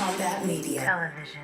Combat Media. Television.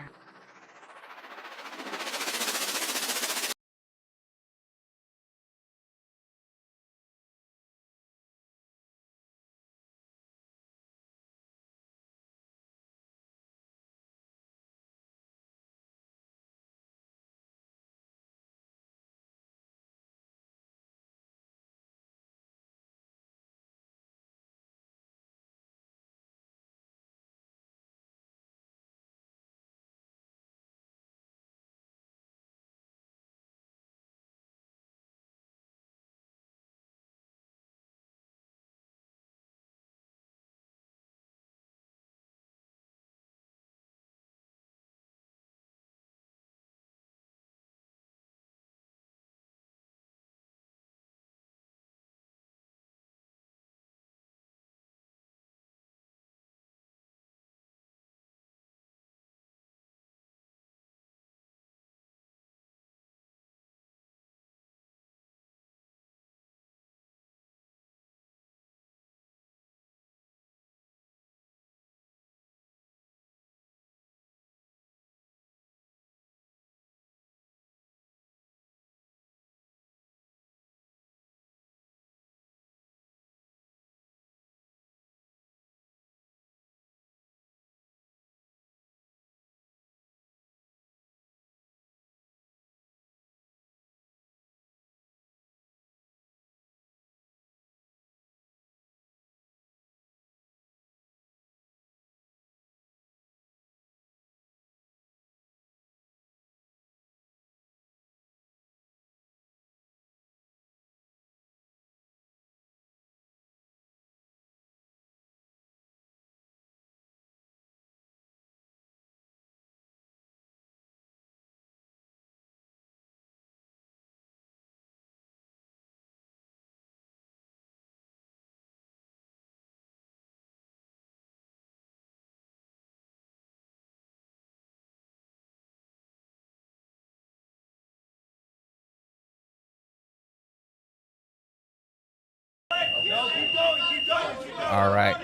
All right.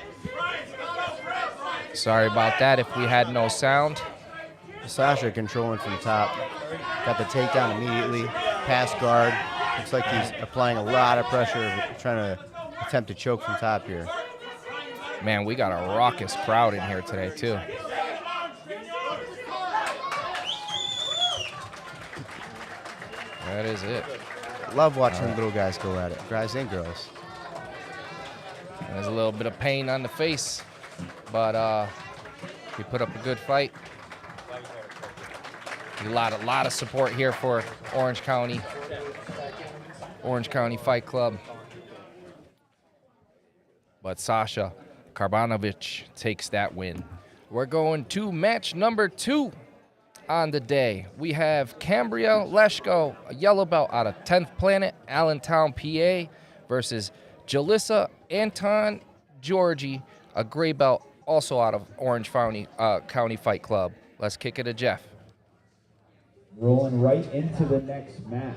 Sorry about that if we had no sound. Sasha controlling from top. Got the takedown immediately. Pass guard. Looks like he's applying a lot of pressure, trying to attempt to choke from top here. Man, we got a raucous crowd in here today, too. That is it. Love watching little guys go at it, guys and girls. There's a little bit of pain on the face, but we put up a good fight. A lot of support here for Orange County Fight Club. But Sasha Karbanovich takes that win. We're going to match number 2 on the day. We have Cambria Leshko, a yellow belt out of 10th Planet, Allentown, PA, versus Jalissa Anton Georgie, a gray belt also out of Orange County Fight Club. Let's kick it to Jeff. Rolling right into the next match.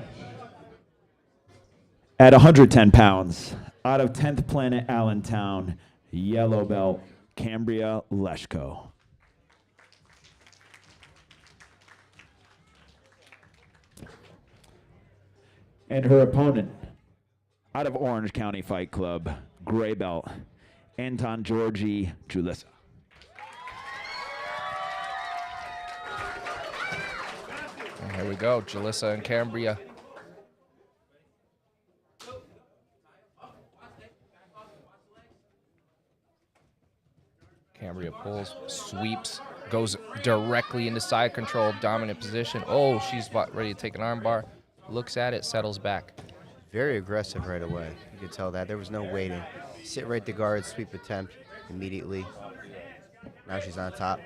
At 110 pounds, out of 10th Planet, Allentown, yellow belt, Cambria Leshko. And her opponent, out of Orange County Fight Club, gray belt, Anton Georgie Julissa. Here we go, Jalissa and Cambria. Cambria pulls, sweeps, goes directly into side control, dominant position. Oh, she's about ready to take an armbar. Looks at it, settles back. Very aggressive right away. You could tell that. There was no waiting. Sit right to guard, sweep attempt immediately. Now she's on top,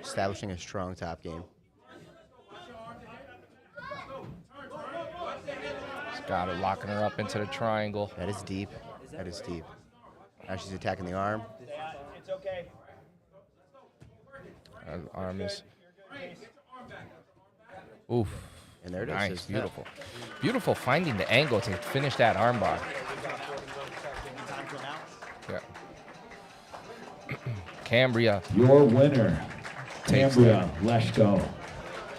establishing a strong top game. Got her, locking her up into the triangle. That is deep. That is deep. Now she's attacking the arm. It's okay. Arm is. Oof. And there it is. Nice, beautiful. Beautiful finding the angle to finish that armbar. Yeah. Cambria. Your winner, Cambria Leshko.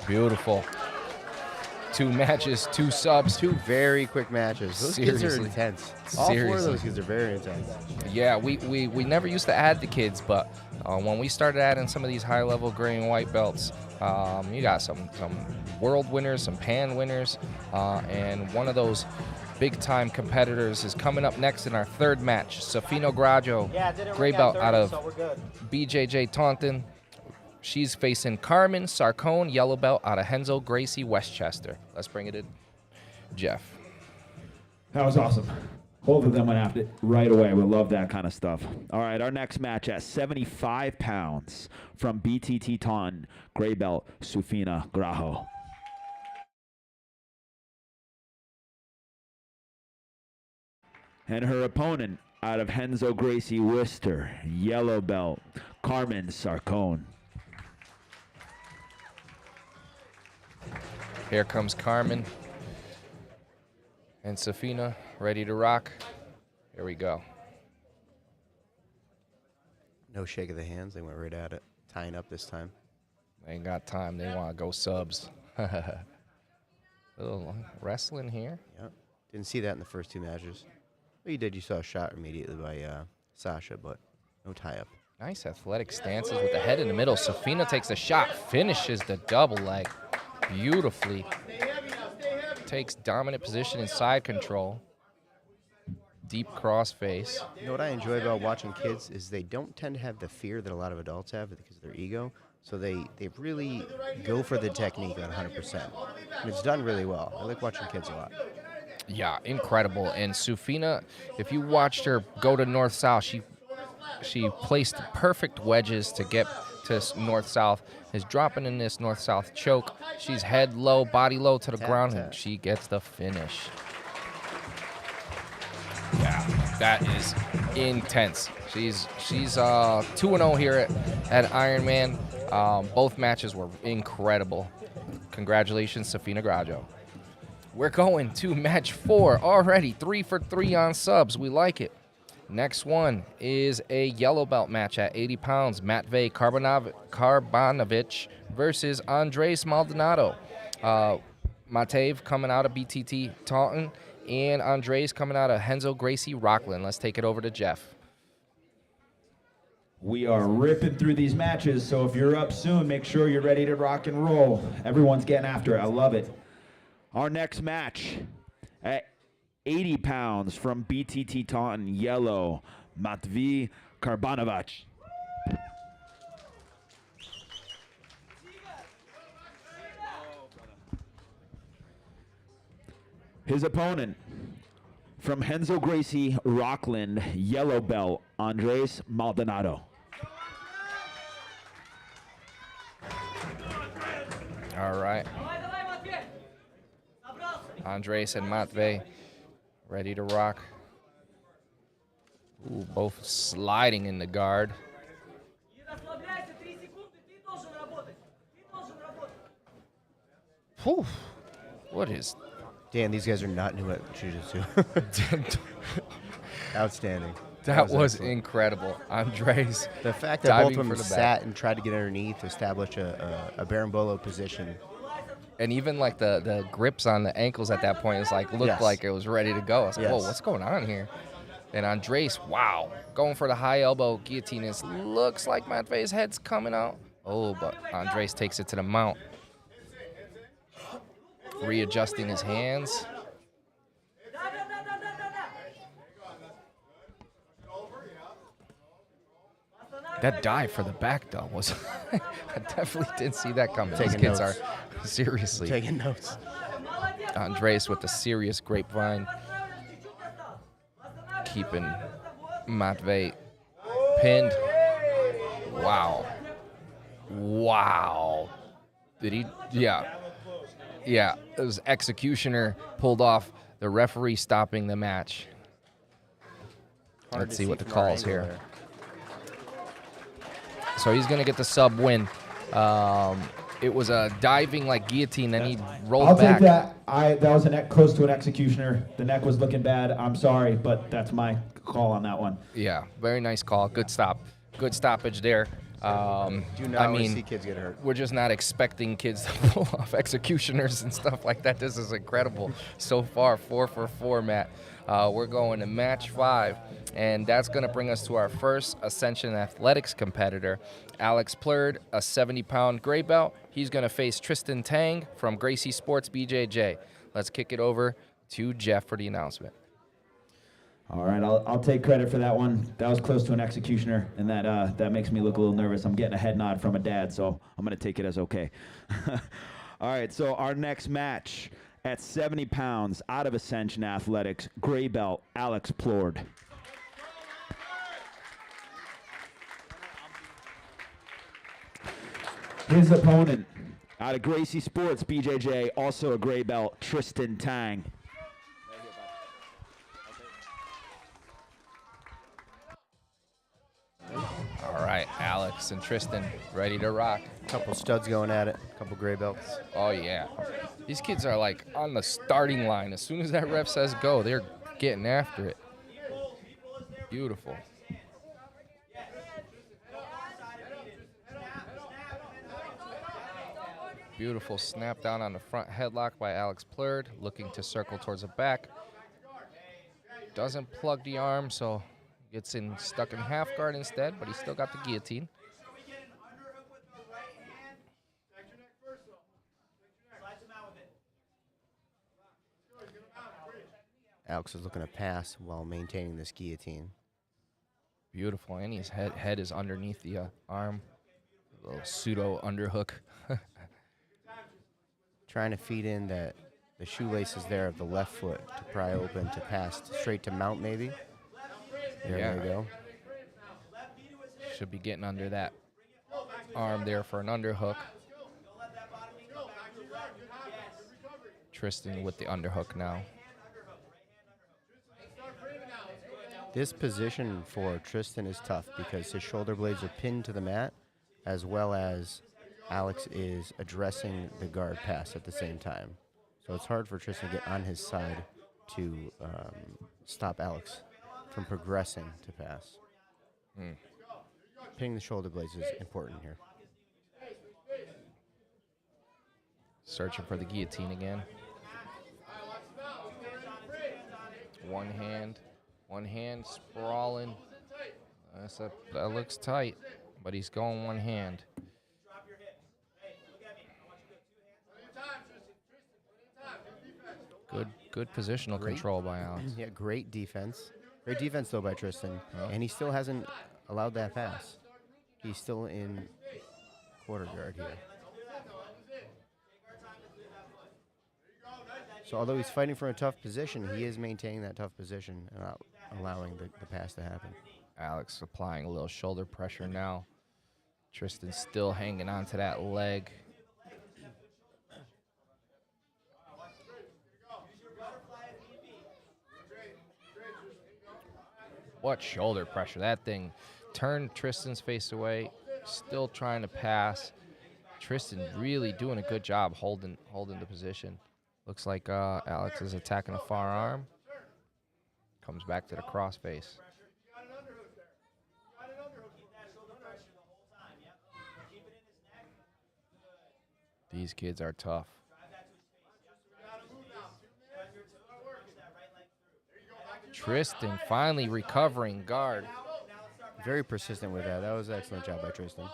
Beautiful. 2 matches, 2 subs. 2 very quick matches. Those kids are Seriously. intense. All 4 of Seriously. those kids are very intense. Yeah, we never used to add the kids, but when we started adding some of these high-level gray and white belts, you got some world winners, some pan winners, and one of those big-time competitors is coming up next in our 3rd match. Safino Grajo, gray belt out of BJJ Taunton. She's facing Carmen Sarcone, yellow belt out of Henzo Gracie Westchester. Let's bring it in, Jeff. That was awesome. Both of them went after it right away. We love that kind of stuff. All right, our next match at 75 pounds from BTT Taunton, gray belt, Safino Grajo. And her opponent out of Henzo Gracie Worcester, yellow belt, Carmen Sarcone. Here comes Carmen and Safina, ready to rock. Here we go. No shake of the hands. They went right at it. Tying up this time. They ain't got time. They want to go subs. Little wrestling here. Yep. Didn't see that in the first 2 matches. Well, you did. You saw a shot immediately by Sasha, but no tie-up. Nice athletic stances with the head in the middle. Safina takes a shot, finishes the double leg beautifully. Takes dominant position in side control. Deep cross face. You know what I enjoy about watching kids is they don't tend to have the fear that a lot of adults have because of their ego. So they really go for the technique at 100%. And it's done really well. I like watching kids a lot. Yeah, incredible. And Safina, if you watched her go to north-south, she placed perfect wedges to get to north-south, is dropping in this north-south choke. She's head low, body low to the ground, and she gets the finish. Yeah, that is intense. She's 2-0 here at Ironman. Both matches were incredible. Congratulations, Safina Grajo. We're going to match 4 already. 3 for 3 on subs. We like it. Next one is a yellow belt match at 80 pounds. Matvey Karbanovich versus Andres Maldonado. Matev coming out of BTT Taunton, and Andres coming out of Henzo Gracie Rockland. Let's take it over to Jeff. We are ripping through these matches, so if you're up soon, make sure you're ready to rock and roll. Everyone's getting after it. I love it. Our next match at 80 pounds from BTT Taunton, yellow, Matvey Karbanovich. His opponent from Henzo Gracie Rockland, yellow belt, Andres Maldonado. All right. Andres and Matvey ready to rock. Ooh, both sliding in the guard. Whew. What is... Dan, these guys are not new at jiu-jitsu. Outstanding. That was excellent. Incredible. Andres The fact that both of them for the sat back. and tried to get underneath to establish a berimbolo position. And even like the grips on the ankles at that point is like looked Yes. like it was ready to go. I was like, Yes. whoa, what's going on here? And Andres, wow, going for the high elbow guillotine. It looks like Matvey's head's coming out. Oh, but Andres takes it to the mount. Readjusting his hands. That dive for the back, though, was... I definitely didn't see that coming. These Taking kids notes. are seriously... Taking notes. Andres with the serious grapevine. Keeping Matvey pinned. Wow. Wow. Did he? Yeah. Yeah. It was Executioner pulled off. The referee stopping the match. Hard Let's to see what the from our call's angle here. there. So he's going to get the sub win. It was a diving like guillotine, then he rolled I'll back. take that. That was a neck close to an executioner. The neck was looking bad. I'm sorry, but that's my call on that one. Yeah, very nice call. Good stop. Good stoppage there. Do not I want to mean, see kids get hurt. we're just not expecting kids to pull off executioners and stuff like that. This is incredible. So far, 4 for 4, Matt. We're going to match 5, and that's going to bring us to our first Ascension Athletics competitor, Alex Plurd, a 70-pound gray belt. He's going to face Tristan Tang from Gracie Sports BJJ. Let's kick it over to Jeff for the announcement. All right, I'll take credit for that one. That was close to an executioner, and that makes me look a little nervous. I'm getting a head nod from a dad, so I'm going to take it as okay. All right, so our next match at 70 pounds out of Ascension Athletics, gray belt, Alex Plord. His opponent out of Gracie Sports BJJ, also a gray belt, Tristan Tang. All right, Alex and Tristan ready to rock. Couple studs going at it. Couple gray belts. Oh, yeah. These kids are like on the starting line. As soon as that ref says go, they're getting after it. Beautiful. Beautiful snap down on the front headlock by Alex Plurd, looking to circle towards the back. Doesn't plug the arm, so gets stuck in half guard instead, but he's still got the guillotine. Alex is looking to pass while maintaining this guillotine. Beautiful, and his head is underneath the arm. A little pseudo underhook. Trying to feed in the shoelaces there of the left foot to pry open to pass straight to mount maybe. There we go. Should be getting under that arm there for an underhook. Tristan with the underhook now. This position for Tristan is tough because his shoulder blades are pinned to the mat, as well as Alex is addressing the guard pass at the same time. So it's hard for Tristan to get on his side to stop Alex from progressing to pass. Pinning the shoulder blades is important here. Searching for the guillotine again. One hand sprawling. That looks tight, but he's going one hand. Good positional control by Alex. Yeah, great defense. Great defense, though, by Tristan. And he still hasn't allowed that pass. He's still in quarter guard here. So although he's fighting from a tough position, he is maintaining that tough position and not allowing the pass to happen. Alex applying a little shoulder pressure now. Tristan still hanging on to that leg. What shoulder pressure. That thing turned Tristan's face away. Still trying to pass. Tristan really doing a good job holding the position. Looks like Alex is attacking a far arm. Comes back to the cross face. These kids are tough. Tristan finally recovering guard. Very persistent with that. That was an excellent job by Tristan.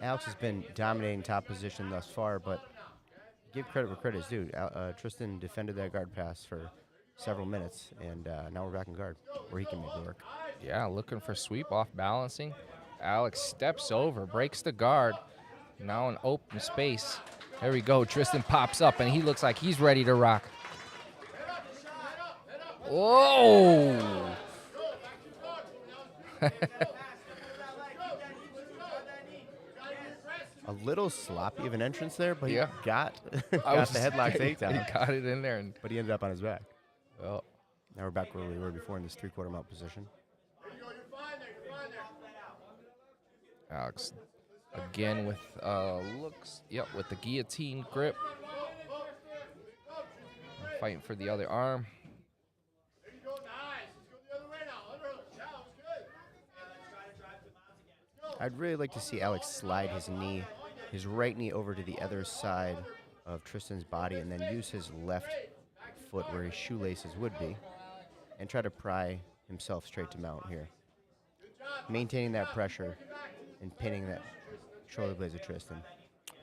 Alex has been dominating top position thus far, but give credit where credit is due. Tristan defended that guard pass for several minutes, and now we're back in guard where he can make it work. Yeah, looking for sweep off balancing. Alex steps over, breaks the guard. Now in open space. There we go. Tristan pops up, and he looks like he's ready to rock. Whoa! A little sloppy of an entrance there, but Yeah. he got the headlock takedown. He got it in there, But he ended up on his back. well, Now we're back where we were before in this three-quarter mount position. Alex again with with the guillotine grip. Fighting for the other arm. I'd really like to see Alex slide his right knee over to the other side of Tristan's body and then use his left foot where his shoelaces would be and try to pry himself straight to mount here. Maintaining that pressure and pinning that shoulder blades of Tristan.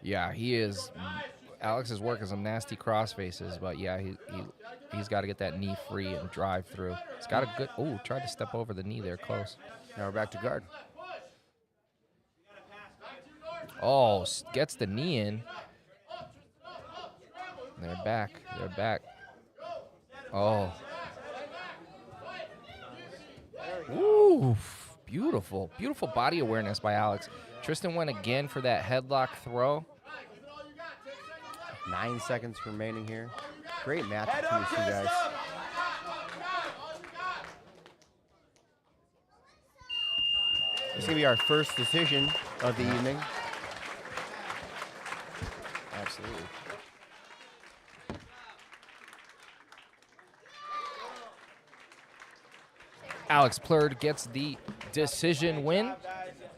Yeah, he is. Alex is working some nasty cross faces, but yeah, he's got to get that knee free and drive through. He's got a good. Oh, tried to step over the knee there, close. Now we're back to guard. Oh, gets the knee in. They're back. They're back. Oh. Ooh, beautiful. Beautiful body awareness by Alex. Tristan went again for that headlock throw. 9 seconds remaining here. Great match between these two guys. This is going to be our first decision of the evening. Absolutely. Alex Plurd gets the decision win.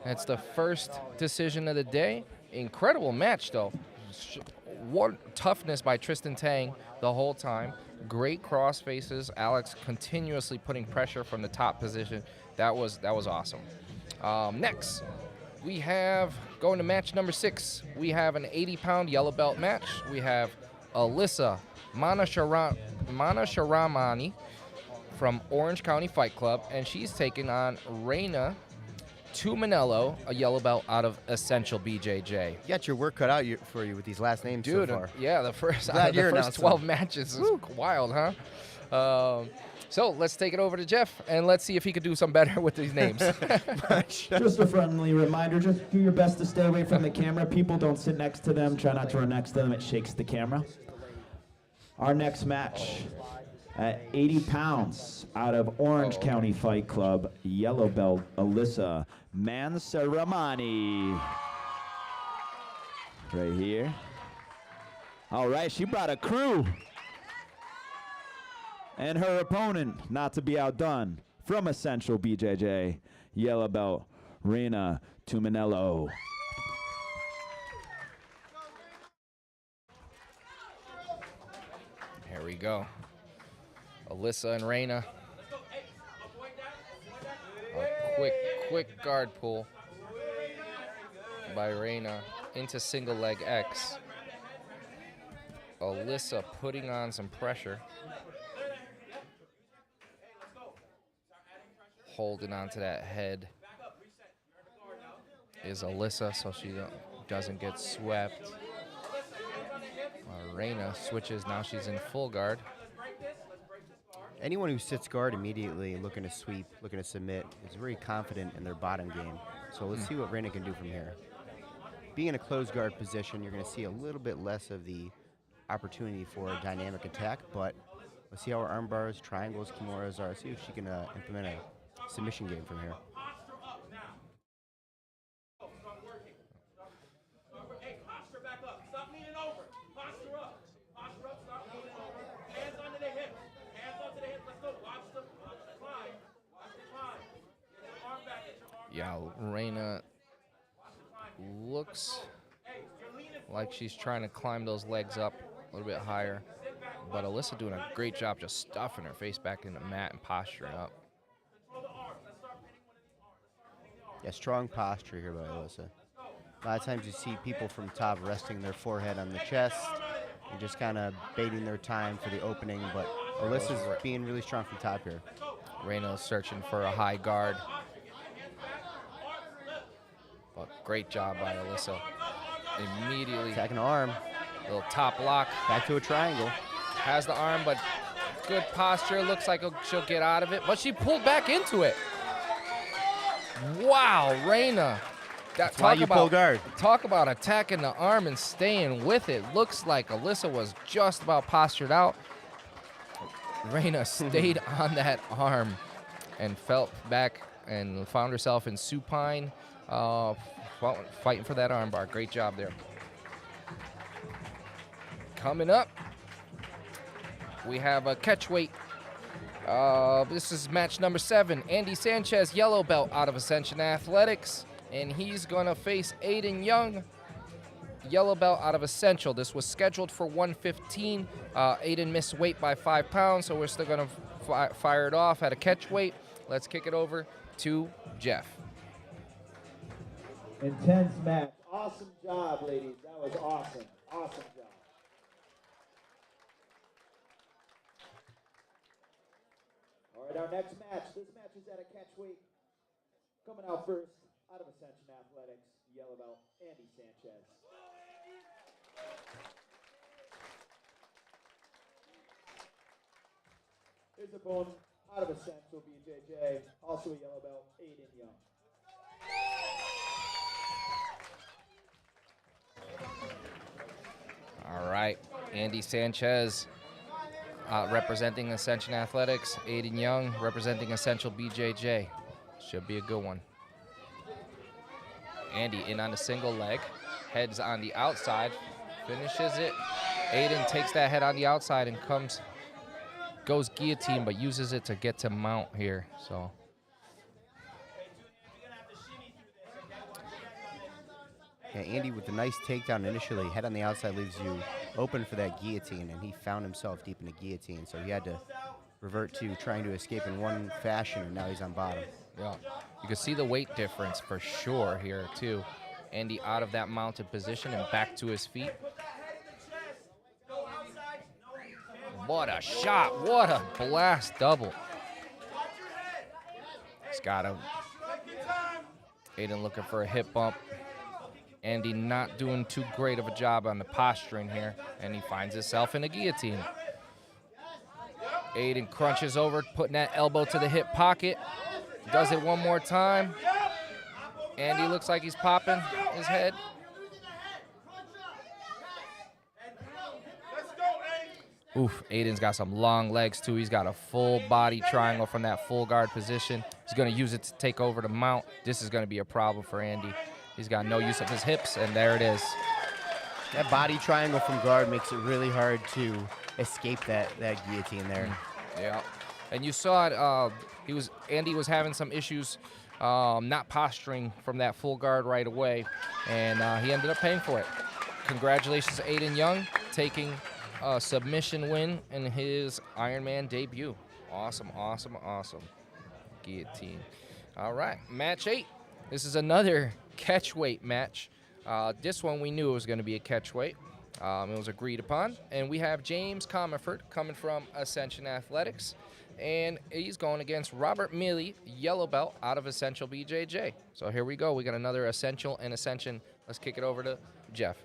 That's the first decision of the day. Incredible match, though. What toughness by Tristan Tang the whole time. Great cross faces. Alex continuously putting pressure from the top position. That was awesome. Next, we have, going to match number 6, we have an 80-pound yellow belt match. We have Alyssa Manasharamani from Orange County Fight Club, and she's taking on Reina Tuminello, a yellow belt out of Essential BJJ. You got your work cut out for you with these last names, Dude, so far. yeah, the first Glad you're 12 matches is wild, huh? So let's take it over to Jeff, and let's see if he could do some better with these names. Just a friendly reminder, just do your best to stay away from the camera. People don't sit next to them. Try not to run next to them. It shakes the camera. Our next match, at 80 pounds, out of Orange County Fight Club, yellow belt Alyssa Mansaramani. Right here. All right, she brought a crew. And her opponent, not to be outdone, from Essential BJJ, yellow belt Reina Tuminello. Here we go. Alyssa and Reina. A quick guard pull by Reina into single leg X. Alyssa putting on some pressure. Holding onto that head is Alyssa, so she doesn't get swept. Reina switches, now she's in full guard. Anyone who sits guard immediately looking to sweep, looking to submit, is very confident in their bottom game. So let's see what Reina can do from here. Being in a closed guard position, you're going to see a little bit less of the opportunity for a dynamic attack, but let's see how her arm bars, triangles, kimuras are. See if she can implement a submission game from here. Yeah, Reina looks like she's trying to climb those legs up a little bit higher, but Alyssa doing a great job just stuffing her face back in the mat and posturing up. Yeah, strong posture here by Alyssa. A lot of times you see people from top resting their forehead on the chest and just kind of baiting their time for the opening, but Alyssa's being really strong from top here. Reina's searching for a high guard. But great job by Alyssa. Immediately. Attacking the arm. Little top lock. Back to a triangle. Has the arm, but good posture. Looks like she'll get out of it, but she pulled back into it. Wow, Reina. That's why you pull guard. Talk about attacking the arm and staying with it. Looks like Alyssa was just about postured out. Reina stayed on that arm and felt back and found herself in supine, fighting for that arm bar. Great job there. Coming up, we have a catchweight. This is match number 7. Andy Sanchez, yellow belt out of Ascension Athletics. and he's going to face Aiden Young, yellow belt out of Essential. This was scheduled for 115. Aiden missed weight by 5 pounds, so we're still going to fire it off at a catch weight. Let's kick it over to Jeff. Intense match. Awesome job, ladies. That was awesome. Awesome job. All right, our next match. This match is at a catch weight. Coming out first, out of Ascension Athletics, yellow belt, Andy Sanchez. His opponent, out of Essential BJJ, also a yellow belt, Aiden Young. All right, Andy Sanchez representing Ascension Athletics, Aiden Young representing Essential BJJ. Should be a good one. Andy in on a single leg, heads on the outside, finishes it. Aiden takes that head on the outside and goes guillotine, but uses it to get to mount here. So. Yeah, Andy with a nice takedown initially, head on the outside leaves you open for that guillotine, and he found himself deep in the guillotine, so he had to revert to trying to escape in one fashion, and now he's on bottom. Yeah, you can see the weight difference for sure here too. Andy out of that mounted position and back to his feet. What a shot, what a blast double. He's got him. Aiden looking for a hip bump. Andy not doing too great of a job on the posturing here, and he finds himself in a guillotine. Aiden crunches over, putting that elbow to the hip pocket. Does it one more time. Andy looks like he's popping his head. Oof, Aiden's got some long legs too. He's got a full body triangle from that full guard position. He's gonna use it to take over the mount. This is gonna be a problem for Andy. He's got no use of his hips, and there it is. That body triangle from guard makes it really hard to escape that guillotine there. Yeah, and you saw it. Andy was having some issues not posturing from that full guard right away, and he ended up paying for it. Congratulations to Aiden Young, taking a submission win in his Ironman debut. Awesome, awesome, awesome. Guillotine. All right, match 8. This is another catchweight match. This one we knew it was going to be a catchweight. It was agreed upon. And we have James Comerford coming from Ascension Athletics. And he's going against Robert Mealy, yellow belt, out of Essential BJJ. So here we go. We got another Essential and Ascension. Let's kick it over to Jeff.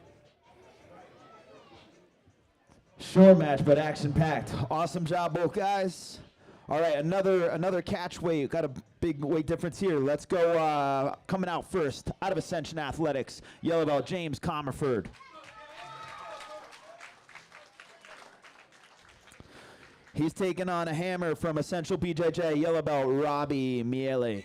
Short match, but action-packed. Awesome job, both guys. All right, another catch weight. Got a big weight difference here. Let's go coming out first, out of Ascension Athletics, yellow belt, James Comerford. He's taking on a hammer from Essential BJJ, yellow belt, Robbie Miele.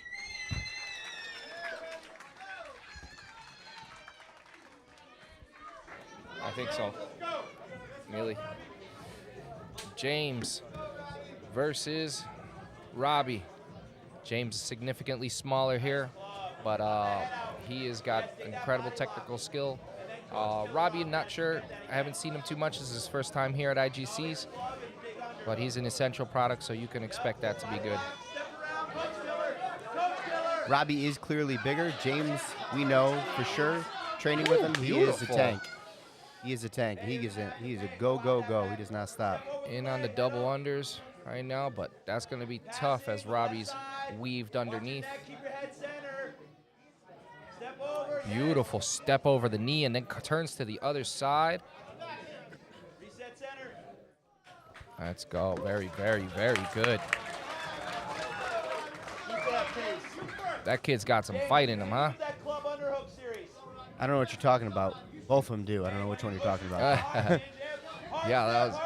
I think so. Miele. James versus Robbie. James is significantly smaller here, but he has got incredible technical skill. Robbie, not sure. I haven't seen him too much. This is his first time here at IGC's, but he's an Essential product, so you can expect that to be good. Robbie is clearly bigger. James, we know for sure. Training with him, he is a tank. He is a tank. He is a go, go, go. He does not stop. In on the double unders right now, but that's going to be tough as Robbie's weaved underneath. Beautiful step over the knee and then turns to the other side. Let's go. Very, very, very good. That kid's got some fight in him, huh? I don't know what you're talking about. Both of them do. I don't know which one you're talking about. Yeah, that was...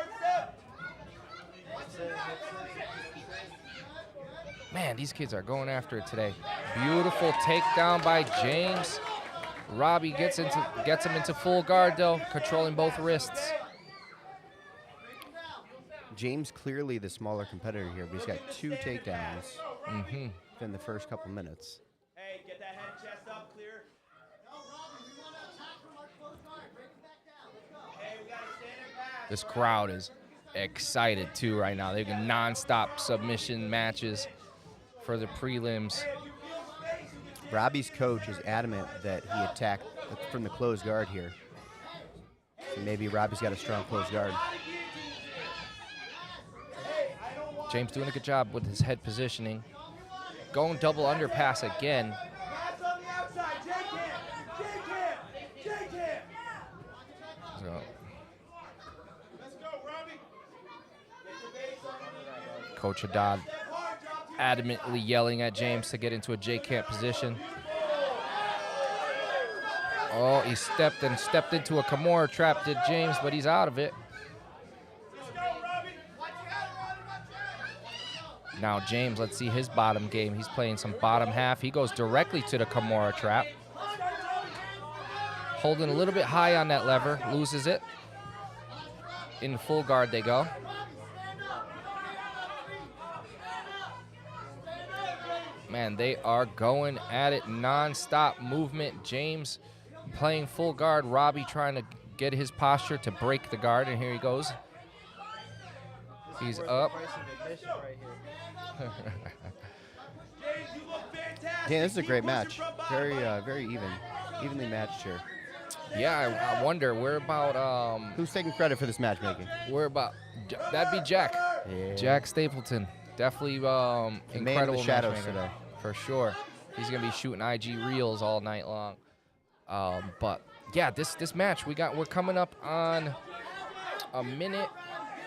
Man, these kids are going after it today. Beautiful takedown by James. Robbie gets him into full guard, though, controlling both wrists. James clearly the smaller competitor here, but he's got 2 takedowns in the first couple minutes. Hey, get that head and chest up, clear. This crowd is excited too right now. They've got non-stop submission matches for the prelims. Robbie's coach is adamant that he attack from the closed guard here. So maybe Robbie's got a strong closed guard. James doing a good job with his head positioning. Going double underpass again. So. Coach Haddad adamantly yelling at James to get into a J-camp position. Oh, he stepped into a Kimura trap, did James, but he's out of it. Now James, let's see his bottom game. He's playing some bottom half. He goes directly to the Kimura trap. Holding a little bit high on that lever, loses it. In full guard they go. Man, they are going at it non-stop movement. James playing full guard. Robbie trying to get his posture to break the guard, and here he goes. He's up. Dan, this is a great match. Very evenly matched here. Yeah, I wonder, we're about... Who's taking credit for this matchmaking? We're about... That'd be Jack. Yeah. Jack Stapleton. Definitely incredible man of the shadows matchmaker, today. for sure. He's gonna be shooting IG reels all night long. But yeah, this match we're coming up on a minute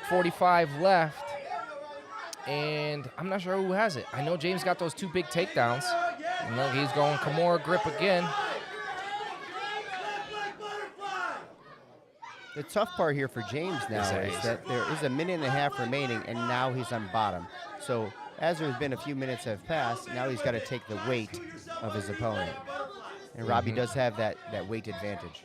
45 left, and I'm not sure who has it. I know James got those 2 big takedowns. And look, he's going Kimura grip again. The tough part here for James now is that there is a minute and a half remaining, and now he's on bottom. So as there's been a few minutes have passed, now he's got to take the weight of his opponent. And Robbie does have that weight advantage.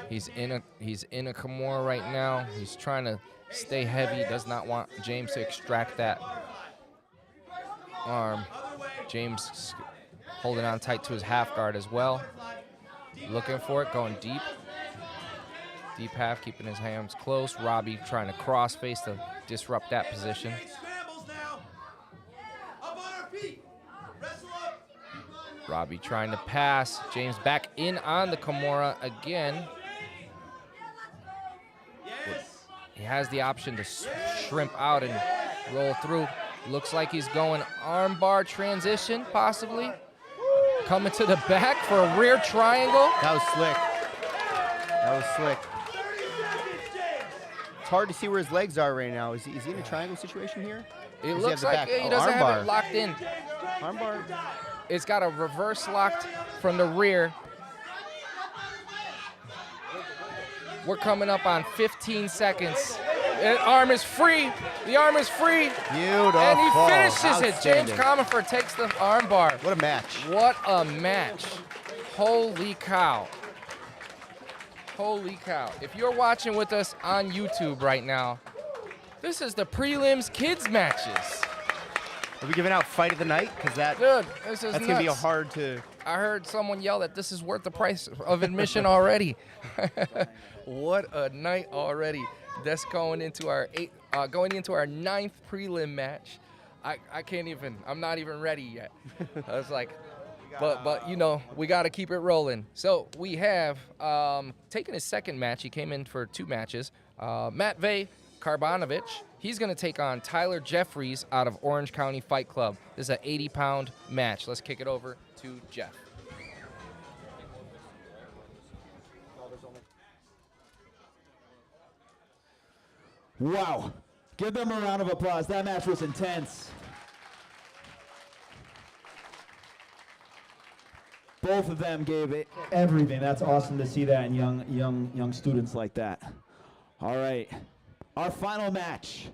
He's in a Kimura right now. He's trying to stay heavy. Does not want James to extract that arm. James holding on tight to his half guard as well. Looking for it, going deep. Deep half, keeping his hands close. Robbie trying to cross face to disrupt that position. Robbie trying to pass. James back in on the Kimura again. He has the option to shrimp out and roll through. Looks like he's going armbar transition, possibly. Coming to the back for a rear triangle. That was slick. That was slick. It's hard to see where his legs are right now. Is he in a triangle situation here? It looks like he doesn't have it locked in. Armbar. It's got a reverse locked from the rear. We're coming up on 15 seconds. The arm is free. The arm is free. Beautiful. And he finishes it. James Comerford takes the armbar. What a match. What a match. Holy cow. Holy cow. If you're watching with us on YouTube right now, this is the prelims kids matches. Are we giving out fight of the night? Because that's going to be a hard to... I heard someone yell that this is worth the price of admission already. What a night already. That's going into our 9th prelim match. I can't even, I'm not even ready yet. I was like, but you know, we got to keep it rolling. So we have taken his second match. He came in for 2 matches. Matvey Karbanovich, he's going to take on Tyler Jeffries out of Orange County Fight Club. This is an 80-pound match. Let's kick it over to Jeff. Wow. Give them a round of applause. That match was intense. Both of them gave it everything. That's awesome to see that in young students like that. All right. Our final match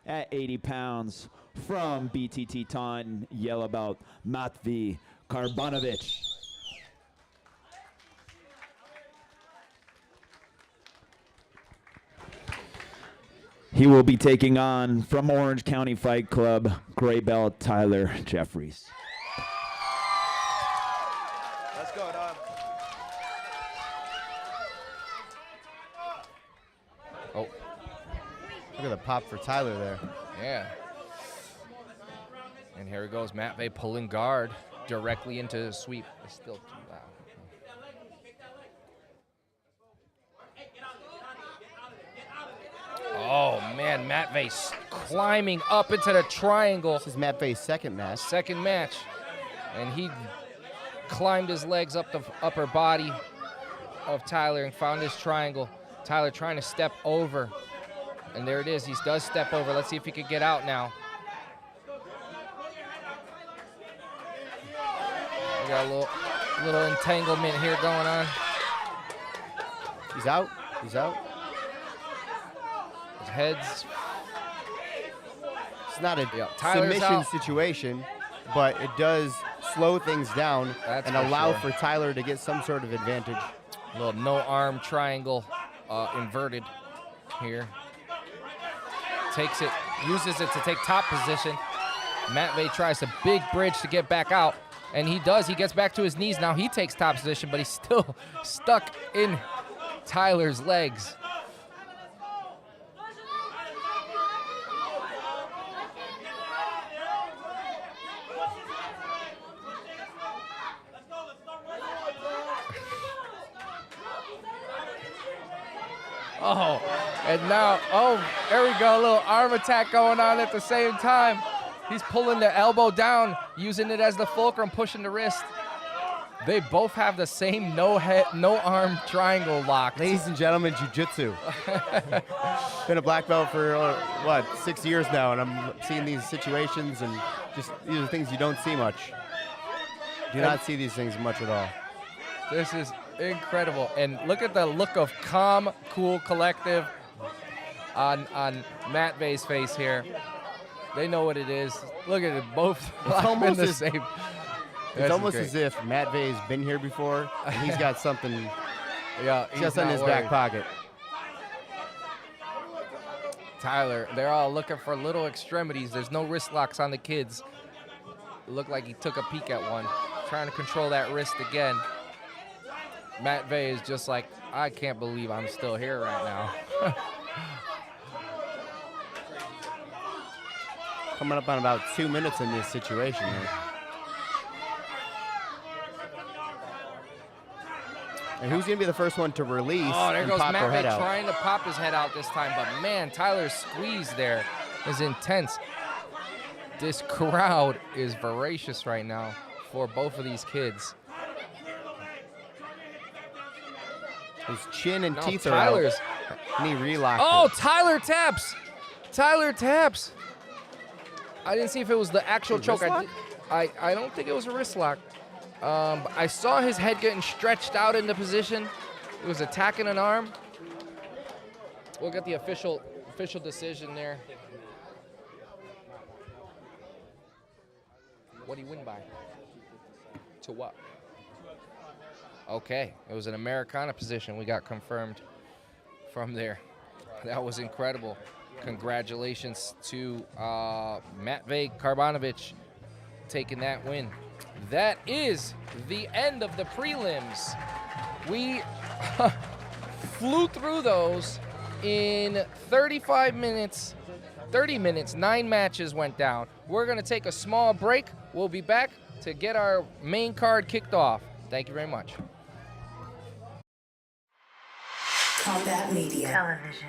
at 80 pounds from BTT Taunton, yellow belt, Matvey Karbanovich. He will be taking on, from Orange County Fight Club, gray belt Tyler Jeffries. Let's go, dog. Look at the pop for Tyler there. Yeah. And here he goes, Matt Vey pulling guard directly into the sweep. It's still too loud. Oh, man, Matt Vey climbing up into the triangle. This is Matt Vey's second match. Second match. And he climbed his legs up the upper body of Tyler and found his triangle. Tyler trying to step over. And there it is. He does step over. Let's see if he could get out now. We got a little entanglement here going on. He's out. He's out. His head's... It's not a Tyler's submission out. situation, but it does slow things down and for allow sure. for Tyler to get some sort of advantage. A little no-arm triangle inverted here. Takes it, uses it to take top position. Matt Vey tries a big bridge to get back out, and he does. He gets back to his knees. Now he takes top position, but he's still stuck in Tyler's legs. Oh, and now, there we go, a little arm attack going on at the same time. He's pulling the elbow down, using it as the fulcrum, pushing the wrist. They both have the same no-arm triangle lock. Ladies and gentlemen, jiu-jitsu. Been a black belt for, 6 years now, and I'm seeing these situations, and just these are things you don't see much. Do not see these things much at all. This is incredible. And look at the look of calm, cool, collective on Matt Vey's face here. They know what it is. Look at it, both almost in the as- same. It's almost as if Matt Vey's been here before, and he's got something Yeah, just in his back pocket. Tyler, they're all looking for little extremities. There's no wrist locks on the kids. It looked like he took a peek at one, trying to control that wrist again. Matt Vey is just like, I can't believe I'm still here right now. Coming up on about 2 minutes in this situation here. And who's going to be the first one to release Oh, there and goes pop Matt her Vey head out? trying to pop his head out this time, but man, Tyler's squeeze there is intense. This crowd is voracious right now for both of these kids. His chin and No, teeth are Tyler's. out. And he relocked Oh, it. Tyler taps. Tyler taps. I didn't see if it was the actual A choke. wrist lock? I don't think it was a wrist lock. I saw his head getting stretched out into position. It was attacking an arm. We'll get the official decision there. What did he win by? To what? Okay, it was an Americana position. We got confirmed from there. That was incredible. Congratulations to Matt Vey Karbanovich taking that win. That is the end of the prelims. We flew through those in 35 minutes, 30 minutes, 9 matches went down. We're gonna take a small break. We'll be back to get our main card kicked off. Thank you very much. Combat Media Television.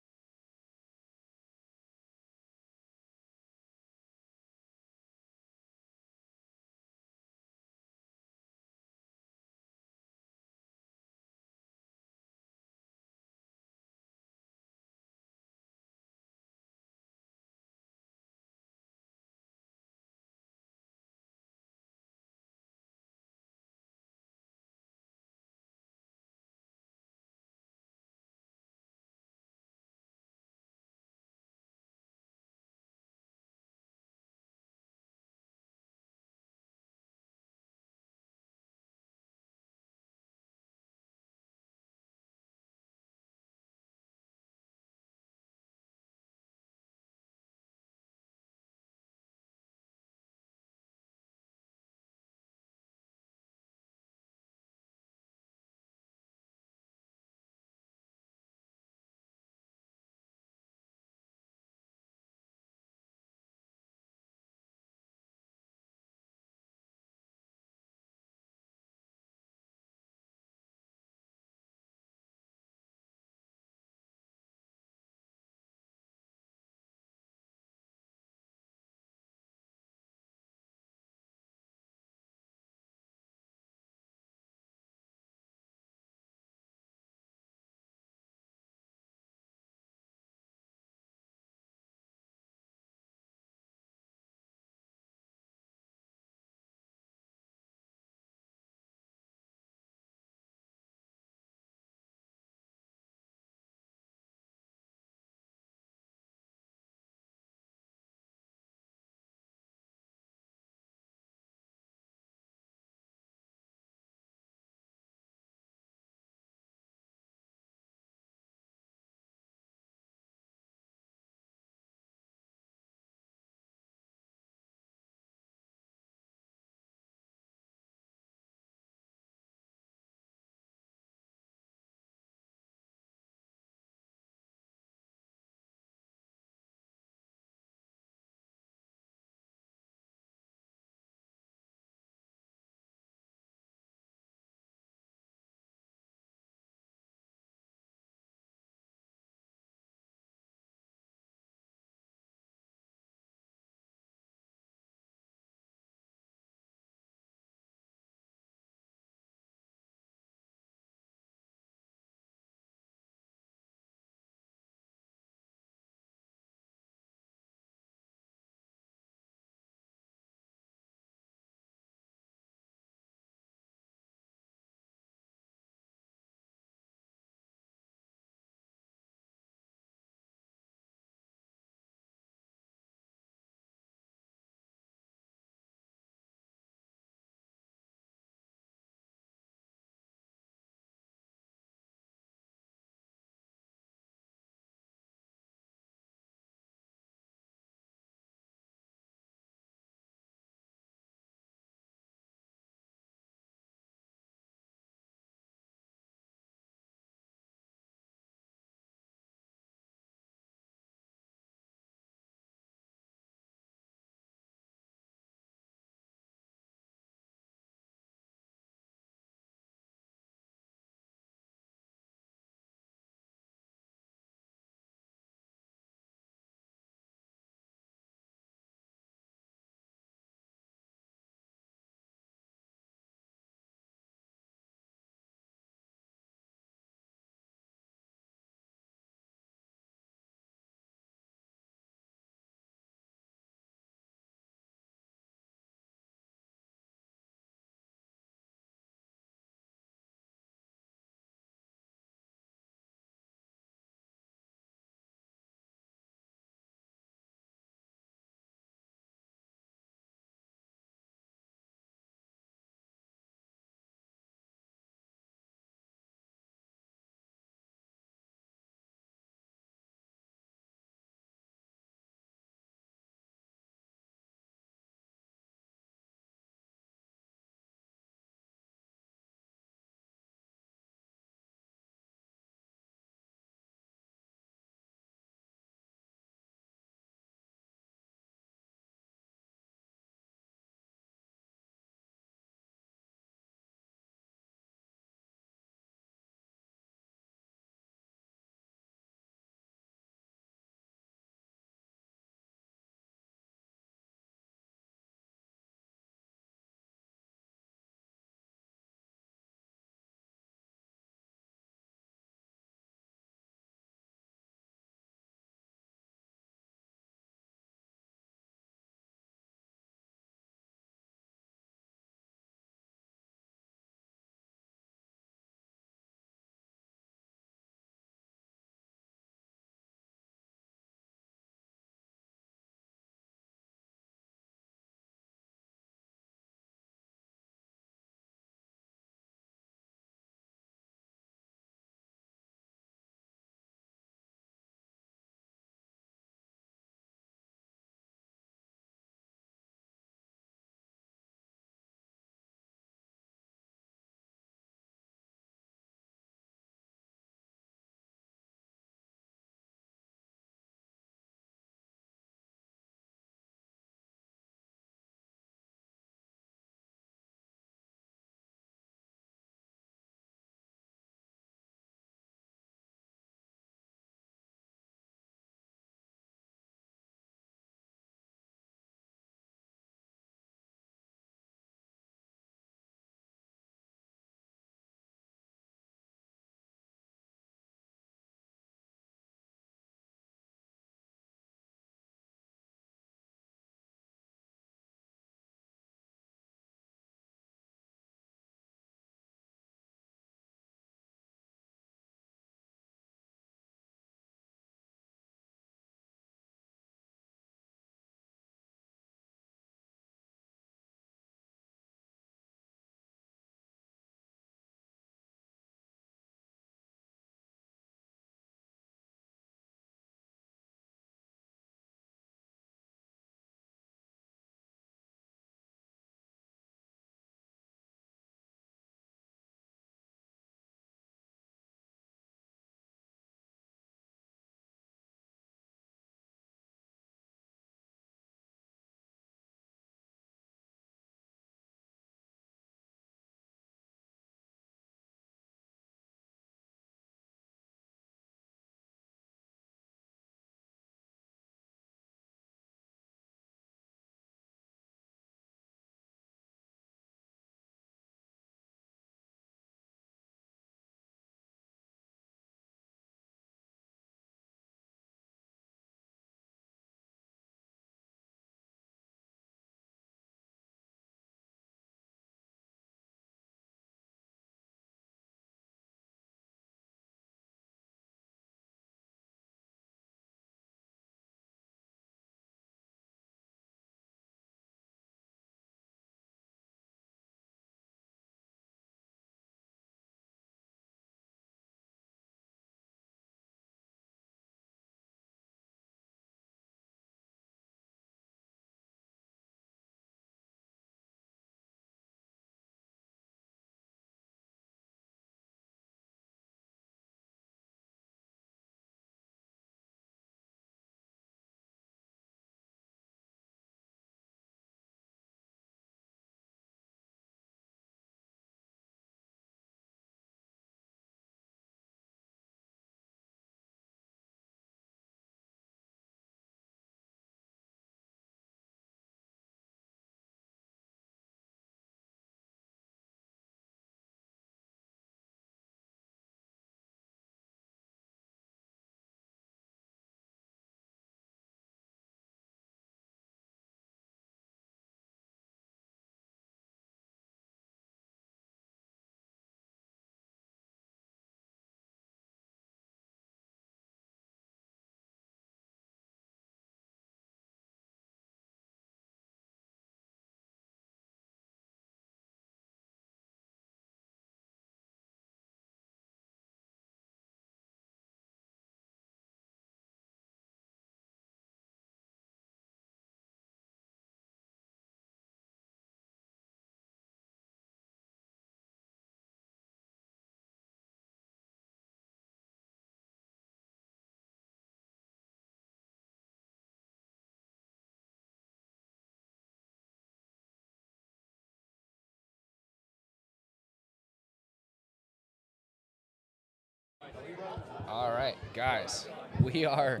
All right, guys, we are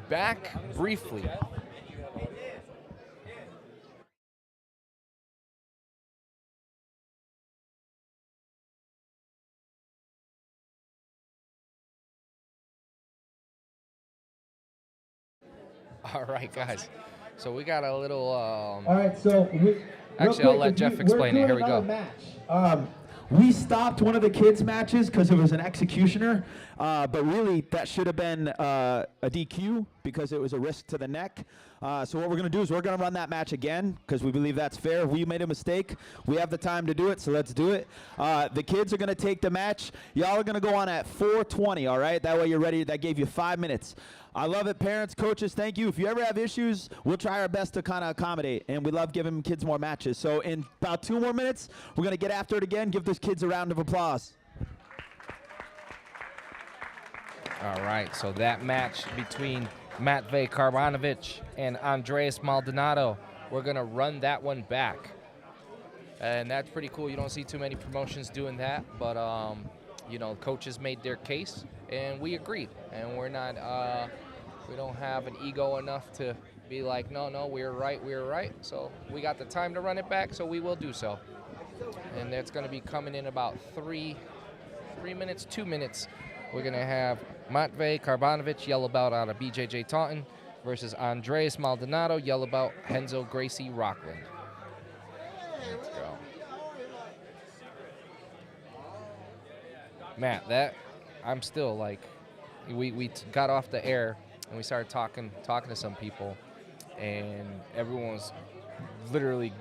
back briefly. All right, guys. So we got a little. All right, so Actually, I'll let Jeff explain it. Here we go. Match. We stopped one of the kids' matches because it was an executioner, but really that should have been a DQ because it was a risk to the neck. So what we're going to do is we're going to run that match again because we believe that's fair. We made a mistake. We have the time to do it, so let's do it. The kids are going to take the match. Y'all are going to go on at 4:20, all right? That way you're ready. That gave you 5 minutes. I love it. Parents, coaches, thank you. If you ever have issues, we'll try our best to kind of accommodate, and we love giving kids more matches. So in about 2 more minutes, we're going to get after it again. Give those kids a round of applause. All right, so that match between Matvey Karbanovic and Andreas Maldonado, we're going to run that one back. And that's pretty cool. You don't see too many promotions doing that, but, you know, coaches made their case, and we agreed. And we're not, we don't have an ego enough to be like, no, we're right. So we got the time to run it back, so we will do so. And that's going to be coming in about 2 minutes. We're going to have Matvey Karbanovic, yellow belt out of BJJ Taunton, versus Andreas Maldonado, yellow belt, Henzo Gracie Rockland. Let's go. Matt, I'm still like, we got off the air and we started talking to some people, and everyone's literally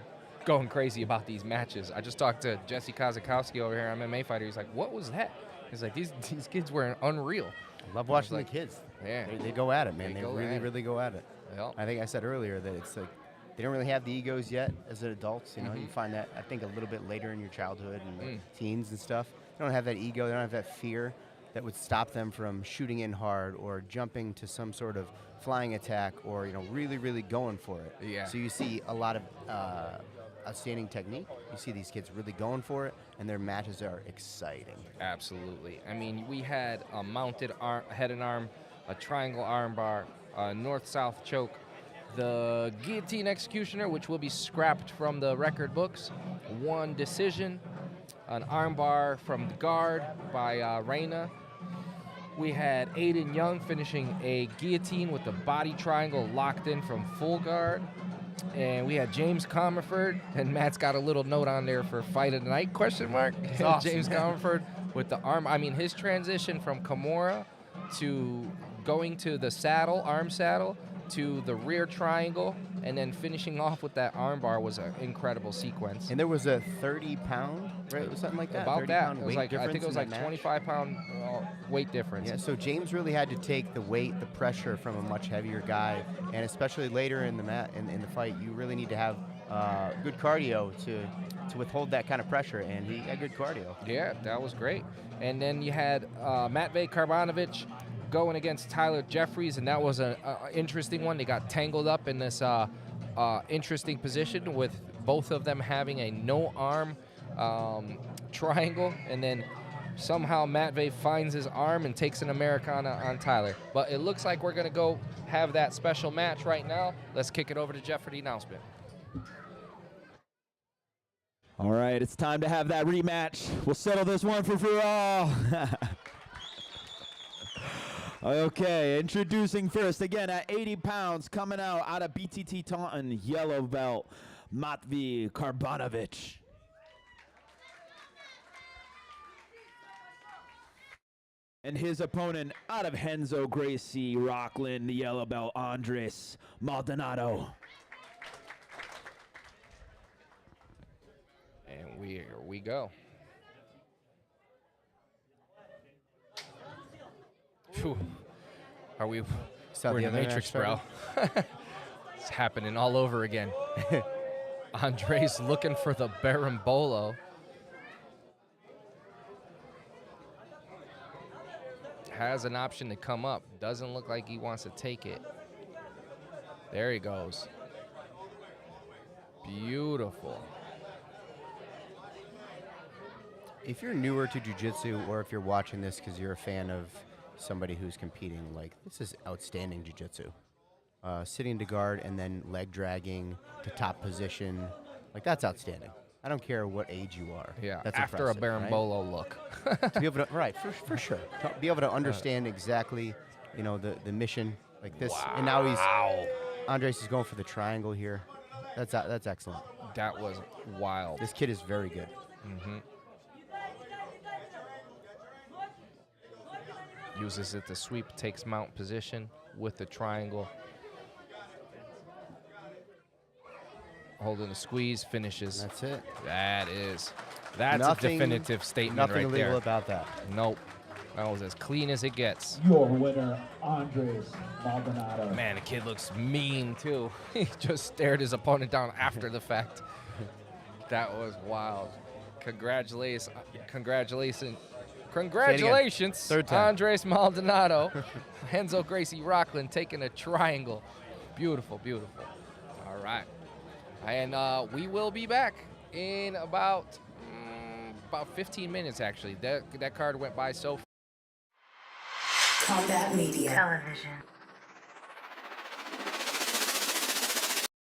going crazy about these matches. I just talked to Jesse Kozakowski over here, MMA fighter. He's like, what was that? He's like, these kids were unreal. I love watching the kids. Yeah. They go at it, man. They really go at it. Yep. I think I said earlier that it's like they don't really have the egos yet as adults. You know, you find that, I think, a little bit later in your childhood and teens and stuff. They don't have that ego. They don't have that fear that would stop them from shooting in hard or jumping to some sort of flying attack or, you know, really going for it. Yeah. So you see a lot of outstanding technique. You see these kids really going for it, and their matches are exciting. Absolutely. I mean, we had a mounted head and arm, a triangle arm bar, a north-south choke, the guillotine executioner, which will be scrapped from the record books, 1 decision, an arm bar from the guard by Reina. We had Aiden Young finishing a guillotine with the body triangle locked in from full guard. And we had James Comerford, and Matt's got a little note on there for fight of the night, question mark. Awesome. James Comerford with the arm. I mean, his transition from Kimura to going to the saddle, arm saddle, to the rear triangle, and then finishing off with that arm bar was an incredible sequence. And there was a 30-pound, right? It was something like that. About that. 30-pound It was weight like, I difference think it was in like that match. 25-pound weight difference. Yeah, so James really had to take the weight, the pressure from a much heavier guy, and especially later in the in the fight, you really need to have good cardio to withhold that kind of pressure, and he had good cardio. Yeah, that was great. And then you had Matvey Karbanovic going against Tyler Jeffries, and that was an interesting one. They got tangled up in this interesting position with both of them having a no-arm triangle, and then somehow Matvey finds his arm and takes an Americana on Tyler. But it looks like we're going to go have that special match right now. Let's kick it over to Jeff for the announcement. All right, it's time to have that rematch. We'll settle this one for all. Okay, introducing first, again, at 80 pounds, coming out of BTT Taunton, yellow belt, Matvey Karbanovic. And his opponent out of Henzo Gracie Rockland, the yellow belt, Andres Maldonado. And here we go. Whew. Are we? We're in the Matrix, bro. It's happening all over again. Andres looking for the Berimbolo. Has an option to come up. Doesn't look like he wants to take it. There he goes. Beautiful. If you're newer to jiu-jitsu, or if you're watching this because you're a fan of, somebody who's competing, like, this is outstanding jiu-jitsu. Sitting to guard and then leg dragging to top position, like, that's outstanding. I don't care what age you are. Yeah, that's after a impressive, right? Berimbolo look. To be able to, right, for sure. To be able to understand exactly, the mission like this. Wow. And now Andres is going for the triangle here. That's excellent. That was wild. This kid is very good. Uses it to sweep, takes mount position with the triangle. Holding the squeeze, finishes. That's it. That's Nothing- a definitive statement Nothing right illegal there. about that. Nope. That was as clean as it gets. Your winner, Andres Maldonado. Man, the kid looks mean too. He just stared his opponent down after the fact. That was wild. Congratulations. Congratulations, Third time. Andres Maldonado. Renzo Gracie Rockland taking a triangle. Beautiful, beautiful. All right. And we will be back in about 15 minutes, actually. That card went by so fast. Combat Media. Television.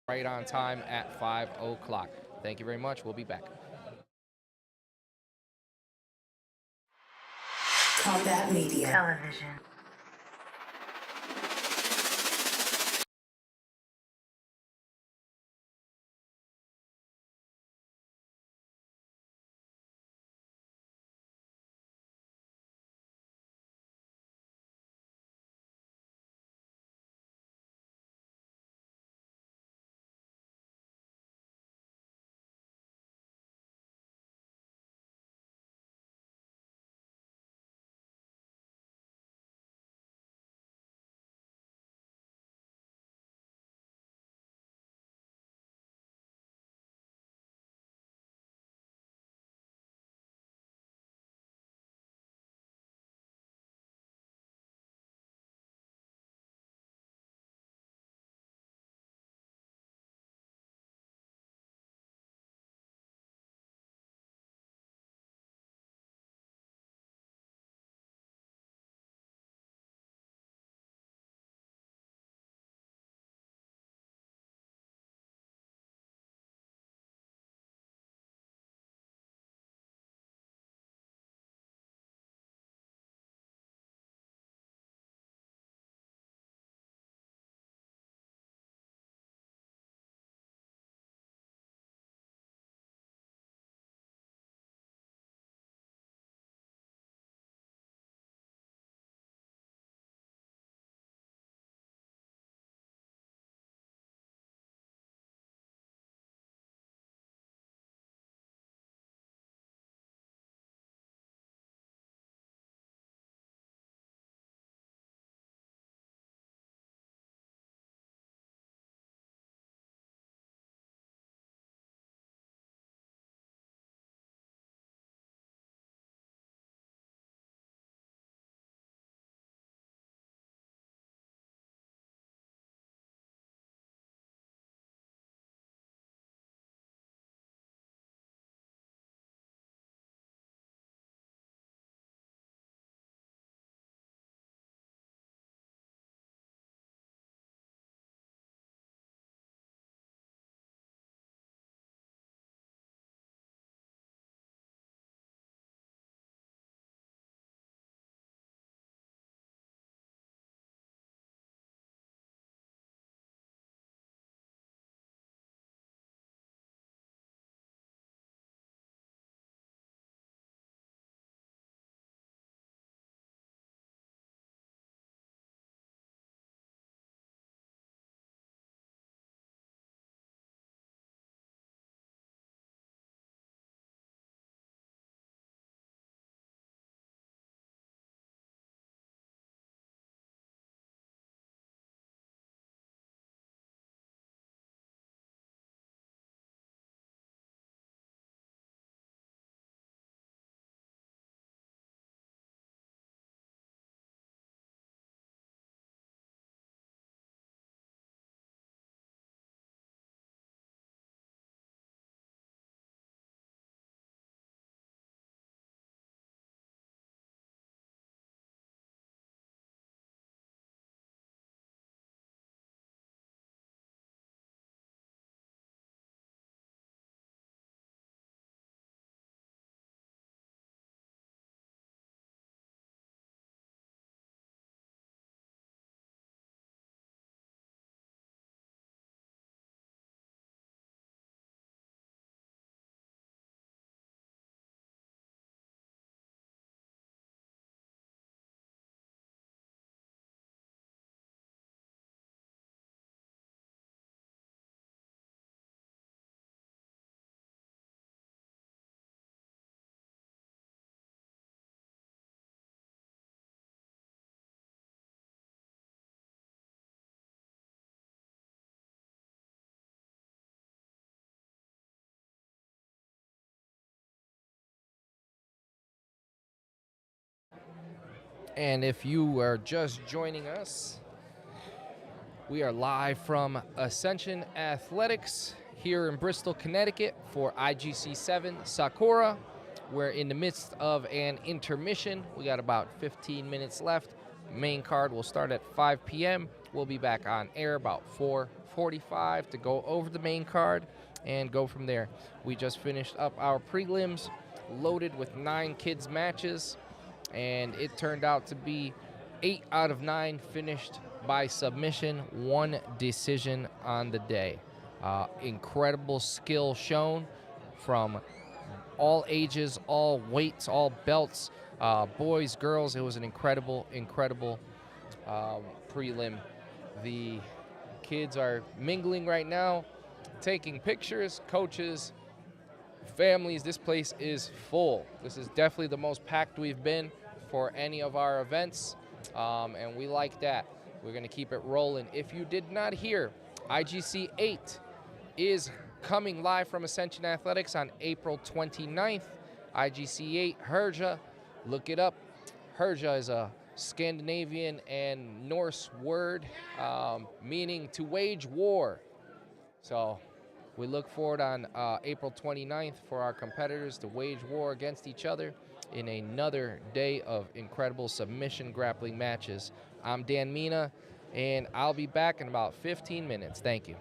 Right on time at 5 o'clock. Thank you very much. We'll be back. Combat Media. Television. And if you are just joining us, we are live from Ascension Athletics here in Bristol, Connecticut for IGC 7 Sakura. We're in the midst of an intermission. We got about 15 minutes left. Main card will start at 5 p.m. We'll be back on air about 4:45 to go over the main card and go from there. We just finished up our prelims, loaded with 9 kids matches, and it turned out to be 8 out of 9 finished by submission, 1 decision on the day. Incredible skill shown from all ages, all weights, all belts, boys, girls. It was an incredible prelim. The kids are mingling right now, taking pictures, coaches, families. This place is full. This is definitely the most packed we've been for any of our events, and we like that. We're going to keep it rolling. If you did not hear, IGC 8 is coming live from Ascension Athletics on April 29th. IGC 8, Herja, look it up. Herja is a Scandinavian and Norse word meaning to wage war. So we look forward on April 29th for our competitors to wage war against each other in another day of incredible submission grappling matches. I'm Dan Mina, and I'll be back in about 15 minutes. Thank you.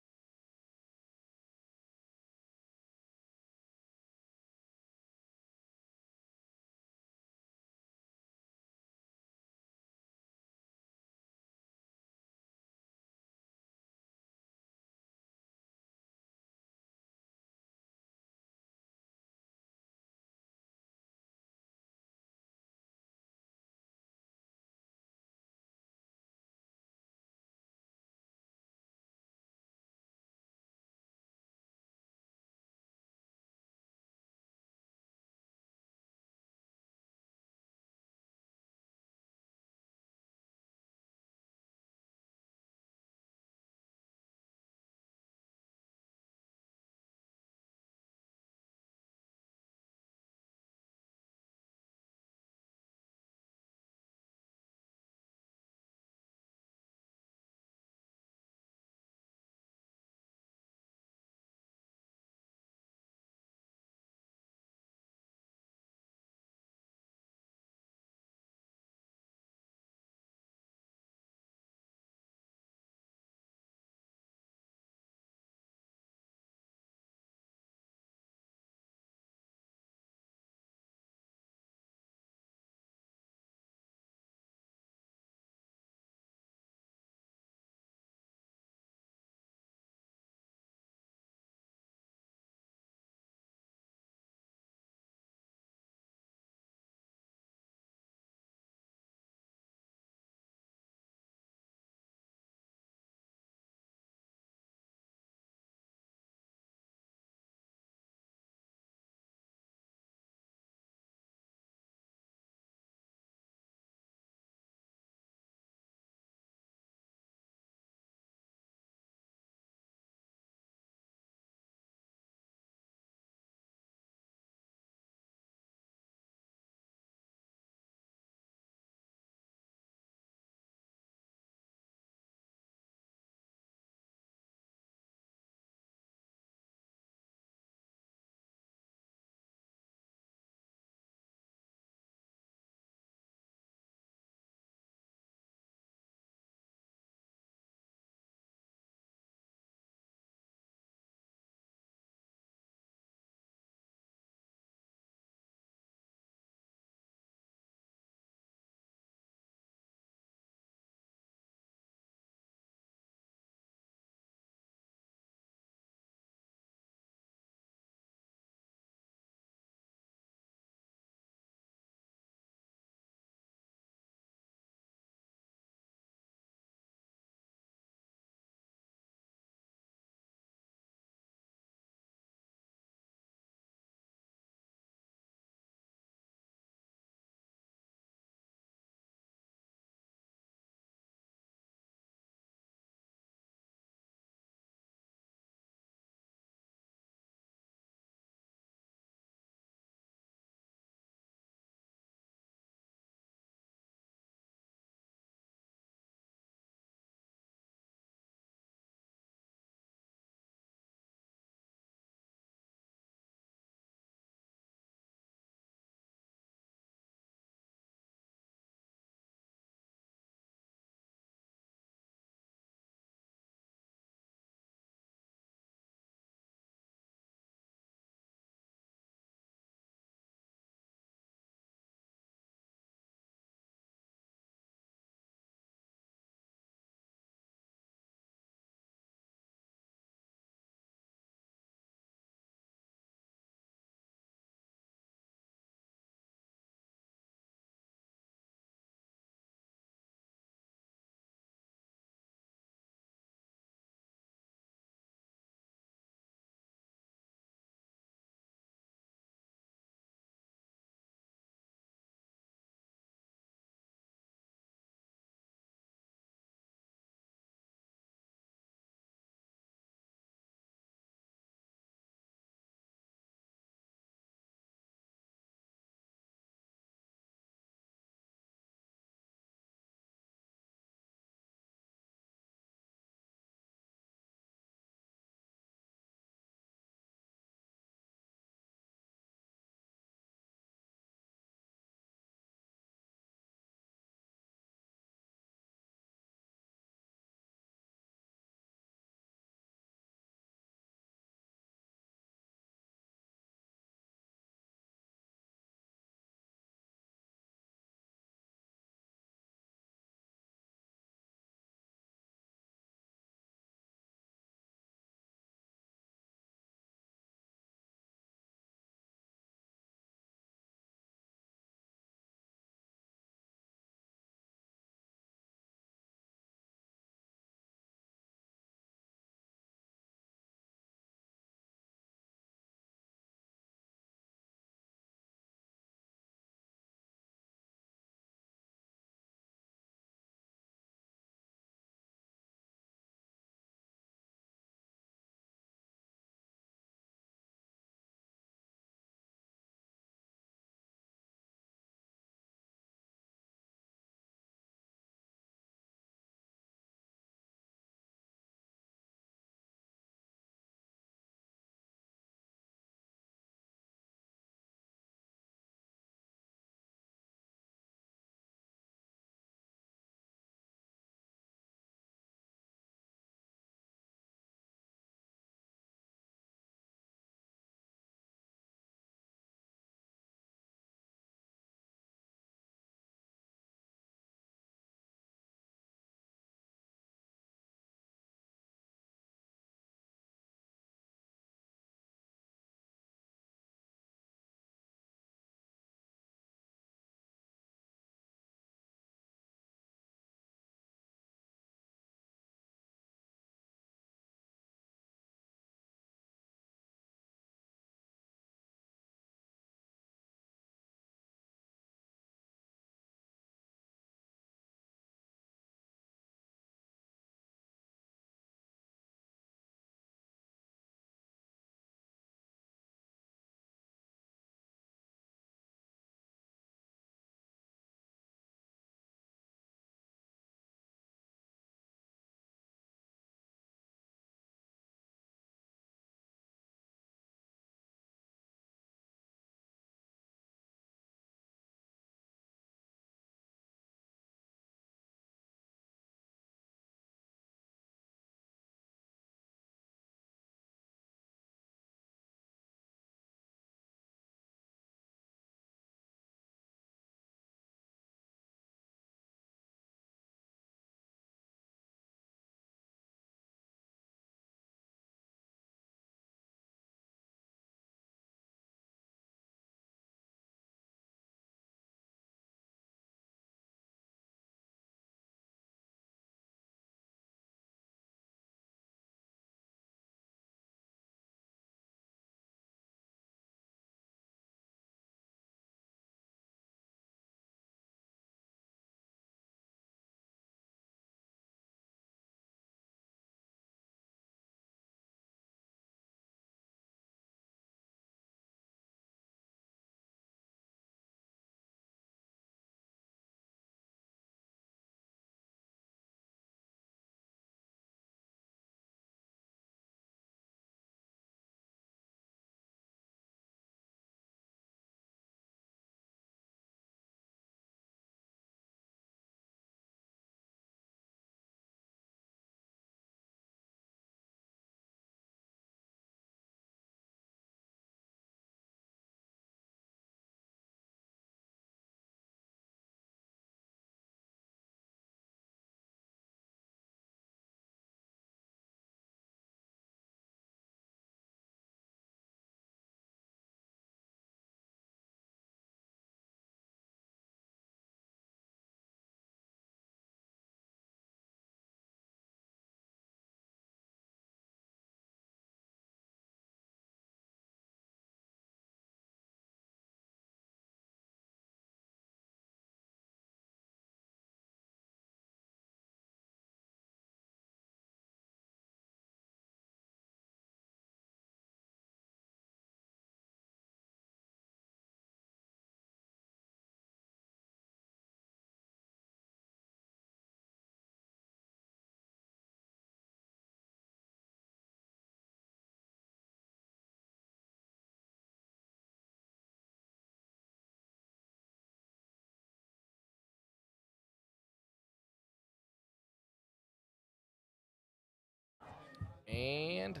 And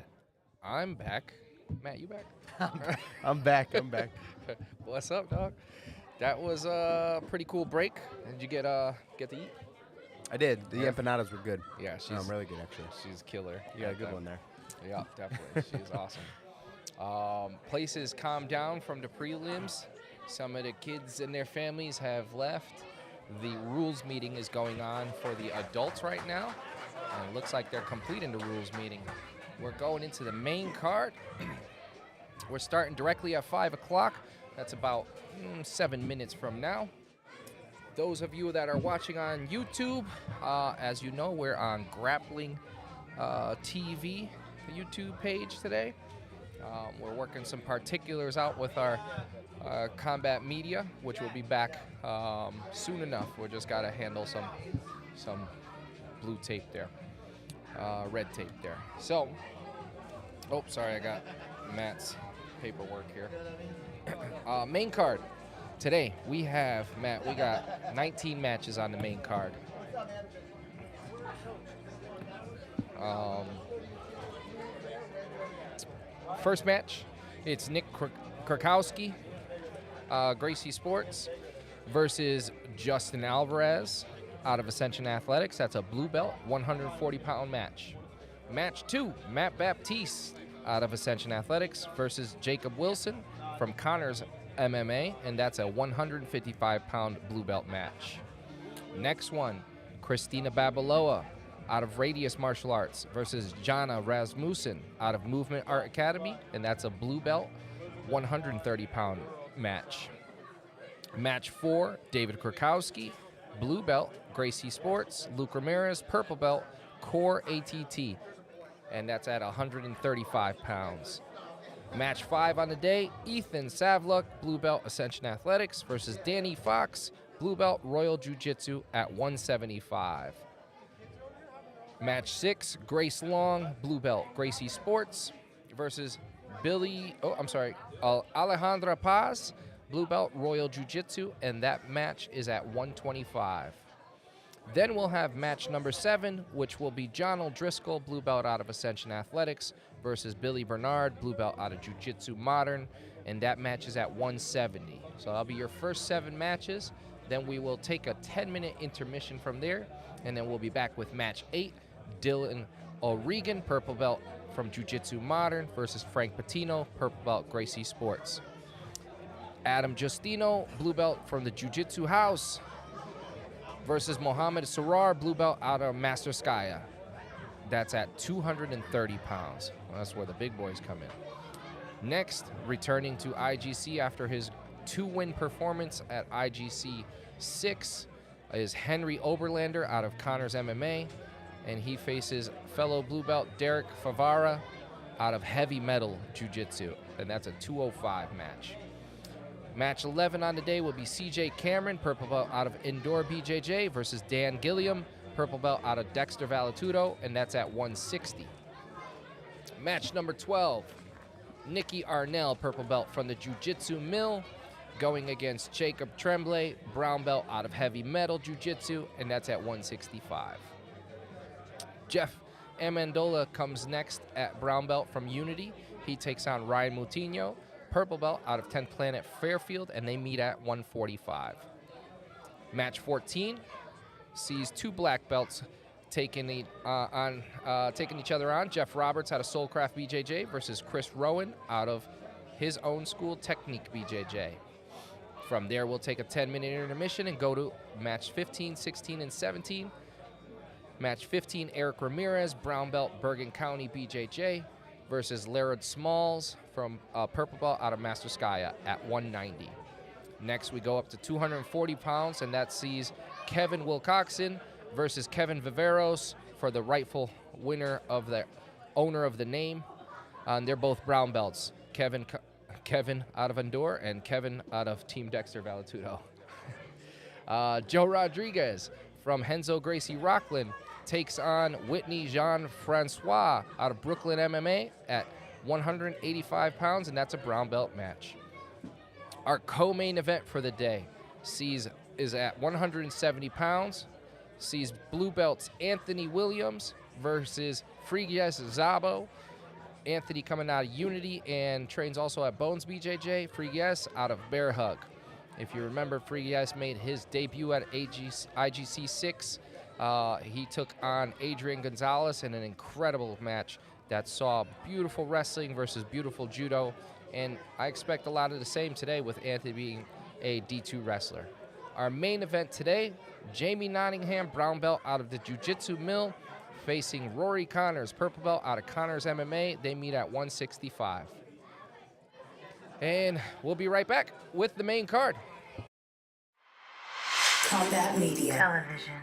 I'm back. Matt, you back? I'm back. I'm back. What's up, dog? That was a pretty cool break. Did you get to eat? I did. The empanadas were good. Yeah, she's really good, actually. She's killer. You got a good one there. Yeah, definitely. She's awesome. Places calmed down from the prelims. Some of the kids and their families have left. The rules meeting is going on for the adults right now. And it looks like they're completing the rules meeting. We're going into the main card. We're starting directly at 5 o'clock. That's about 7 minutes from now. Those of you that are watching on YouTube, as you know, we're on Grappling TV YouTube page today. We're working some particulars out with our combat media, which will be back soon enough. We just got to handle some blue tape there, red tape there. So, oh, sorry, I got Matt's paperwork here. Main card. Today, we have, Matt, we got 19 matches on the main card. First match, it's Nick Krakowski, Gracie Sports, versus Justin Alvarez out of Ascension Athletics. That's a blue belt, 140-pound match. Match 2, Matt Baptiste out of Ascension Athletics versus Jacob Wilson from Connors MMA, and that's a 155-pound blue belt match. Next one, Christina Babaloa out of Radius Martial Arts versus Jana Rasmussen out of Movement Art Academy, and that's a blue belt, 130-pound match. Match 4, David Krakowski, blue belt, Gracie Sports, Luke Ramirez, purple belt, Core ATT, and that's at 135 pounds. Match 5 on the day, Ethan Savluk, blue belt, Ascension Athletics versus Danny Fox, blue belt, Royal Jiu-Jitsu at 175. Match 6, Grace Long, blue belt, Gracie Sports versus Alejandra Paz, blue belt, Royal Jiu-Jitsu, and that match is at 125. Then we'll have match number 7, which will be John O'Driscoll, blue belt out of Ascension Athletics, versus Billy Bernard, blue belt out of Jiu-Jitsu Modern, and that match is at 170. So that'll be your first 7 matches. Then we will take a 10-minute intermission from there, and then we'll be back with match 8, Dylan O'Regan, purple belt from Jiu-Jitsu Modern, versus Frank Patino, purple belt, Gracie Sports. Adam Justino, blue belt from the Jiu-Jitsu House, versus Mohamed Sarar, blue belt out of Master Skaya. That's at 230 pounds. Well, that's where the big boys come in. Next, returning to IGC after his 2-win performance at IGC 6 is Henry Oberlander out of Connors MMA, and he faces fellow blue belt Derek Favara out of Heavy Metal Jiu-Jitsu, and that's a 205 match. Match 11 on the day will be CJ Cameron, purple belt out of Indoor BJJ, versus Dan Gilliam, purple belt out of Dexter Valetudo, and that's at 160. Match number 12, Nikki Arnell, purple belt from the Jiu-Jitsu Mill, going against Jacob Tremblay, brown belt out of Heavy Metal Jiu-Jitsu, and that's at 165. Jeff Amendola comes next at brown belt from Unity. He takes on Ryan Moutinho, purple belt out of 10th Planet Fairfield, and they meet at 145. Match 14 sees 2 black belts taking each other on. Jeff Roberts out of Soulcraft BJJ versus Chris Rowan out of his own school, Technique BJJ. From there, we'll take a 10-minute intermission and go to match 15, 16, and 17. Match 15, Eric Ramirez, brown belt, Bergen County BJJ, versus Laird Smalls from purple belt out of Master Skaya at 190. Next, we go up to 240 pounds, and that sees Kevin Wilcoxon versus Kevin Viveros for the rightful winner of the owner of the name. They're both brown belts. Kevin out of Endor and Kevin out of Team Dexter Valetudo. Joe Rodriguez from Henzo Gracie Rockland takes on Whitney Jean-Francois out of Brooklyn MMA at 185 pounds, and that's a brown belt match. Our co-main event for the day is at 170 pounds, sees blue belts Anthony Williams versus Frigies Zabo. Anthony coming out of Unity and trains also at Bones BJJ. Frigies out of Bear Hug. If you remember, Frigies made his debut at IGC 6. He took on Adrian Gonzalez in an incredible match that saw beautiful wrestling versus beautiful judo. And I expect a lot of the same today with Anthony being a D2 wrestler. Our main event today, Jamie Nottingham, brown belt out of the Jiu-Jitsu Mill, facing Rory Connors, purple belt out of Connors MMA. They meet at 165. And we'll be right back with the main card. Combat Media. Television.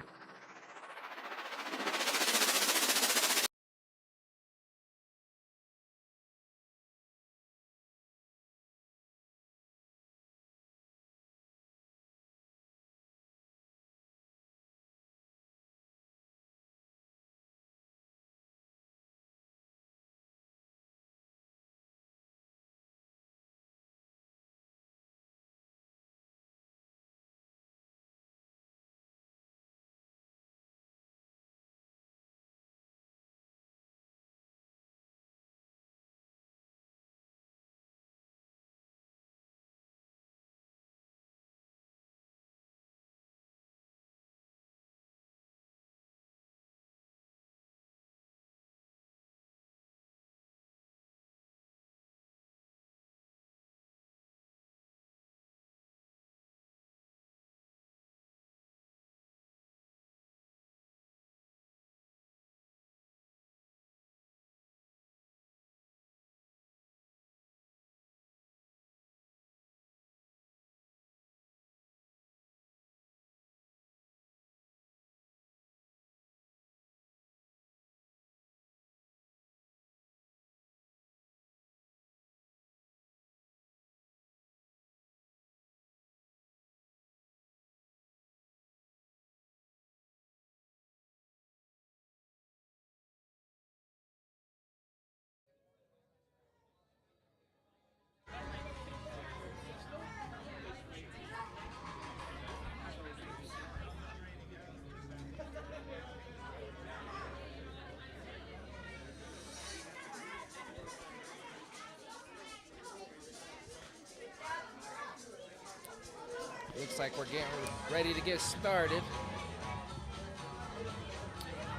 Looks like we're getting ready to get started.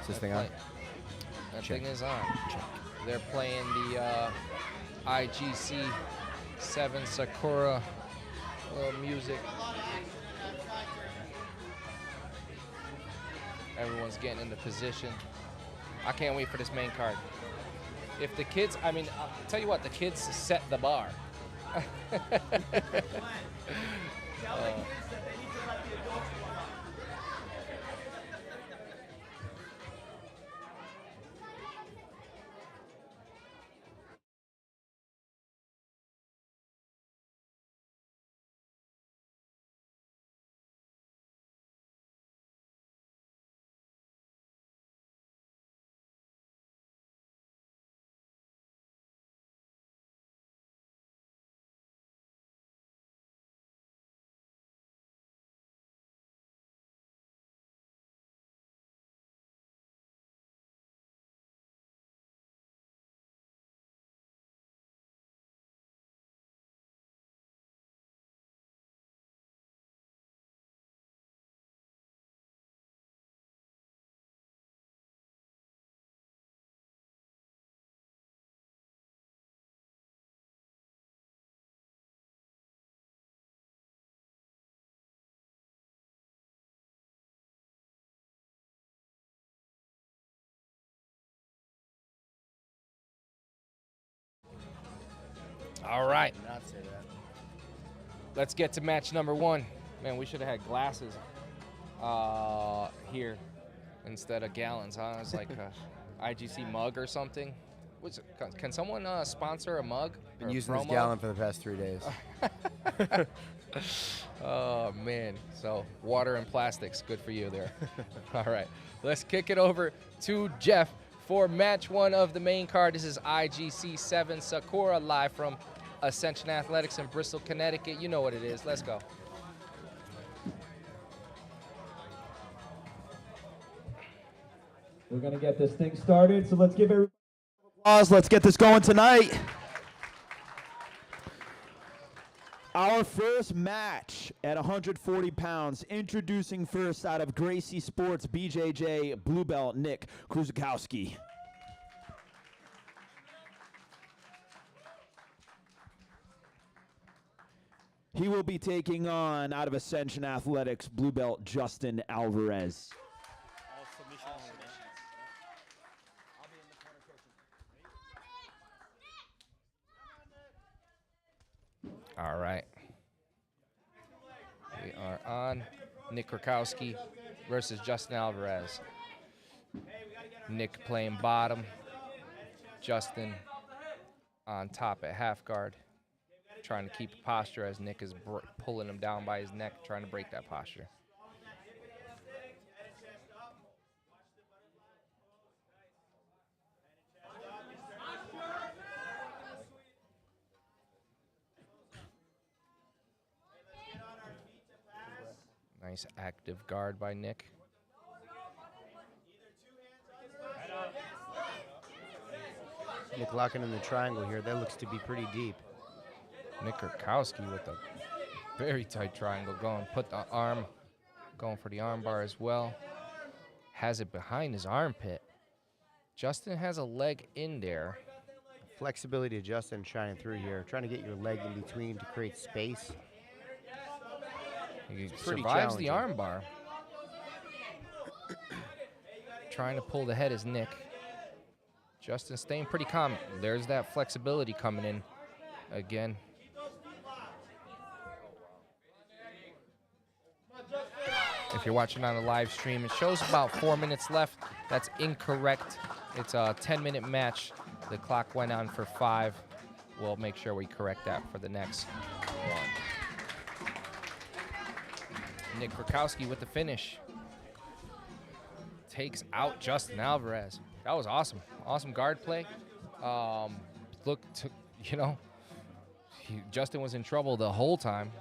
Is this thing on? That Check. thing is on. Check. They're playing the IGC 7 Sakura music. Everyone's getting into position. I can't wait for this main card. If the kids, I mean, I'll tell you what, the kids set the bar. All right. Not say that. Let's get to match number 1. Man, we should have had glasses here instead of gallons, huh? It's like a IGC mug or something. Can someone sponsor a mug? Been or using this promo? gallon for the past 3 days. Oh, man. So water and plastics, good for you there. All right. Let's kick it over to Jeff for match 1 of the main card. This is IGC 7 Sakura live from Ascension Athletics in Bristol, Connecticut. You know what it is. Let's go. We're going to get this thing started, so let's give everybody applause. Let's get this going tonight. Our first match at 140 pounds, introducing first out of Gracie Sports BJJ blue belt Nick Kruzakowski. He will be taking on out of Ascension Athletics blue belt Justin Alvarez. All right. We are on Nick Krakowski versus Justin Alvarez. Nick playing bottom. Justin on top at half guard, trying to keep the posture as Nick is pulling him down by his neck, trying to break that posture. Nice active guard by Nick. Nick locking in the triangle here. That looks to be pretty deep. Nick Krakowski with a very tight triangle going. Put the arm, going for the arm bar as well. Has it behind his armpit. Justin has a leg in there. Flexibility of Justin shining through here. Trying to get your leg in between to create space. He survives the arm bar. Trying to pull the head is Nick. Justin staying pretty calm. There's that flexibility coming in again. If you're watching on the live stream, it shows about 4 minutes left. That's incorrect. It's a 10-minute match. The clock went on for 5. We'll make sure we correct that for the next one. Nick Krakowski with the finish. Takes out Justin Alvarez. That was awesome. Awesome guard play. Justin was in trouble the whole time.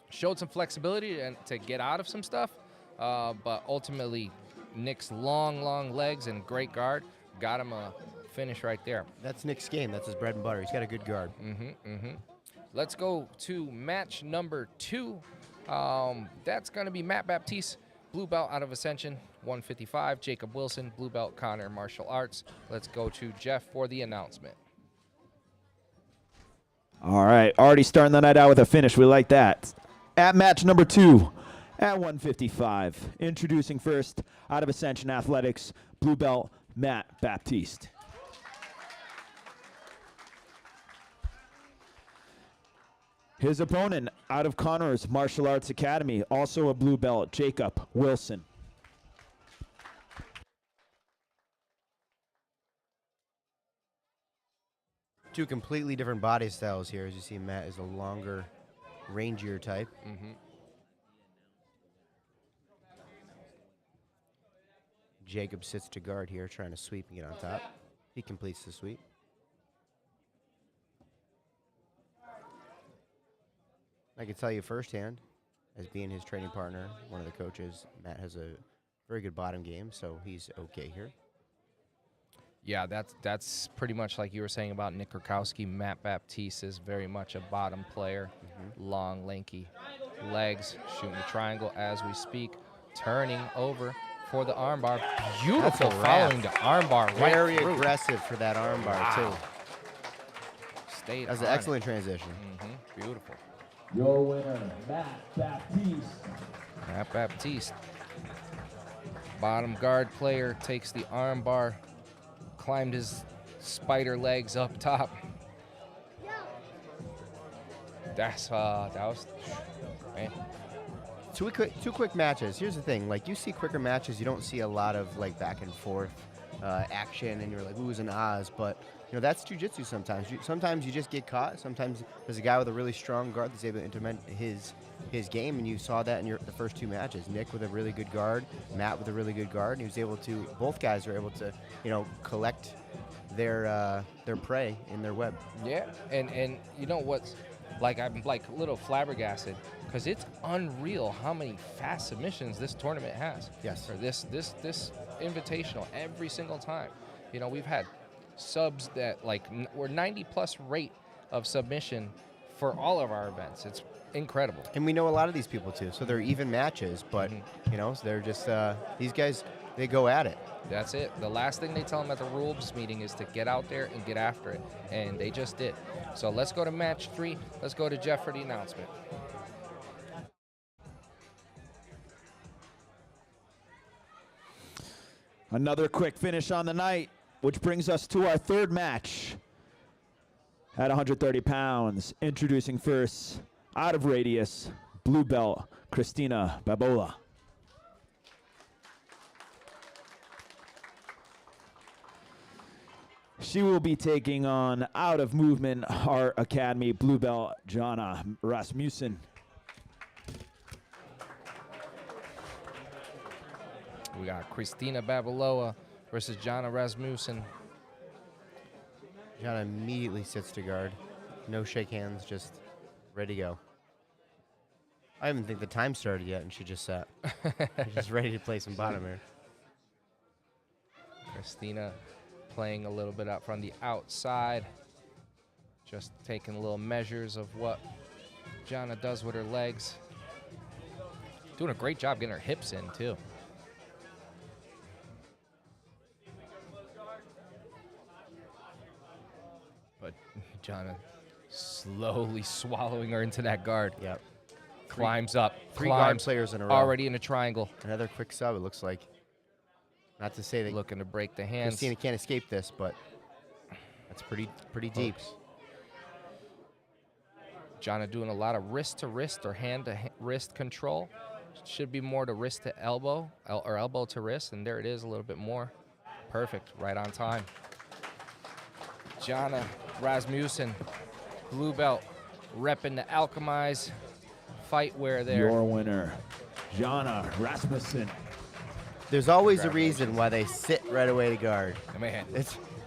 Showed some flexibility and to get out of some stuff, but ultimately Nick's long legs and great guard got him a finish right there. That's Nick's game. That's his bread and butter. He's got a good guard. Let's go to match number 2. That's going to be Matt Baptiste, blue belt out of Ascension, 155. Jacob Wilson, blue belt Connor, martial arts. Let's go to Jeff for the announcement. All right, already starting the night out with a finish. We like that. At match number 2, at 155, introducing first out of Ascension Athletics, blue belt Matt Baptiste. His opponent out of Connor's Martial Arts Academy, also a blue belt, Jacob Wilson. Two completely different body styles here. As you see, Matt is a longer, rangier type. Jacob sits to guard here, trying to sweep and get on top. He completes the sweep. I can tell you firsthand, as being his training partner, one of the coaches, Matt has a very good bottom game, so he's okay here. Yeah, that's pretty much like you were saying about Nick Krakowski. Matt Baptiste is very much a bottom player. Long, lanky legs, shooting the triangle as we speak. Turning over for the armbar. Beautiful following the armbar. Very right aggressive for that armbar, too. Stayed That was an excellent transition. Beautiful. Your winner, Matt Baptiste. Matt Baptiste. Bottom guard player takes the armbar. Climbed his spider legs up top. That was, man. Two quick matches. Here's the thing, like you see quicker matches, you don't see a lot of like back and forth action, and you're like oohs and ahs. But you know that's jiu-jitsu sometimes. Sometimes you just get caught. Sometimes there's a guy with a really strong guard that's able to implement his game, and you saw that in the first 2 matches. Nick with a really good guard, Matt with a really good guard, and he was able to. Both guys were able to, collect their prey in their web. Yeah, and you know what's, like I'm like a little flabbergasted because it's unreal how many fast submissions this tournament has. Yes. Or this invitational every single time. You know, we've had subs that like we're 90+ rate of submission for all of our events. It's incredible. And we know a lot of these people too, so they're even matches, but you know, they're just these guys, they go at it. That's it. The last thing they tell them at the rules meeting is to get out there and get after it, and they just did. So let's go to match 3. Let's go to Jeff for the announcement. Another quick finish on the night, which brings us to our third match at 130 pounds. Introducing first, out of radius, blue belt, Christina Babola. She will be taking on out of movement Art Academy blue belt Jana Rasmussen. We got Christina Babeloa versus Jana Rasmussen. Jana immediately sits to guard. No shake hands, just ready to go. I don't even think the time started yet, and she just sat. Just ready to play some bottom air. Christina playing a little bit up from the outside. Just taking little measures of what Jana does with her legs. Doing a great job getting her hips in, too. But Jana slowly swallowing her into that guard. Yep. Climbs up. Three guard players in a row. Already in a triangle. Another quick sub, it looks like. Not to say that Looking to break the hands. Christina can't escape this, but that's pretty deep. Jana doing a lot of wrist to wrist or hand to wrist control. Should be more to wrist to elbow or elbow to wrist, and there it is a little bit more. Perfect, right on time. Jana Rasmussen, blue belt, repping the Alchemize fight wear there. Your winner, Jana Rasmussen. There's always a reason why they sit right away to guard. Man.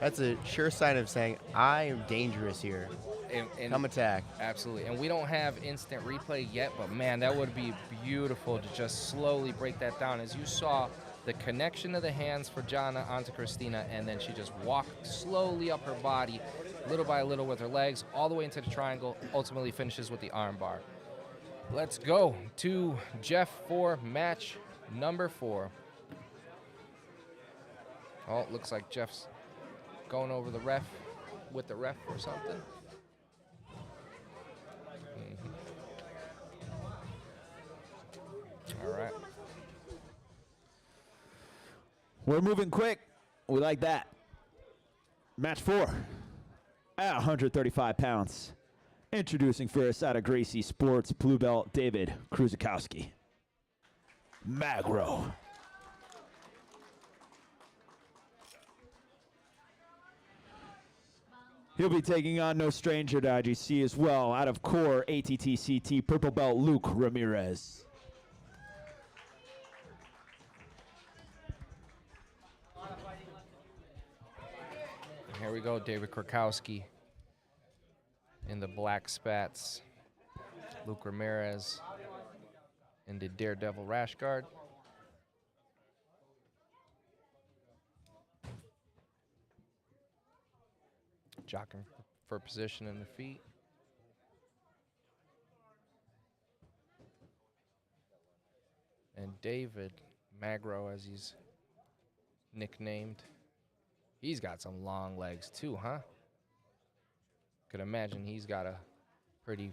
That's a sure sign of saying, I am dangerous here. And Come attack. Absolutely. And we don't have instant replay yet, but man, that would be beautiful to just slowly break that down. As you saw, the connection of the hands for Jana onto Christina, and then she just walked slowly up her body, little by little with her legs, all the way into the triangle, ultimately finishes with the arm bar. Let's go to Jeff for match number 4. Oh, it looks like Jeff's going over the ref with the ref or something. All right. We're moving quick. We like that. Match 4 at 135 pounds. Introducing first out of Gracie Sports, blue belt David Kruzikowski. Magro. He'll be taking on no stranger to IGC as well. Out of core ATT-CT, purple belt Luke Ramirez. Here we go, David Krakowski in the black spats. Luke Ramirez in the Daredevil rash guard. Jockeying for position in the feet. And David Magro, as he's nicknamed, he's got some long legs too, huh? Could imagine he's got a pretty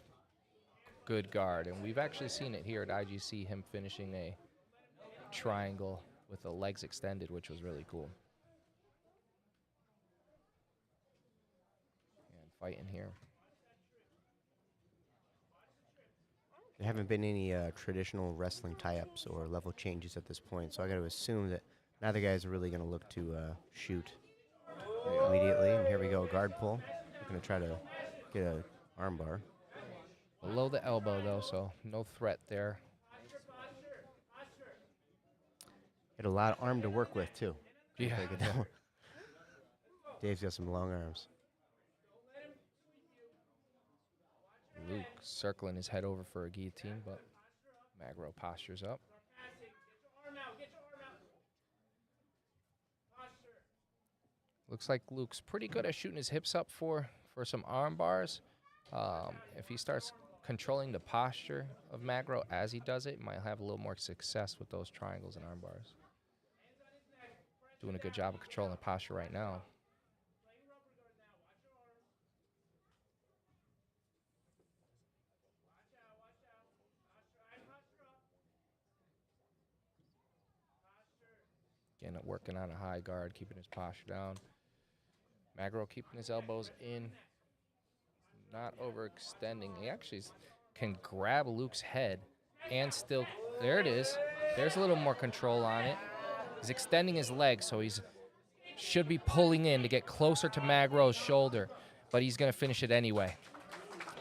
good guard. And we've actually seen it here at IGC, him finishing a triangle with the legs extended, which was really cool. Fighting here. There haven't been any traditional wrestling tie-ups or level changes at this point, so I got to assume that neither guys are really going to look to shoot immediately. And here we go, guard pull. We're going to try to get an arm bar. Below the elbow, though, so no threat there. Get a lot of arm to work with, too. Yeah. Dave's got some long arms. Luke circling his head over for a guillotine, but Magro postures up. Looks like Luke's pretty good at shooting his hips up for some arm bars. If he starts controlling the posture of Magro as he does it, might have a little more success with those triangles and arm bars. Doing a good job of controlling the posture right now. Again, working on a high guard, keeping his posture down. Magro keeping his elbows in, not overextending. He actually can grab Luke's head and still, there it is. There's a little more control on it. He's extending his legs, so he's should be pulling in to get closer to Magro's shoulder, but he's gonna finish it anyway.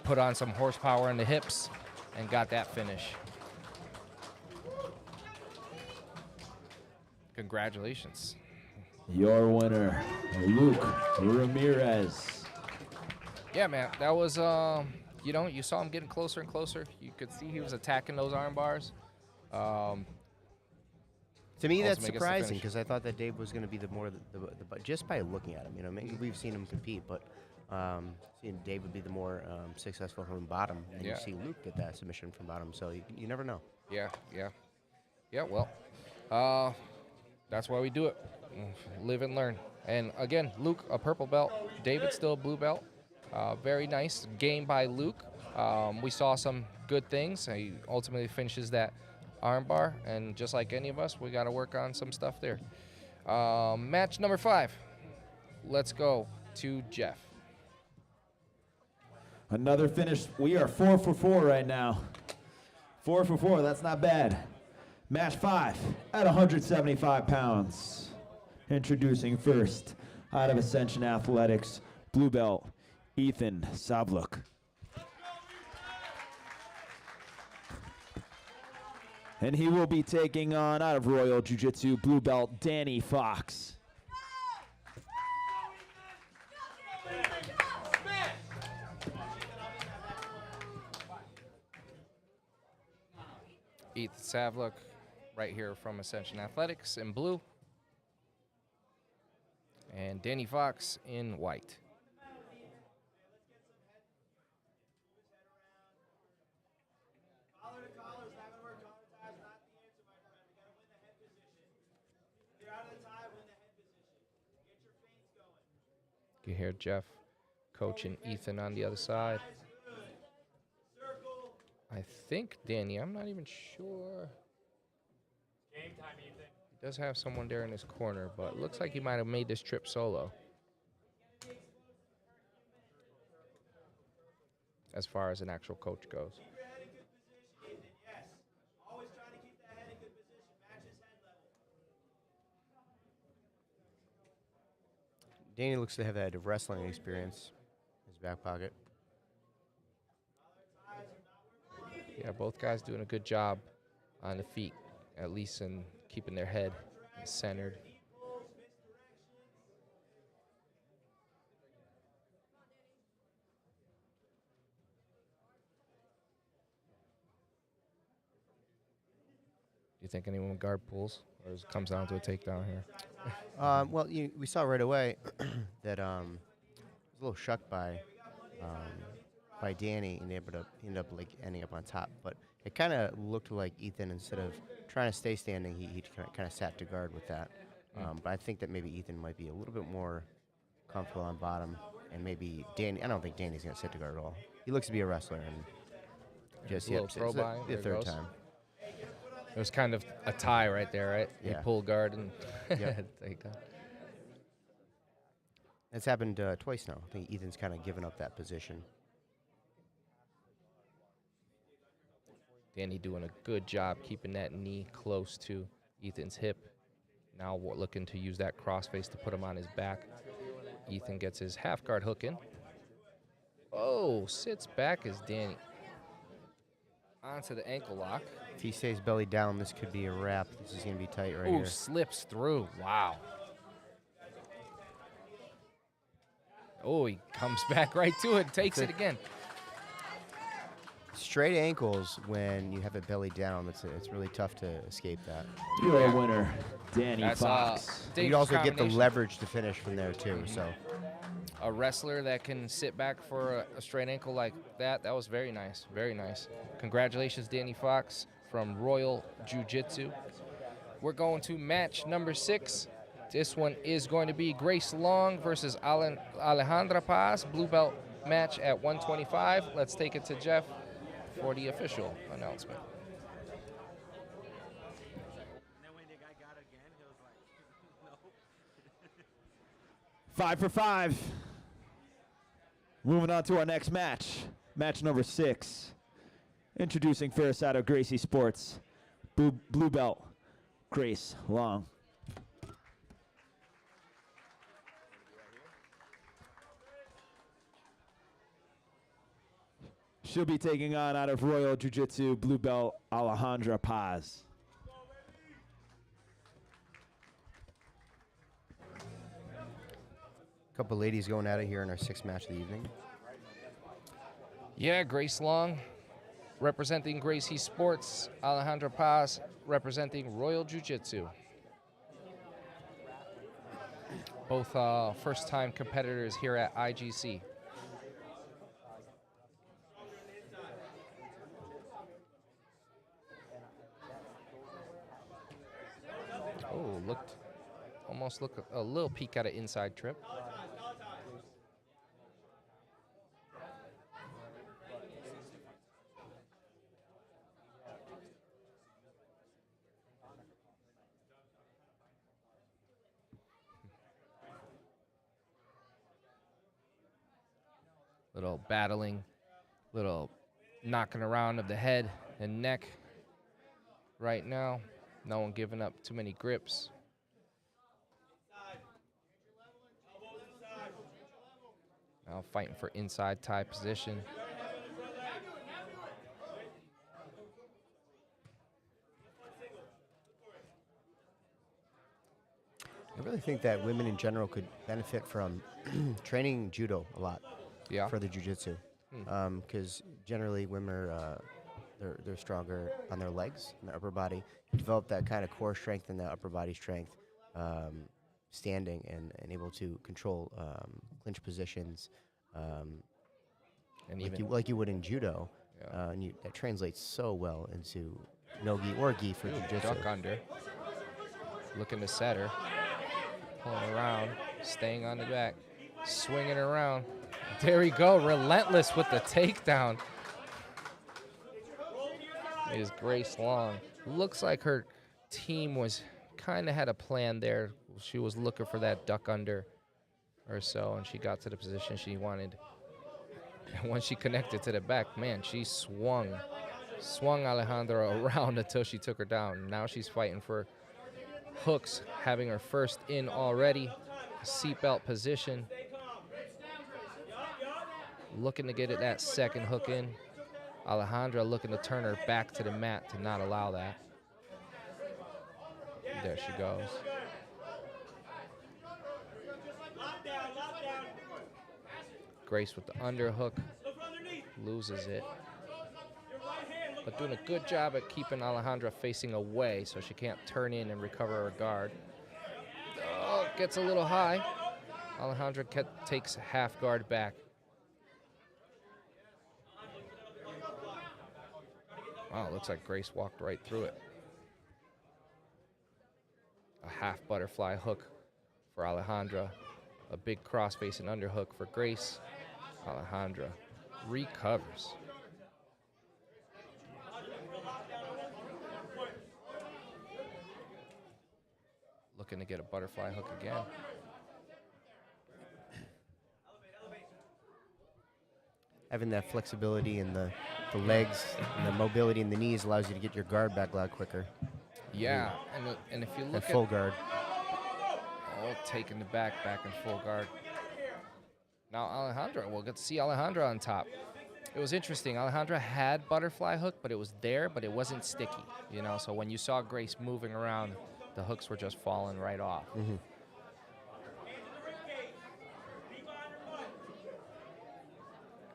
Put on some horsepower in the hips and got that finish. Congratulations. Your winner, Luke Ramirez. Yeah, man, that was, you know, you saw him getting closer and closer. You could see he was attacking those arm bars. To me, that's Ultimately gets the surprising finish. because I thought that Dave was going to be the just by looking at him. You know, maybe we've seen him compete, but seeing Dave would be the more successful from bottom, and Yeah. you see Luke get that submission from bottom. So you never know. Yeah. Well, that's why we do it. Live and learn. And again, Luke, a purple belt. David, still a blue belt. Very nice game by Luke. We saw some good things. He ultimately finishes that armbar, and just like any of us, we got to work on some stuff there. Match number 5. Let's go to Jeff. Another finish. We are 4 for 4 right now. 4 for 4. That's not bad. Match 5 at 175 pounds. Introducing first, out of Ascension Athletics, blue belt, Ethan Savluk. And he will be taking on, out of Royal Jiu-Jitsu, blue belt, Danny Fox. Ethan Savluk, right here from Ascension Athletics in blue. And Danny Fox in white. You hear Jeff coaching Ethan on the other side. I think Danny, I'm not even sure. Game time, Ethan. He does have someone there in his corner, but it looks like he might have made this trip solo. As far as an actual coach goes. Danny looks to have had wrestling experience in his back pocket. Yeah, both guys doing a good job on the feet, at least in keeping their head centered. Do you think anyone guard pulls, or it comes down to a takedown here? Well, we saw right away that was a little shucked by Danny, and ended up like ending up on top. But it kind of looked like Ethan, instead of trying to stay standing, he kind of sat to guard with that. But I think that maybe Ethan might be a little bit more comfortable on bottom, and maybe Danny. I don't think Danny's gonna sit to guard at all. He looks to be a wrestler, and just A little throw by, the there it third goes. time. It was kind of a tie right there, right? Yeah. You pull guard and Yep. takedown. That's happened twice now. I think Ethan's kind of given up that position. Danny doing a good job keeping that knee close to Ethan's hip. Now we're looking to use that crossface to put him on his back. Ethan gets his half guard hook in. Oh, sits back as Danny. Onto the ankle lock. If he stays belly down, this could be a wrap. This is going to be tight right Ooh, here. slips through. Wow. Oh, he comes back right to it, takes it again. Straight ankles when you have it belly down, it's really tough to escape that. Your winner, Danny That's Fox. You also get the combination. leverage to finish from there too. So A wrestler that can sit back for a straight ankle like that, that was very nice, very nice. Congratulations, Danny Fox from Royal Jiu-Jitsu. We're going to match number 6. This one is going to be Grace Long versus Alejandra Paz, blue belt match at 125. Let's take it to Jeff for the official announcement. Five for 5. Moving on to our next match. Match number 6. Introducing first out of Gracie Sports, blue belt, Grace Long. She'll be taking on out of Royal Jiu-Jitsu, blue belt, Alejandra Paz. a couple ladies going at it here in our 6th match of the evening. Yeah, Grace Long representing Gracie Sports, Alejandra Paz representing Royal Jiu-Jitsu. Both first-time competitors here at IGC. Oh, almost looked a little peek at an inside trip. Little battling, little knocking around of the head and neck right now. No one giving up too many grips. Now fighting for inside tie position. I really think that women in general could benefit from training judo a lot. Yeah. For the jiu-jitsu, because generally women are they're stronger on their legs and their upper body. You develop that kind of core strength and that upper body strength, standing and able to control clinch positions, And like you would in judo. Yeah. And that translates so well into no-gi or gi for jiu-jitsu. duck under. Looking to set her. Pulling around, staying on the back, swinging around. There we go, relentless with the takedown. Is Grace Long. Looks like her team was kind of had a plan there. She was looking for that duck under or so, and she got to the position she wanted. And once she connected to the back, man, she swung Alejandra around until she took her down. Now she's fighting for hooks, having her first in already. Seatbelt position. Looking to get it that second hook in. Alejandra looking to turn her back to the mat to not allow that. There she goes. Grace with the underhook. Loses it. But doing a good job at keeping Alejandra facing away so she can't turn in and recover her guard. Oh, gets a little high. Alejandra takes half guard back. Wow, looks like Grace walked right through it. A half butterfly hook for Alejandra. A big cross-facing underhook for Grace. Alejandra recovers. Looking to get a butterfly hook again. Having that flexibility in the legs and the mobility in the knees allows you to get your guard back a lot quicker. Yeah, and if you look At full guard. Oh, taking the back in full guard. Now Alejandra, we'll get to see Alejandra on top. It was interesting. Alejandra had butterfly hook, but it was there, but it wasn't sticky. You know, so when you saw Grace moving around, the hooks were just falling right off. Mm-hmm.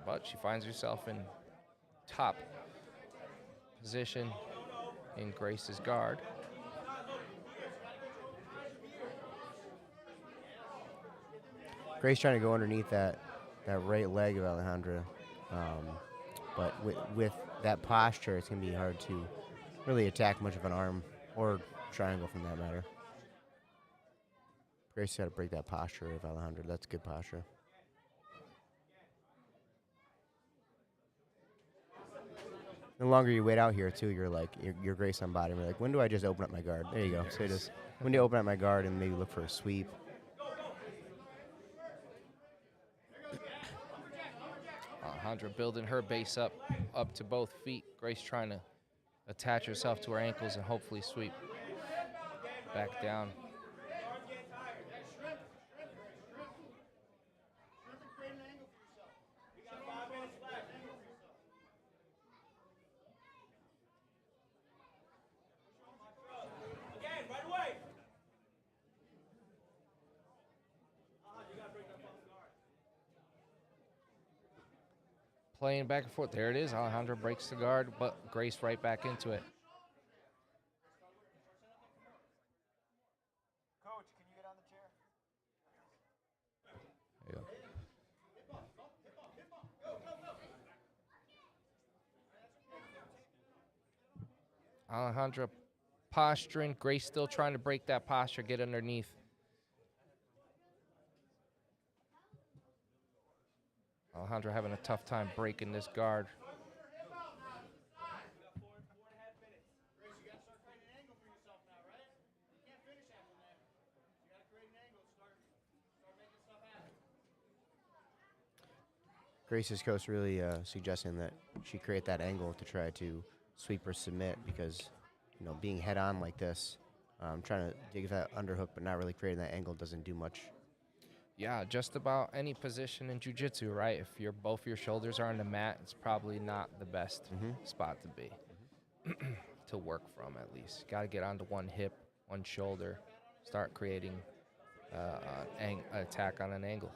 But she finds herself in top position in Grace's guard. Grace trying to go underneath that right leg of Alejandra. But with that posture, it's going to be hard to really attack much of an arm or triangle from that matter. Grace got to break that posture of Alejandra. That's good posture. The longer you wait out here, too, you're Grace on bottom. You're like, when do I just open up my guard? There you go. So just when do you open up my guard and maybe look for a sweep? Alejandra building her base up to both feet. Grace trying to attach herself to her ankles and hopefully sweep back down. Playing back and forth. There it is. Alejandra breaks the guard, but Grace right back into it. Coach, can you get on the chair? There you go. Alejandra posturing. Grace still trying to break that posture, get underneath. Alejandra having a tough time breaking this guard. Grace's coach really suggesting that she create that angle to try to sweep or submit because, being head on like this, trying to dig that underhook but not really creating that angle doesn't do much. Yeah, just about any position in jiu-jitsu, right? If both your shoulders are on the mat, it's probably not the best spot to be, to work from at least. Got to get onto one hip, one shoulder, start creating an attack on an angle.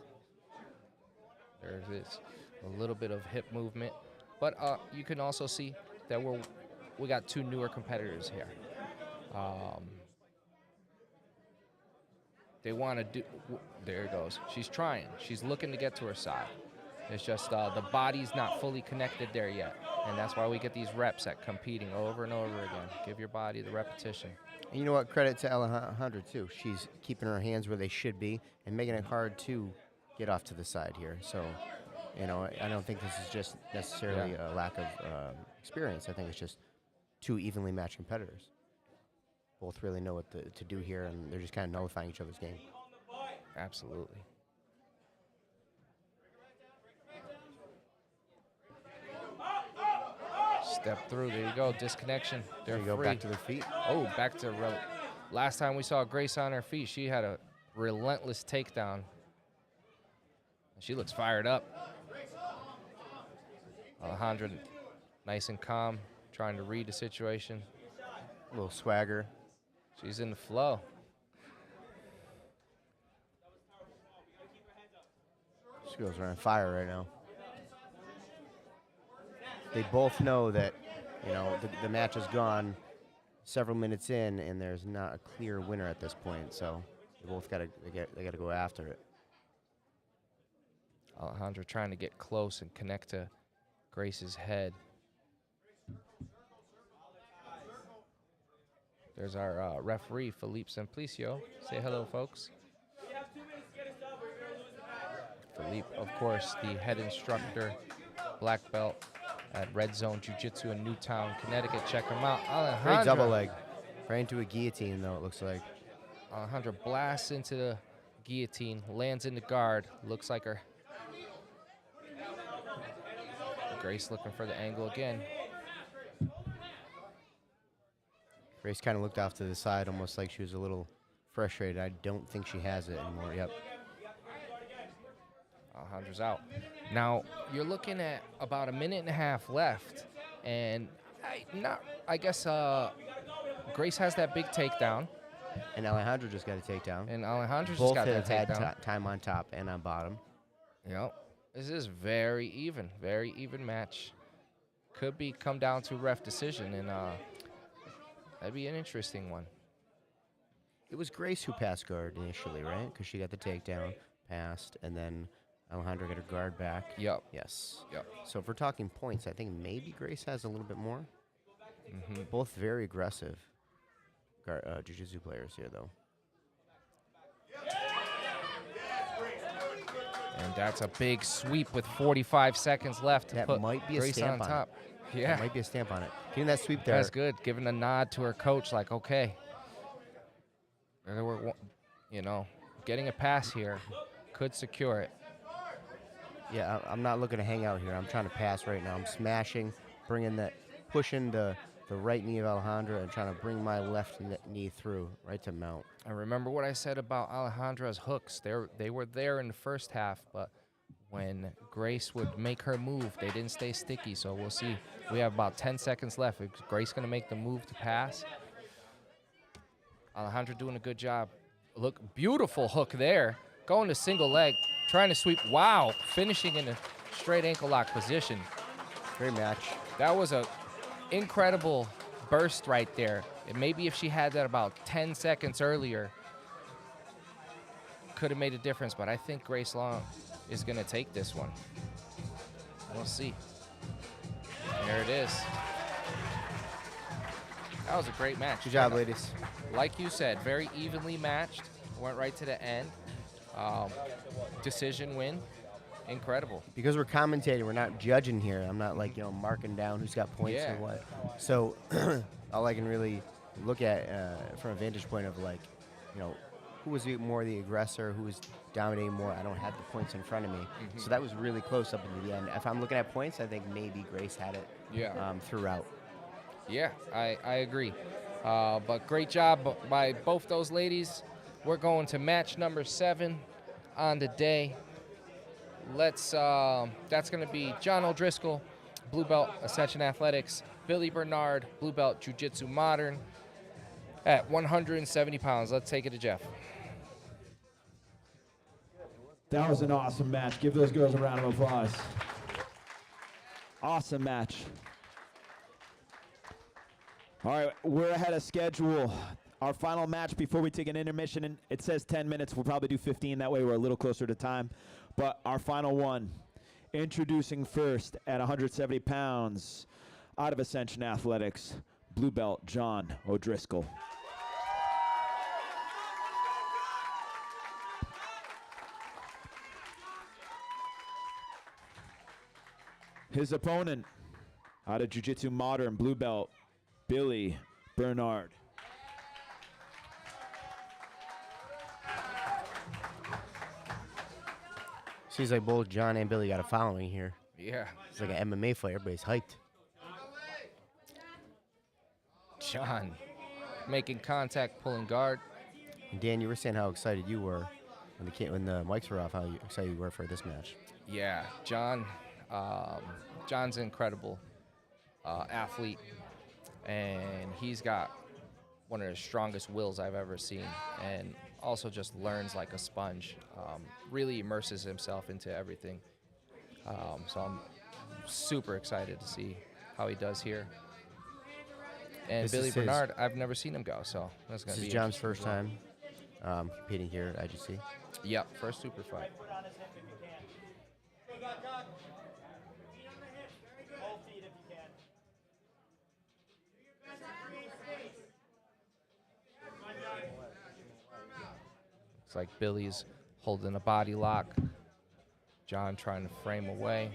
There it is, a little bit of hip movement. But you can also see that we got two newer competitors here. They want to do, there it goes. She's trying. She's looking to get to her side. It's just the body's not fully connected there yet. And that's why we get these reps at competing over and over again. Give your body the repetition. And you know what? Credit to Alejandra, too. She's keeping her hands where they should be and making it hard to get off to the side here. So, I don't think this is just necessarily a lack of experience. I think it's just two evenly matched competitors. Both really know what to do here, and they're just kind of nullifying each other's game. Absolutely. Step through. There you go. Disconnection. There you go. Back to their feet. Oh, back to last time we saw Grace on her feet, she had a relentless takedown. She looks fired up. Alejandra, nice and calm, trying to read the situation. A little swagger. She's in the flow. She goes on fire right now. They both know that, the match is gone several minutes in, and there's not a clear winner at this point. So they both got to go after it. Alejandra trying to get close and connect to Grace's head. There's our referee, Felipe Simplicio. Say hello, folks. Felipe, of course, the head instructor, black belt at Red Zone Jiu-Jitsu in Newtown, Connecticut. Check him out. Alejandra. Great double leg. Right into a guillotine, though, it looks like. Alejandra blasts into the guillotine, lands in the guard. Looks like her. Grace looking for the angle again. Grace kind of looked off to the side, almost like she was a little frustrated. I don't think she has it anymore. Yep. Alejandra's out. Now, you're looking at about a minute and a half left, and I guess Grace has that big takedown. And Alejandra just got a takedown. And Alejandra's Both just got have that had takedown. time on top and on bottom. Yep. This is very even match. could be come down to ref decision, and that'd be an interesting one. It was Grace who passed guard initially, right? Because she got the takedown, passed, and then Alejandra got her guard back. Yep. Yes. Yep. So if we're talking points, I think maybe Grace has a little bit more. Mm-hmm. Both very aggressive jiu-jitsu players here, though. And that's a big sweep with 45 seconds left to That put might be a Grace stamp on on top. That Yeah, might be a stamp on it. Getting that sweep there. that's good. Giving a nod to her coach, like, okay, we're, getting a pass here could secure it. Yeah, I'm not looking to hang out here. I'm trying to pass right now. I'm smashing, pushing the right knee of Alejandra and trying to bring my left knee through, right to mount. I remember what I said about Alejandra's hooks. They were there in the first half, but when Grace would make her move, they didn't stay sticky. So we'll see. We have about 10 seconds left. Is Grace going to make the move to pass? Alejandra doing a good job. Look, beautiful hook there. Going to single leg, trying to sweep. Wow, finishing in a straight ankle lock position. Great match. That was a incredible burst right there. And maybe if she had that about 10 seconds earlier, could have made a difference. But I think Grace Long is going to take this one. We'll see. There it is. That was a great match. Good job, ladies. Like you said, very evenly matched. Went right to the end. Decision win. Incredible. Because we're commentating, we're not judging here. I'm not like, marking down who's got points Yeah. and what. So all I can really look at from a vantage point of like, who was more the aggressor, who was dominating more. I don't have the points in front of me. Mm-hmm. So that was really close up into the end. If I'm looking at points, I think maybe Grace had it throughout. Yeah, I agree. But great job by both those ladies. We're going to match number 7 on the day. That's going to be John O'Driscoll, blue belt Ascension Athletics, Billy Bernard, blue belt Jiu-Jitsu Modern, at 170 pounds. Let's take it to Jeff. That was an awesome match. Give those girls a round of applause. Awesome match. All right, we're ahead of schedule. Our final match before we take an intermission, and it says 10 minutes. We'll probably do 15. That way we're a little closer to time. But our final one, introducing first at 170 pounds, out of Ascension Athletics, blue belt John O'Driscoll. His opponent, out of Jiu-Jitsu Modern, blue belt, Billy Bernard. Seems like both John and Billy got a following here. Yeah. It's like an MMA fight. Everybody's hyped. John making contact, pulling guard. And Dan, you were saying how excited you were when the mics were off, how excited you were for this match. Yeah, John's an incredible athlete, and he's got one of the strongest wills I've ever seen, and also just learns like a sponge, really immerses himself into everything. So I'm super excited to see how he does here. And Billy Bernard, I've never seen him go, so that's going to be This is John's first time competing here at IGC. Yep, first super fight. Looks like Billy's holding a body lock. John trying to frame away.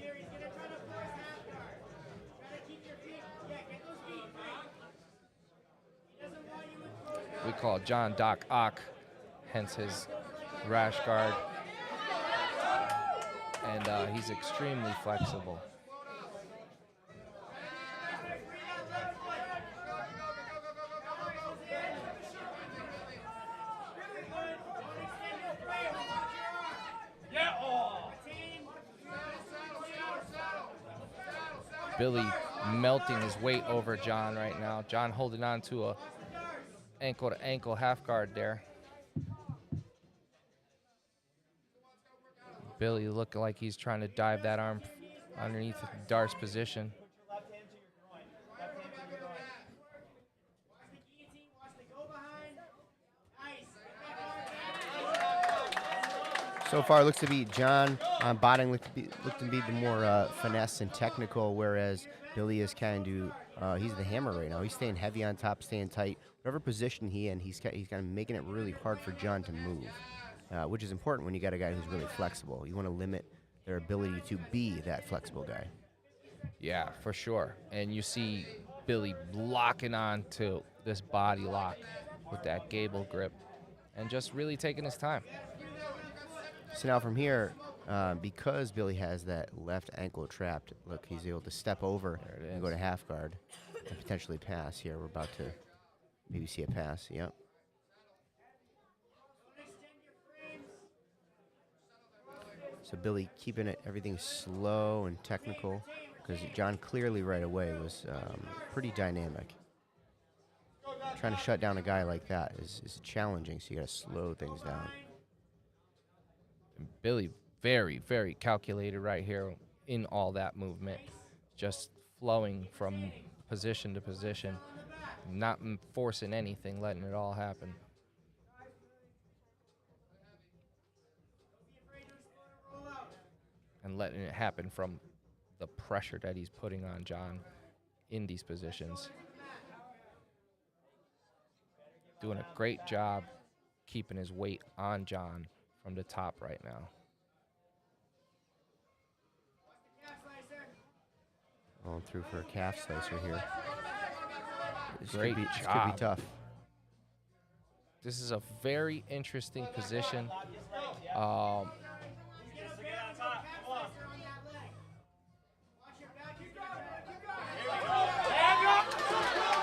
We call John Doc Ock, hence his rash guard. And he's extremely flexible. Billy melting his weight over John right now. John holding on to a ankle-to-ankle half guard there. Billy looking like he's trying to dive that arm underneath Dar's position. So far, looks to be John on bottom looked to be the more finesse and technical, whereas Billy is kind of he's the hammer right now. He's staying heavy on top, staying tight. Whatever position he's in, he's kind of making it really hard for John to move, which is important when you got a guy who's really flexible. You want to limit their ability to be that flexible guy. Yeah, for sure. And you see Billy locking on to this body lock with that gable grip and just really taking his time. So now from here, because Billy has that left ankle trapped, look, he's able to step over and go to half guard and potentially pass here. We're about to maybe see a pass. Yep. So Billy keeping everything slow and technical, because John clearly right away was pretty dynamic. Trying to shut down a guy like that is challenging, so you got to slow things down. Billy, very, very calculated right here in all that movement, just flowing from position to position, not forcing anything, letting it all happen. And letting it happen from the pressure that he's putting on John in these positions. Doing a great job keeping his weight on John from the top right now. Going through for a calf slicer here. Great job. This could be tough. This is a very interesting position.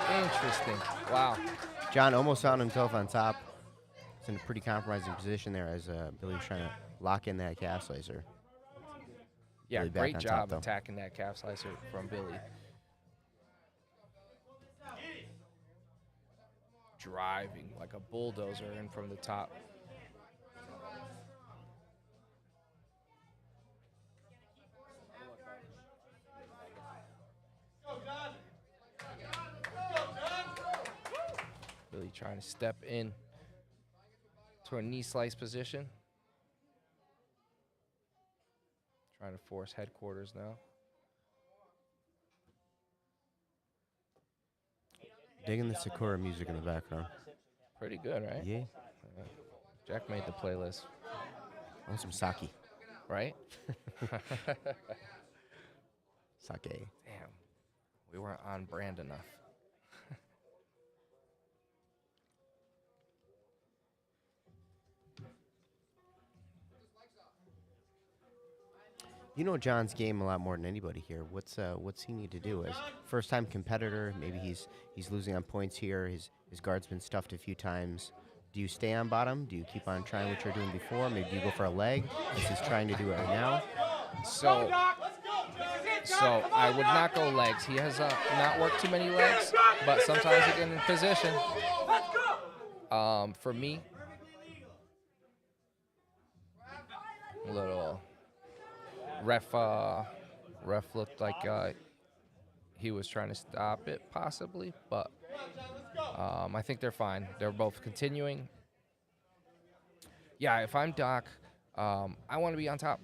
Interesting. Wow. John almost found himself on top. It's in a pretty compromising position there as Billy's trying to lock in that calf slicer. Yeah, Billy back great on job top, attacking that calf slicer from Billy. Driving like a bulldozer in from the top. Billy trying to step in to a knee slice position. Trying to force headquarters now. Digging the Sakura music in the background. Pretty good, right? Yeah. Jack made the playlist. I want some sake. Right? Sake. Damn. We weren't on brand enough. You know John's game a lot more than anybody here. What's he need to do? As first-time competitor, maybe he's losing on points here. His guard's been stuffed a few times. Do you stay on bottom? Do you keep on trying what you're doing before? Maybe do you go for a leg, as he's trying to do right now? So I would not go legs. He has not worked too many legs, but sometimes he get in position. For me, little ref looked like he was trying to stop it possibly, but I think they're fine. They're both continuing. Yeah, if I'm Doc, I want to be on top.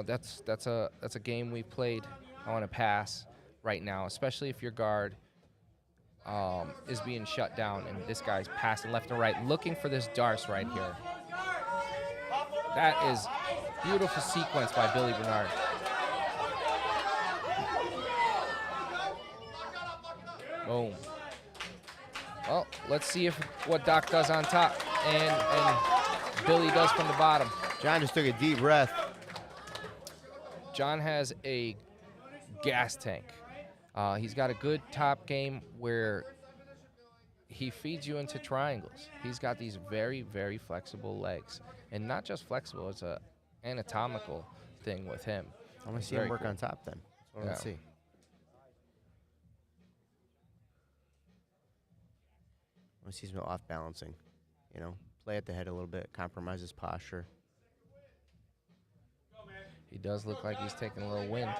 That's a game we've played. I want to pass right now, especially if your guard is being shut down and this guy's passing left and right, looking for this Darce right here. That is beautiful sequence by Billy Bernard. Boom. Well, let's see what Doc does on top and Billy does from the bottom. John just took a deep breath. John has a gas tank. He's got a good top game where he feeds you into triangles. He's got these very, very flexible legs. And not just flexible, it's a anatomical thing with him. I want to see him work on top then. That's what I want to see. I want to see some off balancing. Play at the head a little bit, compromise his posture. He does look like he's taking a little wind,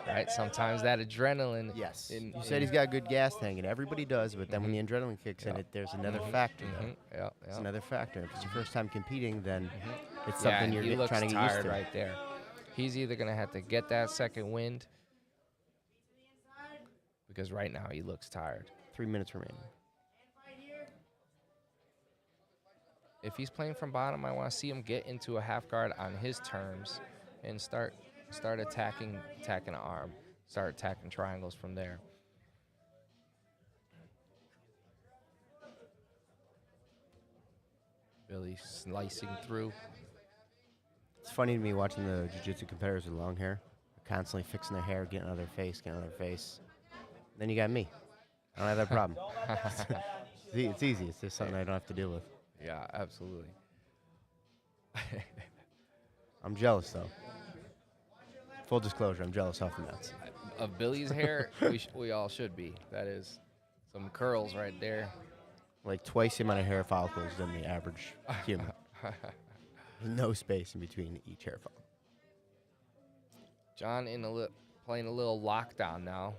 right? Sometimes that adrenaline. Yes. You said he's got a good gas tank, and everybody does, but then when the adrenaline kicks in, there's another factor, though. Yeah, It's another factor. If it's your first time competing, then it's something he you're looks trying to get tired used to. right there. He's either going to have to get that second wind, because right now he looks tired. 3 minutes remaining. If he's playing from bottom, I want to see him get into a half guard on his terms and start attacking an arm, start attacking triangles from there. Billy slicing through. It's funny to me watching the jiu-jitsu competitors with long hair, constantly fixing their hair, getting out of their face, getting out of their face. Then you got me. I don't have that problem. It's easy. It's just something I don't have to deal with. Yeah, absolutely. I'm jealous, though. Full disclosure, I'm jealous off the nuts. Of Billy's hair, we all should be. That is some curls right there. Like twice the amount of hair follicles than the average human. No space in between each hair follicle. John playing a little lockdown now,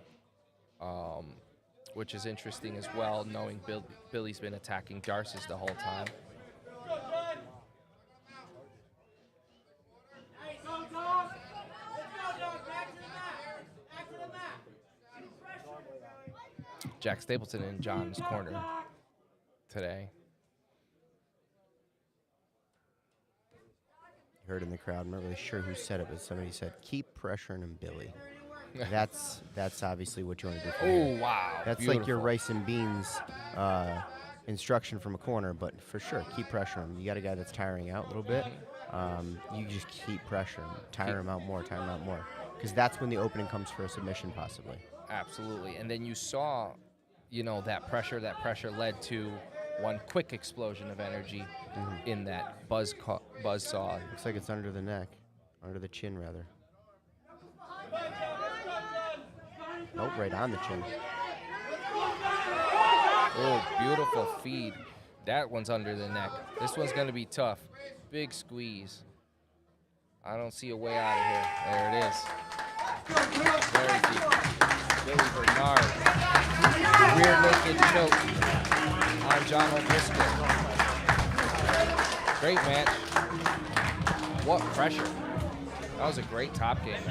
which is interesting as well, knowing Billy's been attacking Darcis the whole time. Jack Stapleton in John's corner today. Heard in the crowd, I'm not really sure who said it, but somebody said, keep pressuring him, Billy. That's obviously what you want to do. Oh, wow. That's beautiful. like your rice and beans instruction from a corner, but for sure, keep pressuring him. You got a guy that's tiring out a little bit. You just keep pressuring him. Tire him out more, because that's when the opening comes for a submission, possibly. Absolutely. And then you saw, that pressure led to one quick explosion of energy in that buzz saw. Looks like it's under the neck, under the chin, rather. Oh, right on the chin. Oh, beautiful feed. That one's under the neck. This one's going to be tough. Big squeeze. I don't see a way out of here. There it is. Very deep. Billy Bernard. Rear naked choke on John O'Driscoll. Great match. What pressure. That was a great top game.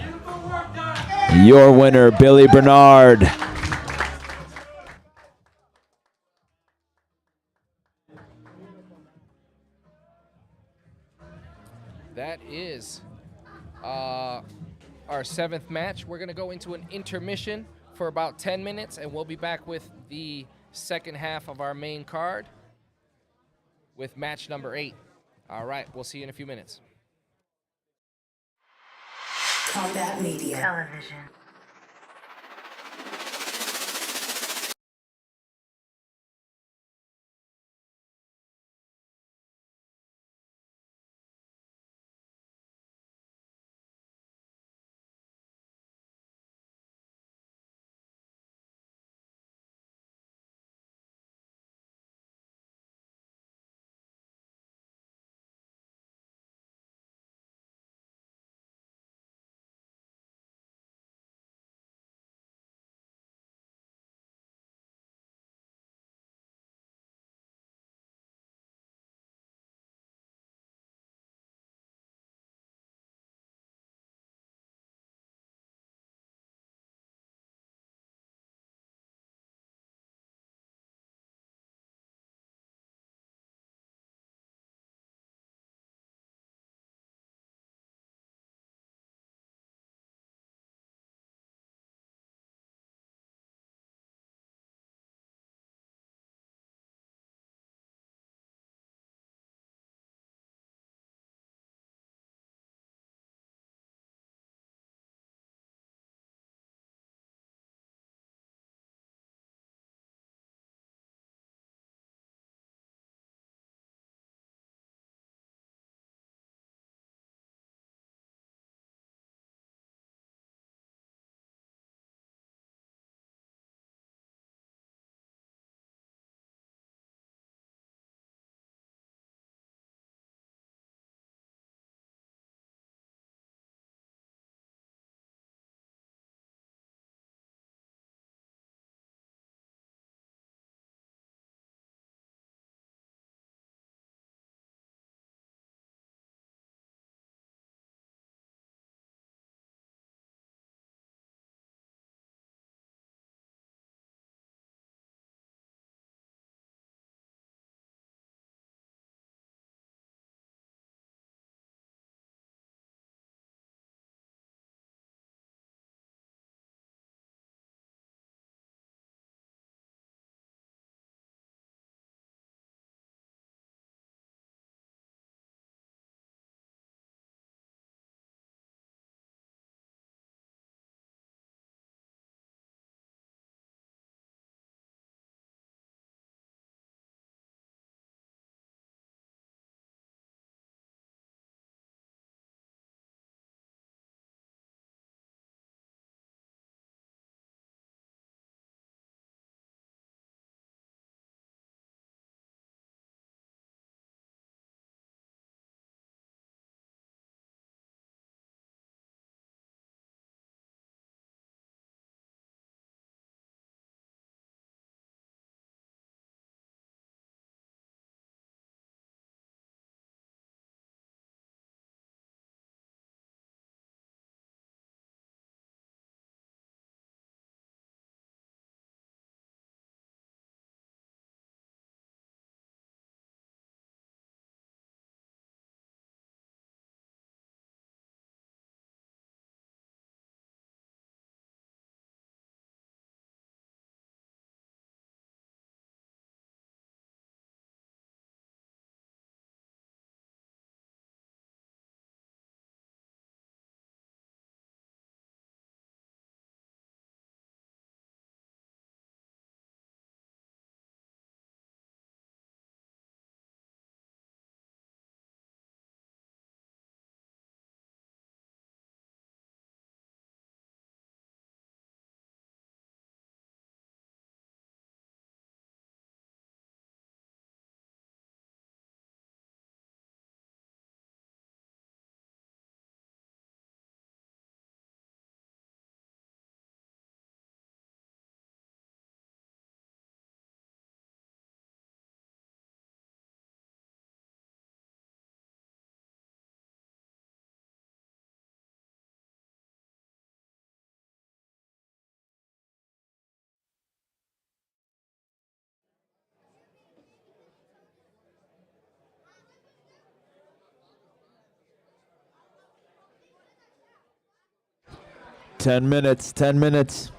Your winner, Billy Bernard. That is our 7th match. We're going to go into an intermission for about 10 minutes, and we'll be back with the second half of our main card with match number 8. All right, we'll see you in a few minutes. Combat Media Television. 10 minutes, 10 minutes.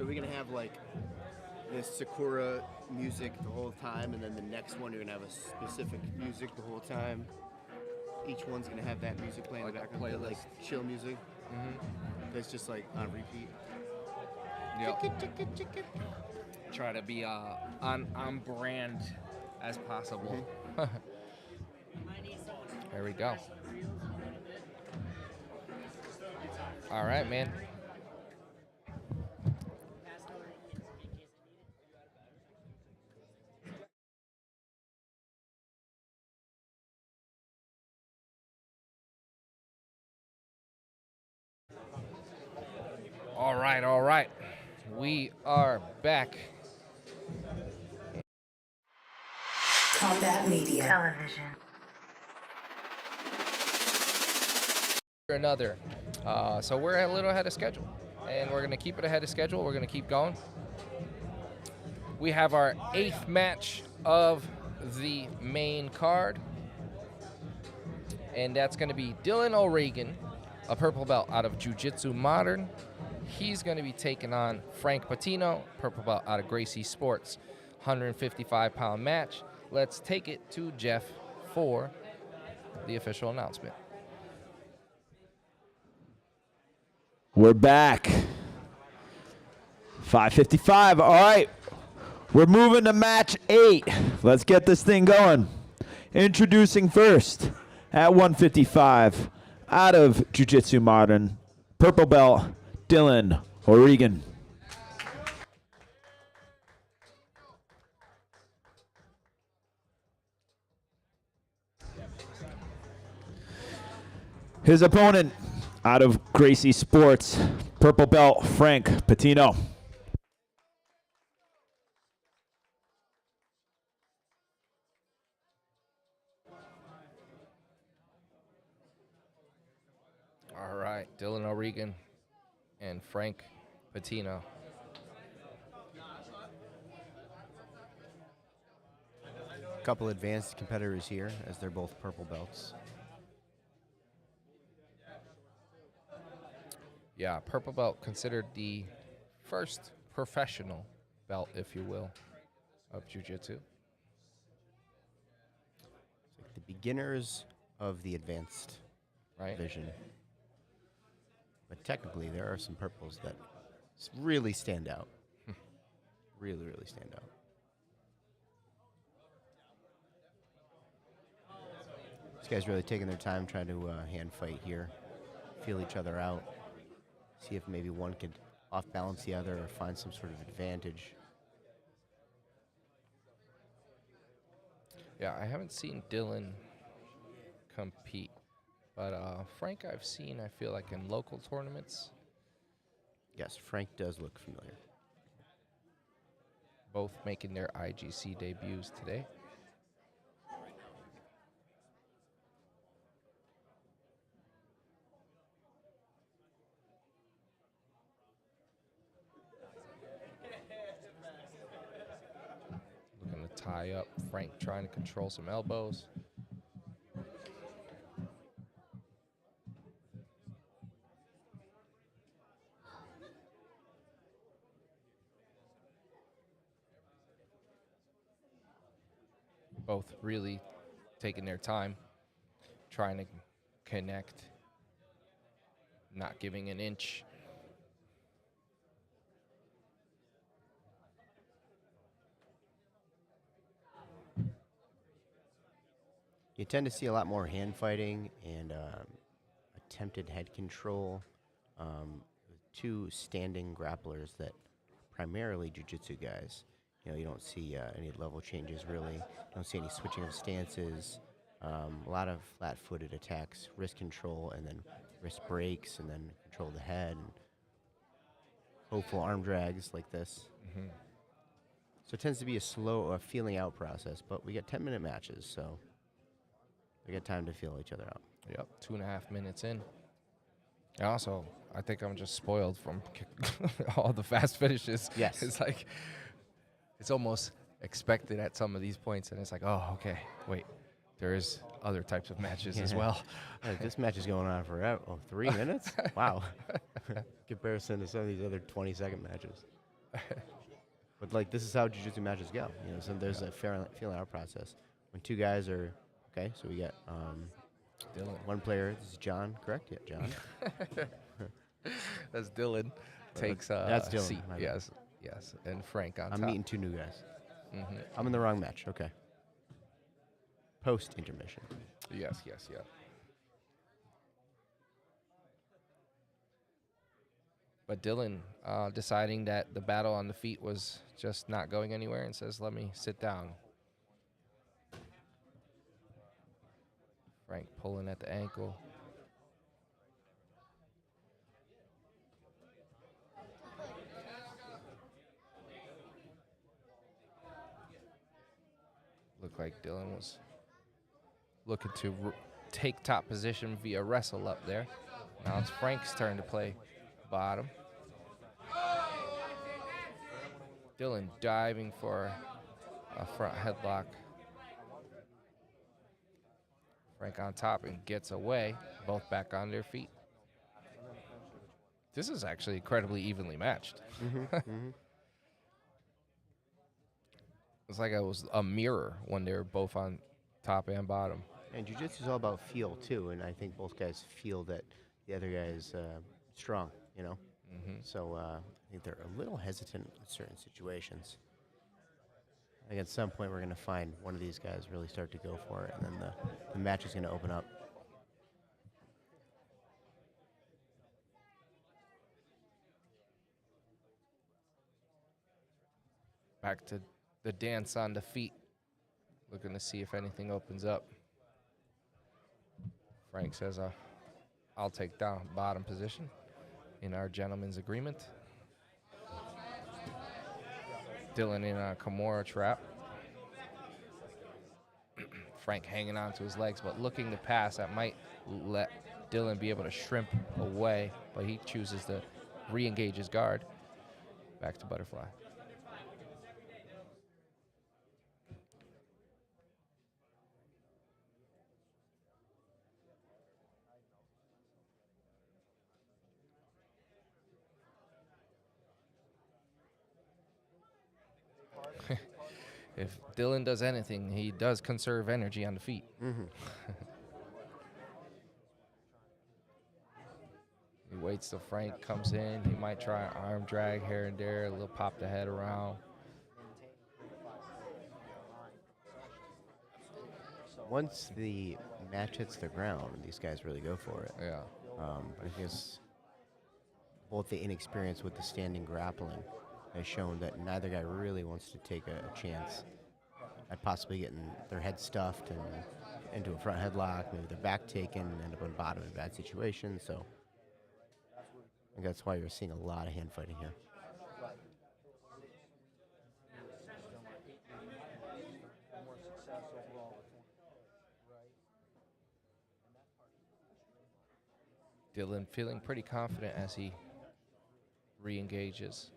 So we're gonna have like this Sakura music the whole time, and then the next one you're gonna have a specific music the whole time. Each one's gonna have that music playing in the background, like chill music. That's just like on repeat. Yep. Try to be on brand as possible. There we go. All right, man. All right. We are back. Combat Media. Television. Another. So we're a little ahead of schedule, and we're going to keep it ahead of schedule. We're going to keep going. We have our 8th match of the main card, and that's going to be Dylan O'Regan, a purple belt out of Jiu-Jitsu Modern. He's going to be taking on Frank Patino, purple belt out of Gracie Sports, 155-pound match. Let's take it to Jeff for the official announcement. We're back. 5:55. All right. We're moving to match 8. Let's get this thing going. Introducing first at 155 out of Jiu-Jitsu Modern, purple belt, Dylan O'Regan. His opponent out of Gracie Sports, purple belt, Frank Patino. All right, Dylan O'Regan and Frank Patino. A couple advanced competitors here, as they're both purple belts. Yeah, purple belt considered the first professional belt, if you will, of jiu-jitsu. It's like the beginners of the advanced division. But technically, there are some purples that really stand out. Really stand out. These guys really taking their time trying to hand fight here, feel each other out, see if maybe one could off-balance the other or find some sort of advantage. Yeah, I haven't seen Dylan compete, but Frank I've seen, I feel like, in local tournaments. Yes, Frank does look familiar. Both making their IGC debuts today. Looking to tie up. Frank trying to control some elbows. Both really taking their time, trying to connect, not giving an inch. You tend to see a lot more hand fighting and attempted head control. Two standing grapplers that primarily jiu-jitsu guys. You know, you don't see any level changes really. You don't see any switching of stances. A lot of flat-footed attacks, wrist control, and then wrist breaks, and then control the head. And hopeful arm drags like this. Mm-hmm. So it tends to be a slow feeling out process, but we got 10-minute matches, so we got time to feel each other out. Yep, 2.5 minutes in. And also, I think I'm just spoiled from all the fast finishes. Yes. It's like, it's almost expected at some of these points, and it's like, oh, okay, wait, there is other types of matches as well. This match is going on forever. Oh, 3 minutes? Wow. Comparison to some of these other 20-second matches. But like this is how jiu-jitsu matches go. You know, so there's a feeling out process. When two guys are okay, so we got Dylan. one player. This is John, correct? Yeah, John. That's Dylan. Takes that's Dylan, seat. my bad. Yes, yes. And Frank on I'm top. meeting two new guys. I'm in the wrong match. Okay. Post intermission. Yes, yes, yeah. But Dylan deciding that the battle on the feet was just not going anywhere and says, let me sit down. Frank pulling at the ankle. Looked like Dylan was looking to take top position via wrestle up there. Now it's Frank's turn to play bottom. Dylan diving for a front headlock. Frank on top and gets away, both back on their feet. This is actually incredibly evenly matched. It's like it was a mirror when they were both on top and bottom. And jiu-jitsu is all about feel too, and I think both guys feel that the other guy is strong. You know, so I think they're a little hesitant in certain situations. I think at some point we're going to find one of these guys really start to go for it, and then the match is going to open up. Back to the dance on the feet. Looking to see if anything opens up. Frank says, I'll take down bottom position in our gentleman's agreement. Dylan in a Kimura trap. Frank hanging on to his legs, but looking to pass. That might let Dylan be able to shrimp away, but he chooses to re-engage his guard. Back to butterfly. If Dylan does anything, he does conserve energy on the feet. He waits till Frank comes in. He might try an arm drag here and there, a little pop the head around. Once the match hits the ground, these guys really go for it. Yeah. I think it's both the inexperience with the standing grappling has shown that neither guy really wants to take a chance at possibly getting their head stuffed and into a front headlock, maybe their back taken, and end up on bottom in a bad situation. So I think that's why you're seeing a lot of hand fighting here. Dylan feeling pretty confident as he re-engages.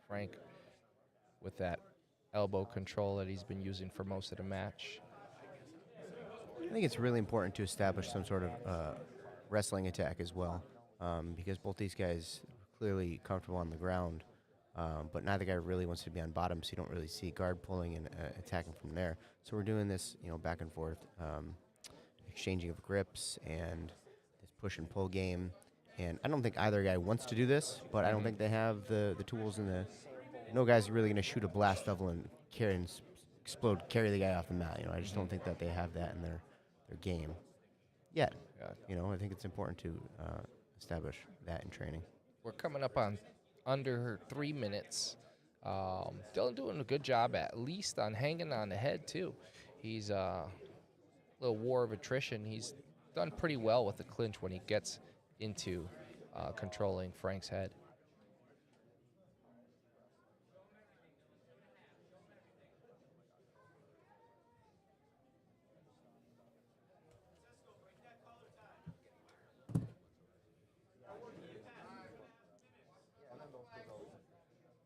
Frank with that elbow control that he's been using for most of the match. I think it's really important to establish some sort of wrestling attack as well, because both these guys are clearly comfortable on the ground, but neither guy really wants to be on bottom, so you don't really see guard pulling and attacking from there. So we're doing this, back and forth, exchanging of grips and this push and pull game. And I don't think either guy wants to do this, but I don't think they have the tools and no guy's really going to shoot a blast double and carry the guy off the mat. I just don't think that they have that in their game yet. Yeah. I think it's important to establish that in training. We're coming up on under 3 minutes. Dylan doing a good job at least on hanging on the head too. He's a little war of attrition. He's done pretty well with the clinch when he gets into controlling Frank's head.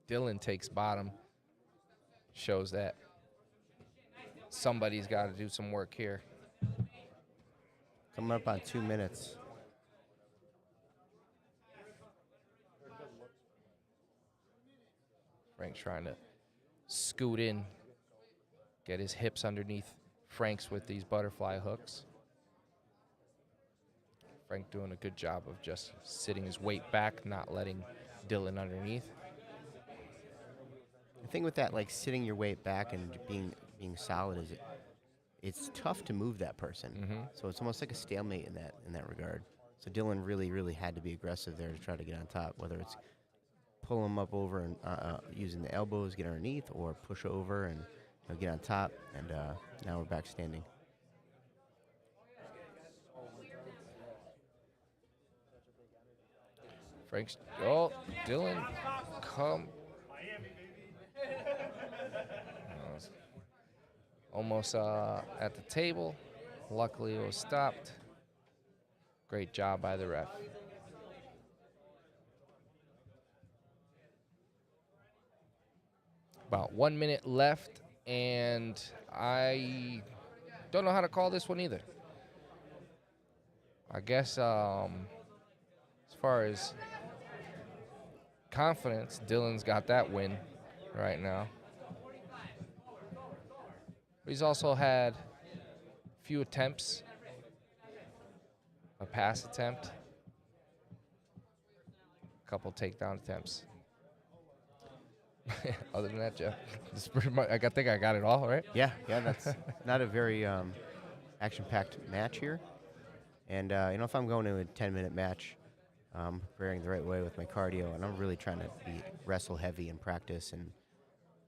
Dylan takes bottom, shows that somebody's got to do some work here. Coming up on 2 minutes. Frank's trying to scoot in, get his hips underneath Frank's with these butterfly hooks. Frank doing a good job of just sitting his weight back, not letting Dylan underneath. The thing with that, like sitting your weight back and being solid, is it's tough to move that person. So it's almost like a stalemate in that regard. So Dylan really had to be aggressive there to try to get on top, whether it's pull him up over and using the elbows, get underneath, or push over and get on top. And now we're back standing. Frank's, oh, Dylan, come. Almost at the table. Luckily, it was stopped. Great job by the ref. About 1 minute left, and I don't know how to call this one either. I guess as far as confidence, Dylan's got that win right now. He's also had a few attempts, a pass attempt, a couple takedown attempts. Other than that, Jeff, this is pretty much, I think I got it all, right? Yeah, that's not a very action-packed match here. And, if I'm going to a 10-minute match, preparing the right way with my cardio, and I'm really trying to be wrestle heavy in practice, and,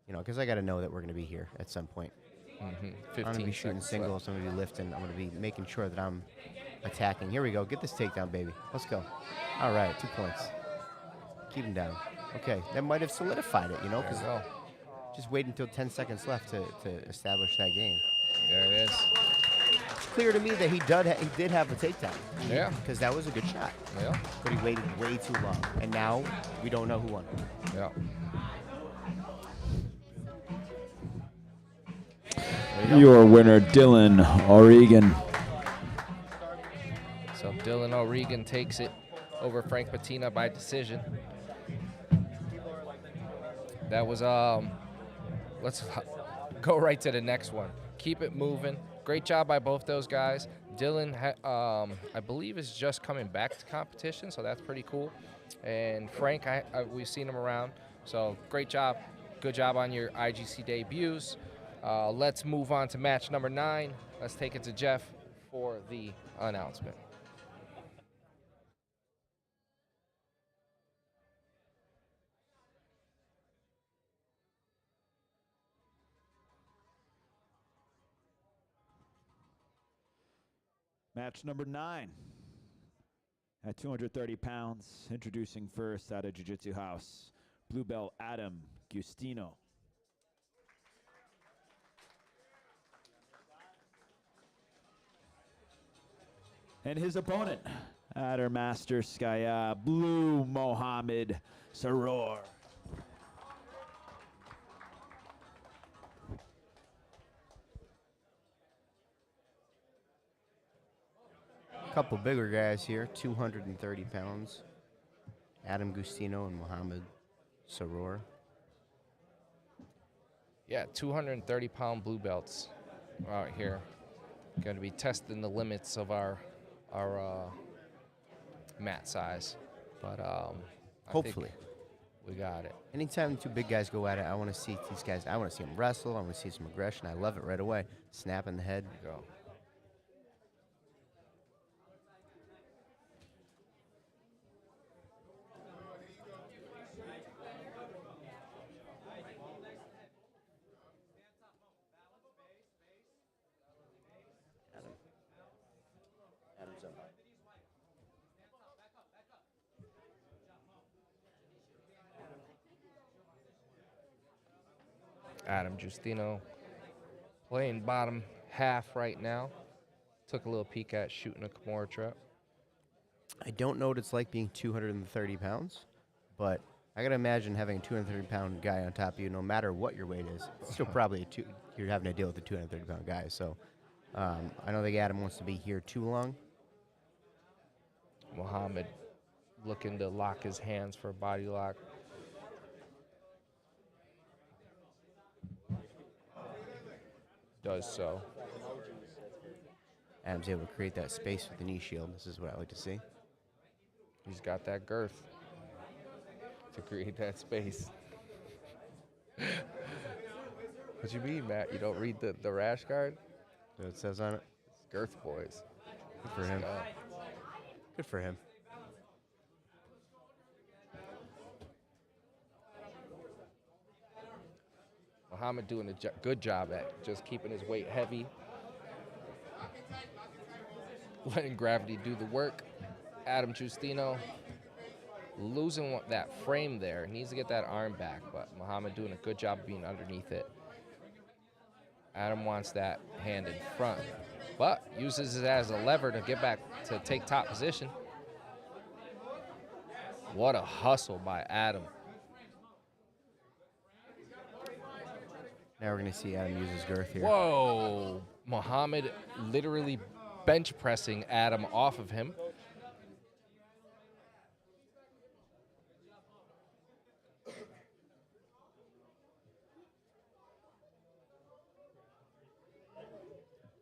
because I got to know that we're going to be here at some point. 15 I'm going to be shooting seconds singles, I'm going to be lifting, I'm going to be making sure that I'm attacking. Here we go. Get this takedown, baby. Let's go. All right, 2 points. Keep him down. Okay, that might have solidified it, because just wait until 10 seconds left to establish that game. There it is. It's clear to me that he did have a takedown. Yeah. Because that was a good shot. Yeah. But he waited way too long. And now we don't know who won. Yeah. Your winner, Dylan O'Regan. So Dylan O'Regan takes it over Frank Patina by decision. That was, let's go right to the next one. Keep it moving. Great job by both those guys. Dylan, I believe, is just coming back to competition, so that's pretty cool. And Frank, we've seen him around, so great job. Good job on your IGC debuts. Let's move on to match number 9. Let's take it to Jeff for the announcement. Match number 9. At 230 pounds, introducing first out of Jiu-Jitsu House, blue belt Adam Gustino. And his opponent, Adder Master Skaya, blue Mohammed Saror. Couple bigger guys here, 230 pounds. Adam Gustino and Mohammed Saror. Yeah, 230-pound blue belts out here. Going to be testing the limits of our mat size, but Hopefully. I think we got it. Anytime two big guys go at it, I want to see these guys. I want to see them wrestle. I want to see some aggression. I love it right away. Snap in the head. Go. Adam's up. Adam Justino playing bottom half right now. Took a little peek at shooting a Kimura trap. I don't know what it's like being 230 pounds, but I got to imagine having a 230-pound guy on top of you, no matter what your weight is. It's still probably you're having to deal with a 230-pound guy. So I don't think Adam wants to be here too long. Mohammed looking to lock his hands for a body lock. does so. Adam's able to create that space with the knee shield. This is what I like to see. He's got that girth to create that space. What you mean, Matt? You don't read the rash guard? What it says on it. It's girth boys. Good for him. Good for him. Muhammad doing a good job at just keeping his weight heavy, letting gravity do the work. Adam Giustino losing that frame there. Needs to get that arm back, but Muhammad doing a good job of being underneath it. Adam wants that hand in front, but uses it as a lever to get back to take top position. What a hustle by Adam. Now we're going to see Adam use his girth here. Whoa! Muhammad literally bench pressing Adam off of him.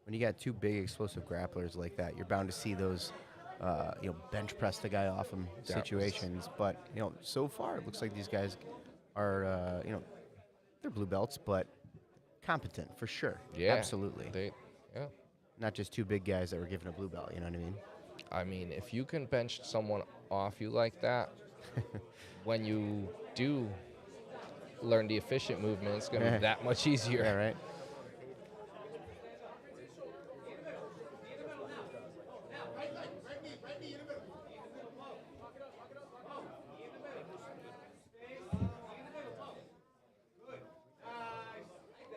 When you got two big explosive grapplers like that, you're bound to see those, bench press the guy off him situations. But, so far it looks like these guys are, they're blue belts, but competent for sure. Yeah. Absolutely. Yeah. Not just two big guys that were given a blue belt, you know what I mean? I mean, if you can bench someone off you like that, when you do learn the efficient movement, it's going to be that much easier. Yeah, right?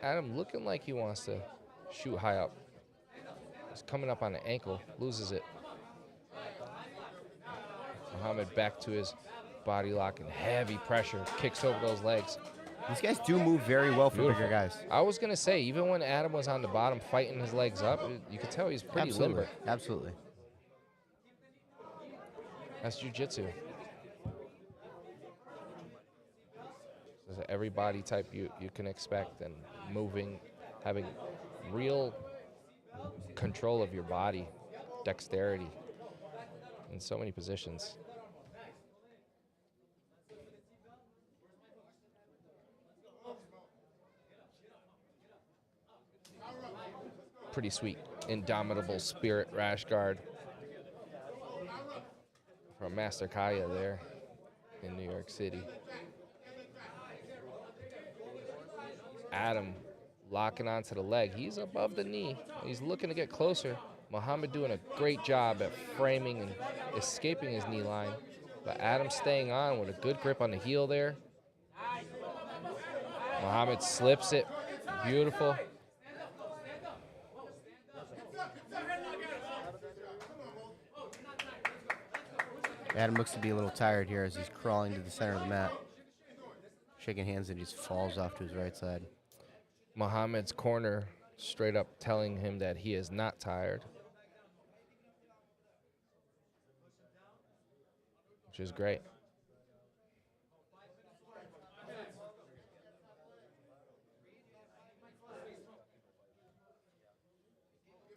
Adam looking like he wants to shoot high up. He's coming up on the ankle, loses it. Muhammad back to his body lock and heavy pressure, kicks over those legs. These guys do move very well for bigger guys. I was going to say, even when Adam was on the bottom fighting his legs up, you could tell he's pretty limber. Absolutely. That's jiu-jitsu. There's every body type you can expect, and moving, having real control of your body, dexterity in so many positions. Pretty sweet, indomitable spirit rash guard from Master Kaya there in New York City. Adam locking onto the leg. He's above the knee. He's looking to get closer. Muhammad doing a great job at framing and escaping his knee line. But Adam staying on with a good grip on the heel there. Muhammad slips it. Beautiful. Adam looks to be a little tired here as he's crawling to the center of the mat. Shaking hands and he just falls off to his right side. Muhammad's corner straight up telling him that he is not tired, which is great.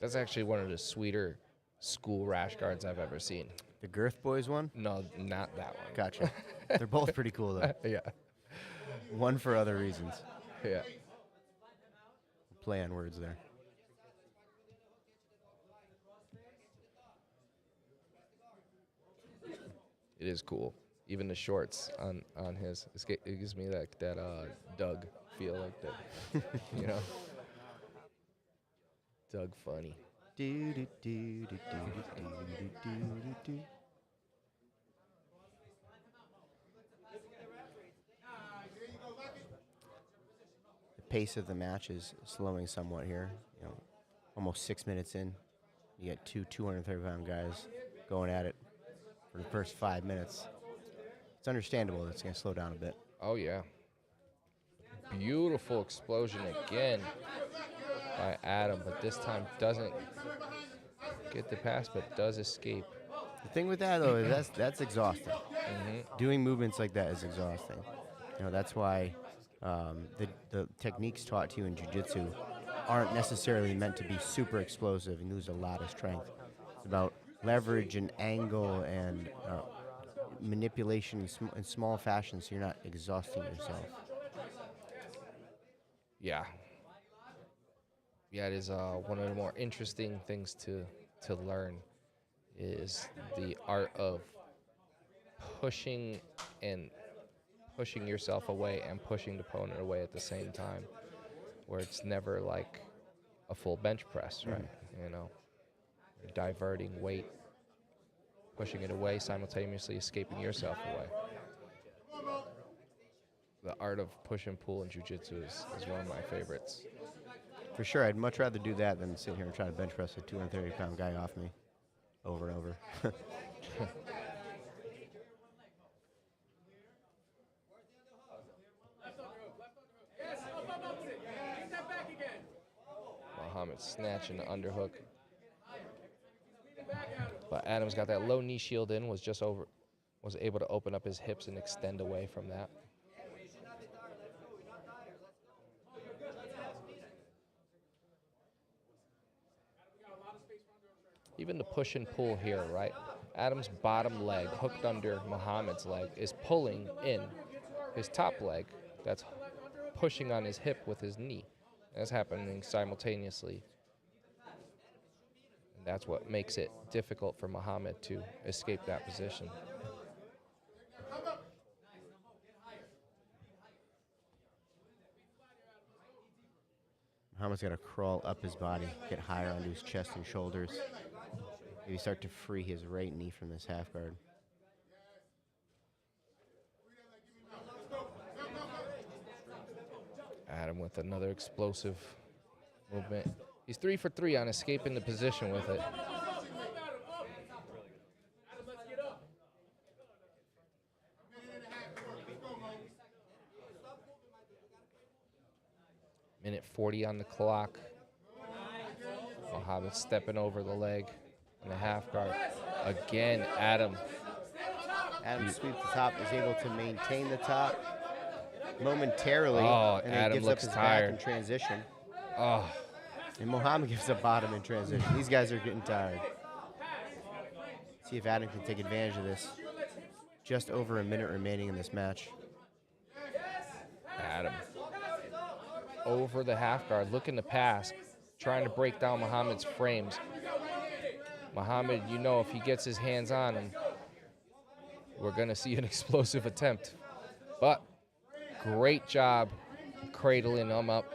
That's actually one of the sweeter school rash guards I've ever seen. The Girth Boys one? No, not that one. Gotcha. They're both pretty cool, though. Yeah. One for other reasons. Yeah. Play on words there. It is cool. Even the shorts on his, it gives me that Doug feel, like that, you know? Doug funny. Do, do, do, do, do, do, do, do, do. The pace of the match is slowing somewhat here. Almost 6 minutes in, you get two 230-pound guys going at it for the first 5 minutes. It's understandable that it's going to slow down a bit. Oh, yeah. Beautiful explosion again by Adam, but this time doesn't get the pass, but does escape. The thing with that, though, is that's exhausting. Mm-hmm. Doing movements like that is exhausting. That's why the techniques taught to you in jiu-jitsu aren't necessarily meant to be super explosive and lose a lot of strength. It's about leverage and angle and manipulation in small fashion so you're not exhausting yourself. Yeah. Yeah, it is one of the more interesting things to learn is the art of pushing yourself away and pushing the opponent away at the same time, where it's never like a full bench press, right? You know, you're diverting weight, pushing it away, simultaneously escaping yourself away. The art of push and pull in jiu-jitsu is one of my favorites. For sure, I'd much rather do that than sit here and try to bench press a 230-pound guy off me over and over. Muhammad snatching the underhook. But Adams got that low knee shield in, was able to open up his hips and extend away from that. Even the push and pull here, right? Adams' bottom leg, hooked under Muhammad's leg, is pulling in his top leg that's pushing on his hip with his knee. That's happening simultaneously. And that's what makes it difficult for Muhammad to escape that position. Muhammad's got to crawl up his body, get higher onto his chest and shoulders. Maybe start to free his right knee from this half guard. Adam with another explosive movement. He's 3 for 3 on escaping the position with it. Minute 40 on the clock. Muhammad stepping over the leg in the half guard. Again, Adam. Adam sweeps the top, is able to maintain the top momentarily, and then Adam gives looks up his tired. back in transition. Oh, And Muhammad gives up bottom in transition. These guys are getting tired. See if Adam can take advantage of this. Just over a minute remaining in this match. Adam. Over the half guard, looking to pass, trying to break down Muhammad's frames. Muhammad, you know, if he gets his hands on him, we're going to see an explosive attempt. But great job cradling him up,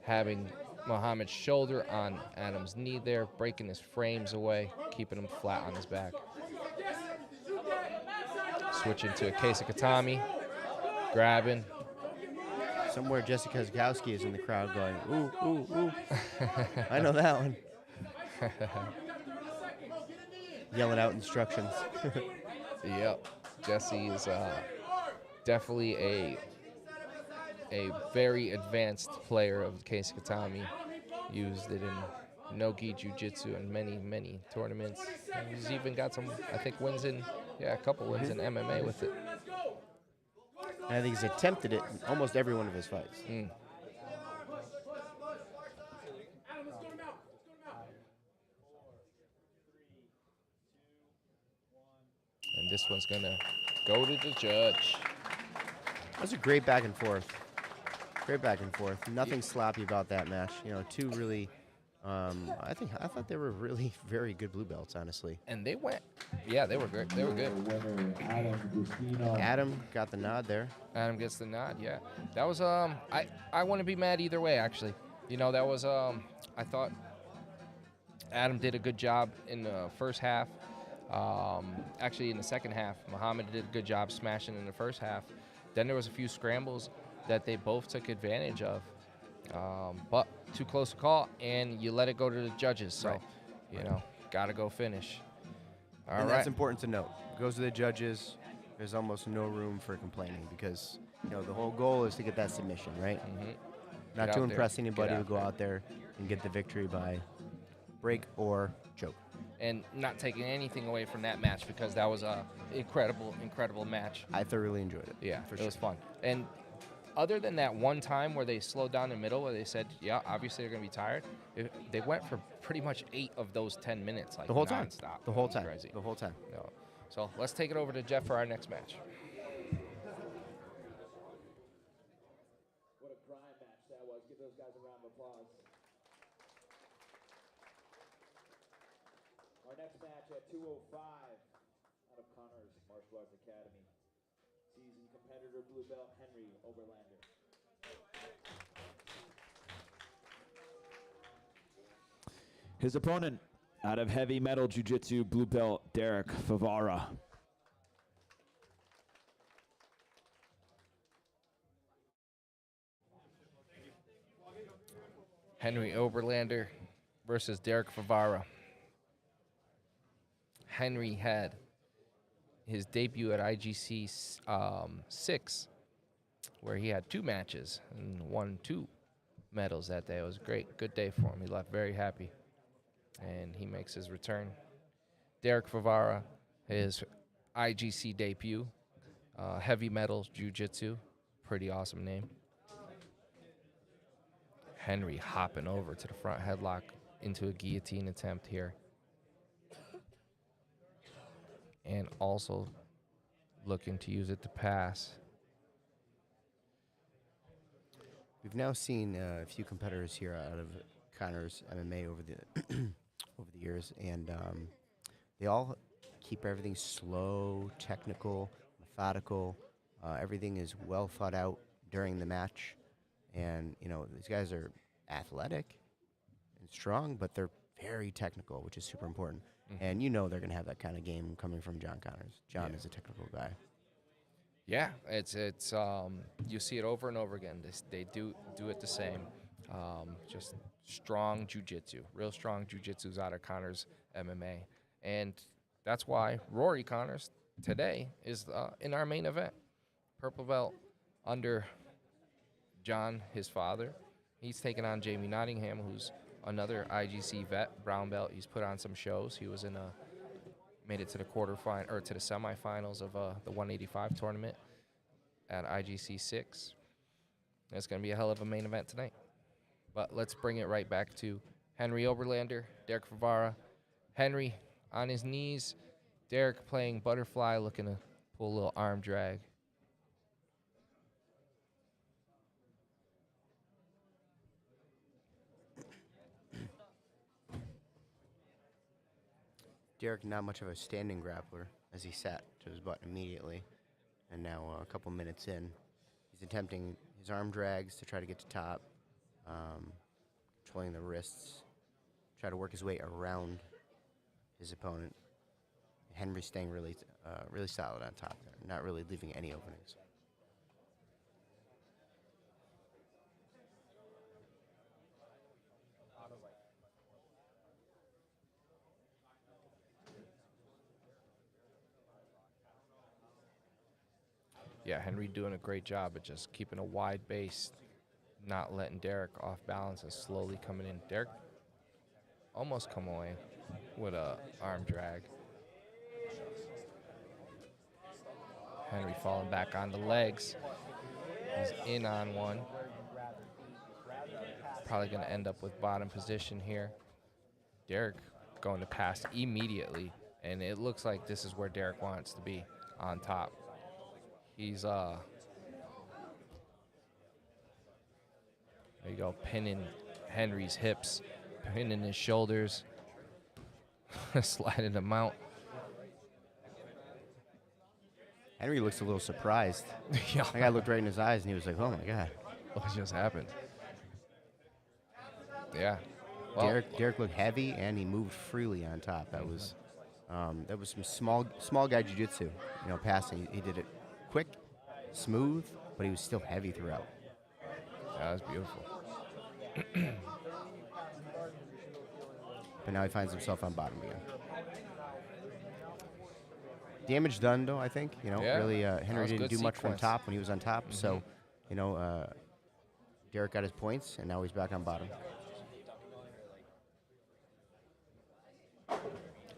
having Muhammad's shoulder on Adam's knee there, breaking his frames away, keeping him flat on his back. Switching to a case of Katami, grabbing. Somewhere Jessica Zagowski is in the crowd going, ooh, ooh, ooh. I know that one. Yelling out instructions. Yep, Jesse is definitely a very advanced player of Case Katami. Used it in no-gi jiu-jitsu and many tournaments. He's even got some, I think, wins in, a couple wins in MMA with it. And I think he's attempted it in almost every one of his fights. And this one's gonna go to the judge. That was a great back and forth. Great back and forth. Nothing sloppy about that match. You know, two really, I thought they were really very good blue belts, honestly. And they went, they were good. They were good. Adam got the nod there. Adam gets the nod, yeah. That was, I wouldn't be mad either way, actually. You know, that was, I thought Adam did a good job in the first half. Actually, in the second half, Muhammad did a good job smashing in the first half. Then there was a few scrambles that they both took advantage of. But too close to call, and you let it go to the judges. So, you know, got to go finish. All right. That's important to note. Goes to the judges. There's almost no room for complaining because, you know, the whole goal is to get that submission, right? Not to impress anybody, to go out there and get the victory by break or choke. And not taking anything away from that match because that was a incredible match. I thoroughly enjoyed it. Yeah, for it sure. was fun. And other than that one time where they slowed down in the middle, where they said, yeah, obviously they're going to be tired, they went for pretty much 8 of those 10 minutes, like The whole time. nonstop. The whole It was time. crazy. The whole time. No. So let's take it over to Jeff for our next match. What a crime match that was. Give those guys a round of applause. Our next match at 205 out of Connor's Martial Arts Academy. Seasoned competitor blue belt Henry Oberlander. His opponent out of heavy metal jiu-jitsu blue belt Derek Favara. Henry Oberlander versus Derek Favara. Henry had his debut at IGC 6, where he had 2 matches and won 2 medals that day. It was great. Good day for him. He left very happy. And he makes his return. Derek Favara, his IGC debut, heavy metals jiu-jitsu. Pretty awesome name. Henry hopping over to the front headlock into a guillotine attempt here. And also looking to use it to pass. We've now seen a few competitors here out of Connor's MMA over the over the years, and they all keep everything slow, technical, methodical. Everything is well thought out during the match, and you know these guys are athletic and strong, but they're very technical, which is super important. And you know they're gonna have that kind of game coming from John Connors. John is a technical guy. Yeah, it's you see it over and over again. They do it the same. Just strong jiu-jitsu, real strong jiu-jitsu's out of Connors MMA. And that's why Rory Connors today is in our main event. Purple belt under John, his father. He's taking on Jamie Nottingham, who's another IGC vet, brown belt. He's put on some shows. He was made it to the quarterfinal or to the semifinals of the 185 tournament at IGC 6. It's going to be a hell of a main event tonight. But let's bring it right back to Henry Oberlander, Derek Favara. Henry on his knees, Derek playing butterfly, looking to pull a little arm drag. Derek, not much of a standing grappler, as he sat to his butt immediately. And now, a couple minutes in, he's attempting his arm drags to try to get to top, controlling the wrists, try to work his way around his opponent. Henry staying really solid on top there, not really leaving any openings. Yeah, Henry doing a great job at just keeping a wide base, not letting Derek off balance and slowly coming in. Derek almost come away with a arm drag. Henry falling back on the legs. He's in on one. Probably going to end up with bottom position here. Derek going to pass immediately, and it looks like this is where Derek wants to be, on top. He's there you go, pinning Henry's hips, pinning his shoulders, sliding him out. Henry looks a little surprised. Yeah. That guy looked right in his eyes, and he was like, "Oh my god, What just happened?" Yeah. Well, Derek looked heavy, and he moved freely on top. That was some small guy jiu-jitsu. You know, passing. He did it quick, smooth, but he was still heavy throughout. that was beautiful. But now he finds himself on bottom again. Damage done, though, I think. You know, Yeah. really, That Henry was didn't good do much from sequence. top when he was on top. So, you know, Derek got his points, and now he's back on bottom.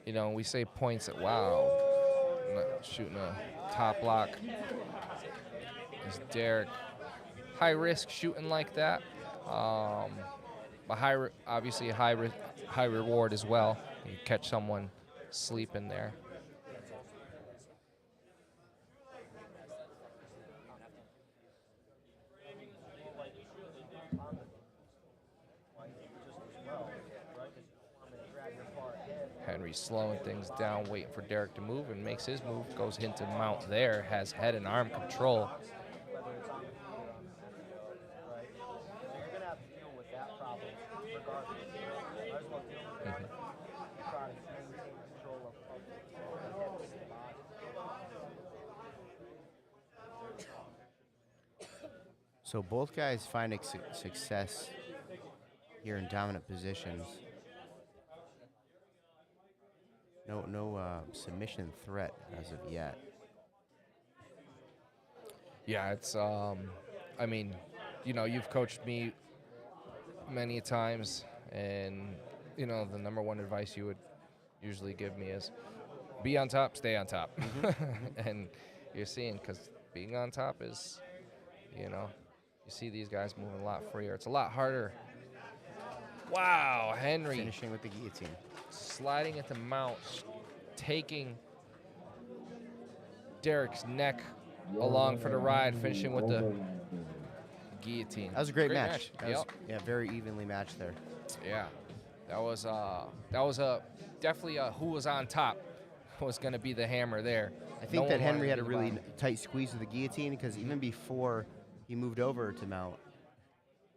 You know, we say points at wow. Not shooting a top lock. It's Derek high risk shooting like that. But obviously a high reward as well. You catch someone sleeping there. Henry slowing things down, waiting for Derek to move, and makes his move, goes into mount there, has head and arm control. So both guys finding success here in dominant positions. No submission threat as of yet. Yeah, it's, I mean, you know, you've coached me many times, and, you know, the number one advice you would usually give me is be on top, stay on top. And you're seeing, because being on top is, you know, you see these guys moving a lot freer. It's a lot harder. Wow, Henry. Finishing with the guillotine. Sliding into mount, taking Derek's neck along for the ride, finishing with the guillotine. That was a great match. That was, Yep. yeah, very evenly matched there. Yeah, that was definitely who was on top was going to be the hammer there. I think that Henry had a really tight squeeze with the guillotine because even before he moved over to mount,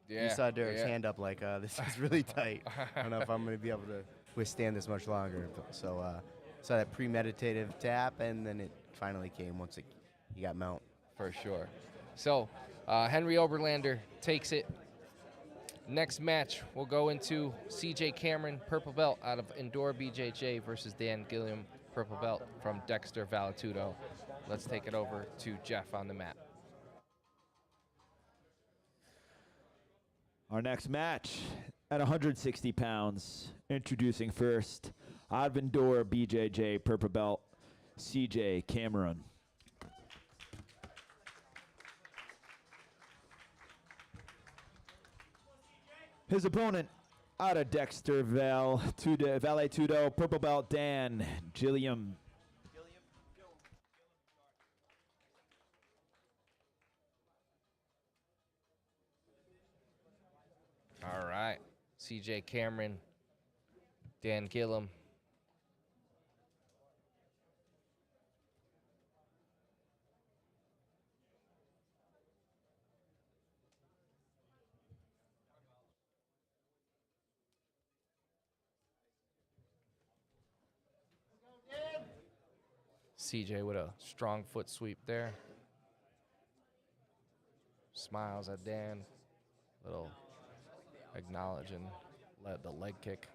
you saw Derek's hand up like, this is really tight. I don't know if I'm going to be able to withstand this much longer. So saw that premeditative tap, and then it finally came once he got mount. For sure. So Henry Oberlander takes it. Next match, we'll go into CJ Cameron, purple belt out of Indoor BJJ versus Dan Gilliam, purple belt from Dexter Valetudo. Let's take it over to Jeff on the mat. Our next match at 160 pounds, introducing first, out of Indoor BJJ, purple belt, CJ Cameron. His opponent, out of Dexter Valetudo, purple belt, Dan Gilliam. All right, CJ Cameron, Dan Gilliam. CJ with a strong foot sweep there. Smiles at Dan. Little acknowledging the leg kick.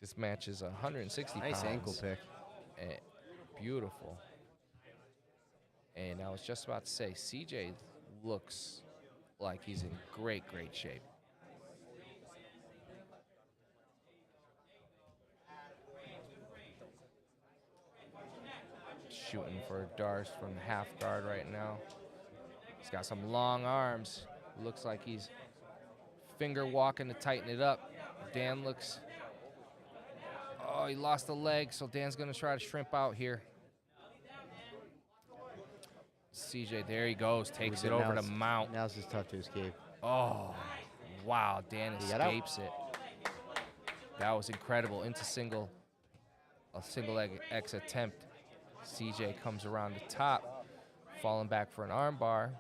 This match is 160 pounds. Nice ankle pick. And beautiful. And I was just about to say, CJ looks like he's in great shape. Shooting for darts from the half guard right now. He's got some long arms. Looks like he's finger walking to tighten it up. Dan looks, oh, he lost a leg, so Dan's gonna try to shrimp out here. CJ, there he goes, takes it over to mount. Now it's just tough to escape. Oh, wow, Dan escapes it. That was incredible. Into a single leg X attempt. CJ comes around the top, falling back for an arm bar.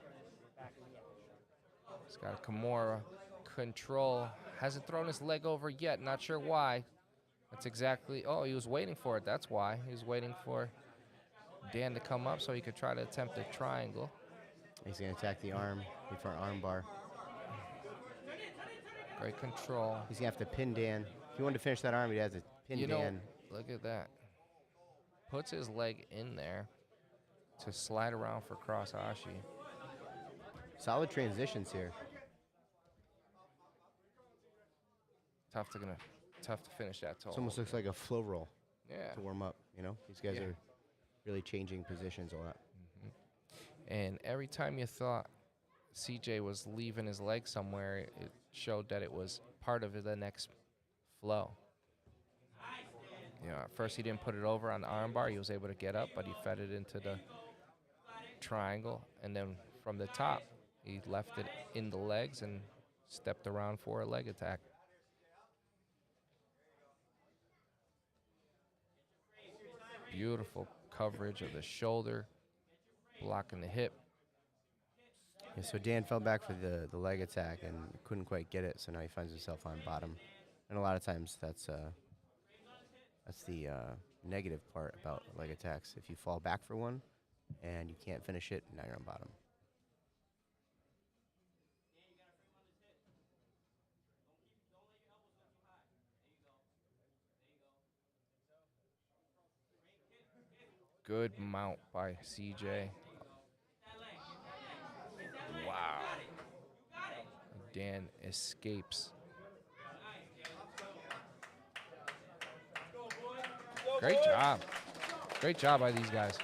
He's got a Kimura control. Hasn't thrown his leg over yet, not sure why. That's exactly, oh, he was waiting for it, that's why. He was waiting for Dan to come up so he could try to attempt a triangle. He's going to attack the arm before an arm bar. Great control. He's going to have to pin Dan. If he wanted to finish that arm, he'd have to pin Dan. Look at that. Puts his leg in there to slide around for cross ashi. Solid transitions here. tough to finish that toe. It almost looks like a flow roll Yeah. to warm up. You know, these guys Yeah. are really changing positions a lot. And every time you thought CJ was leaving his leg somewhere, it showed that it was part of the next flow. You know, at first he didn't put it over on the arm bar. He was able to get up, but he fed it into the triangle. And then from the top, he left it in the legs and stepped around for a leg attack. Beautiful coverage of the shoulder, blocking the hip. Yeah, so Dan fell back for the leg attack and couldn't quite get it, so now he finds himself on bottom. And a lot of times that's the negative part about leg attacks. If you fall back for one and you can't finish it, now you're on bottom. Good mount by CJ. Wow. Dan escapes. Great job. Great job by these guys.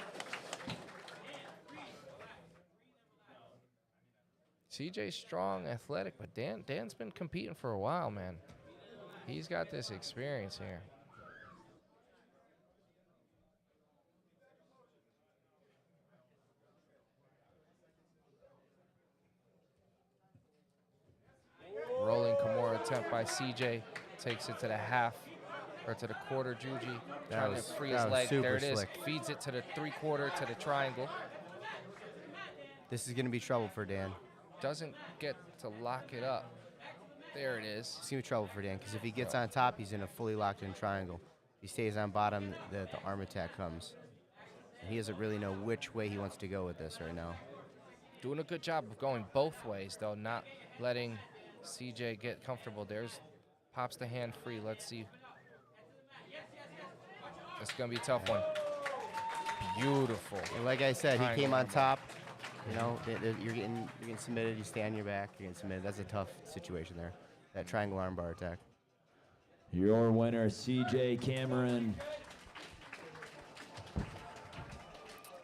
CJ's strong, athletic, but Dan's been competing for a while, man. He's got this experience here. Rolling Kimura attempt by CJ. Takes it to the half, or to the quarter juji. Trying to free his leg. There it is. Slick. Feeds it to the 3/4 to the triangle. This is going to be trouble for Dan. Doesn't get to lock it up. There it is. It's going to be trouble for Dan, because if he gets on top, he's in a fully locked-in triangle. If he stays on bottom, the arm attack comes. And he doesn't really know which way he wants to go with this right now. Doing a good job of going both ways, though, not letting CJ get comfortable. Pops the hand free. Let's see. It's going to be a tough one. Beautiful. And like I said, he came on Triangle. top. You know, you're getting submitted. You stay on your back. You're getting submitted. That's a tough situation there. That triangle armbar attack. Your winner, CJ Cameron.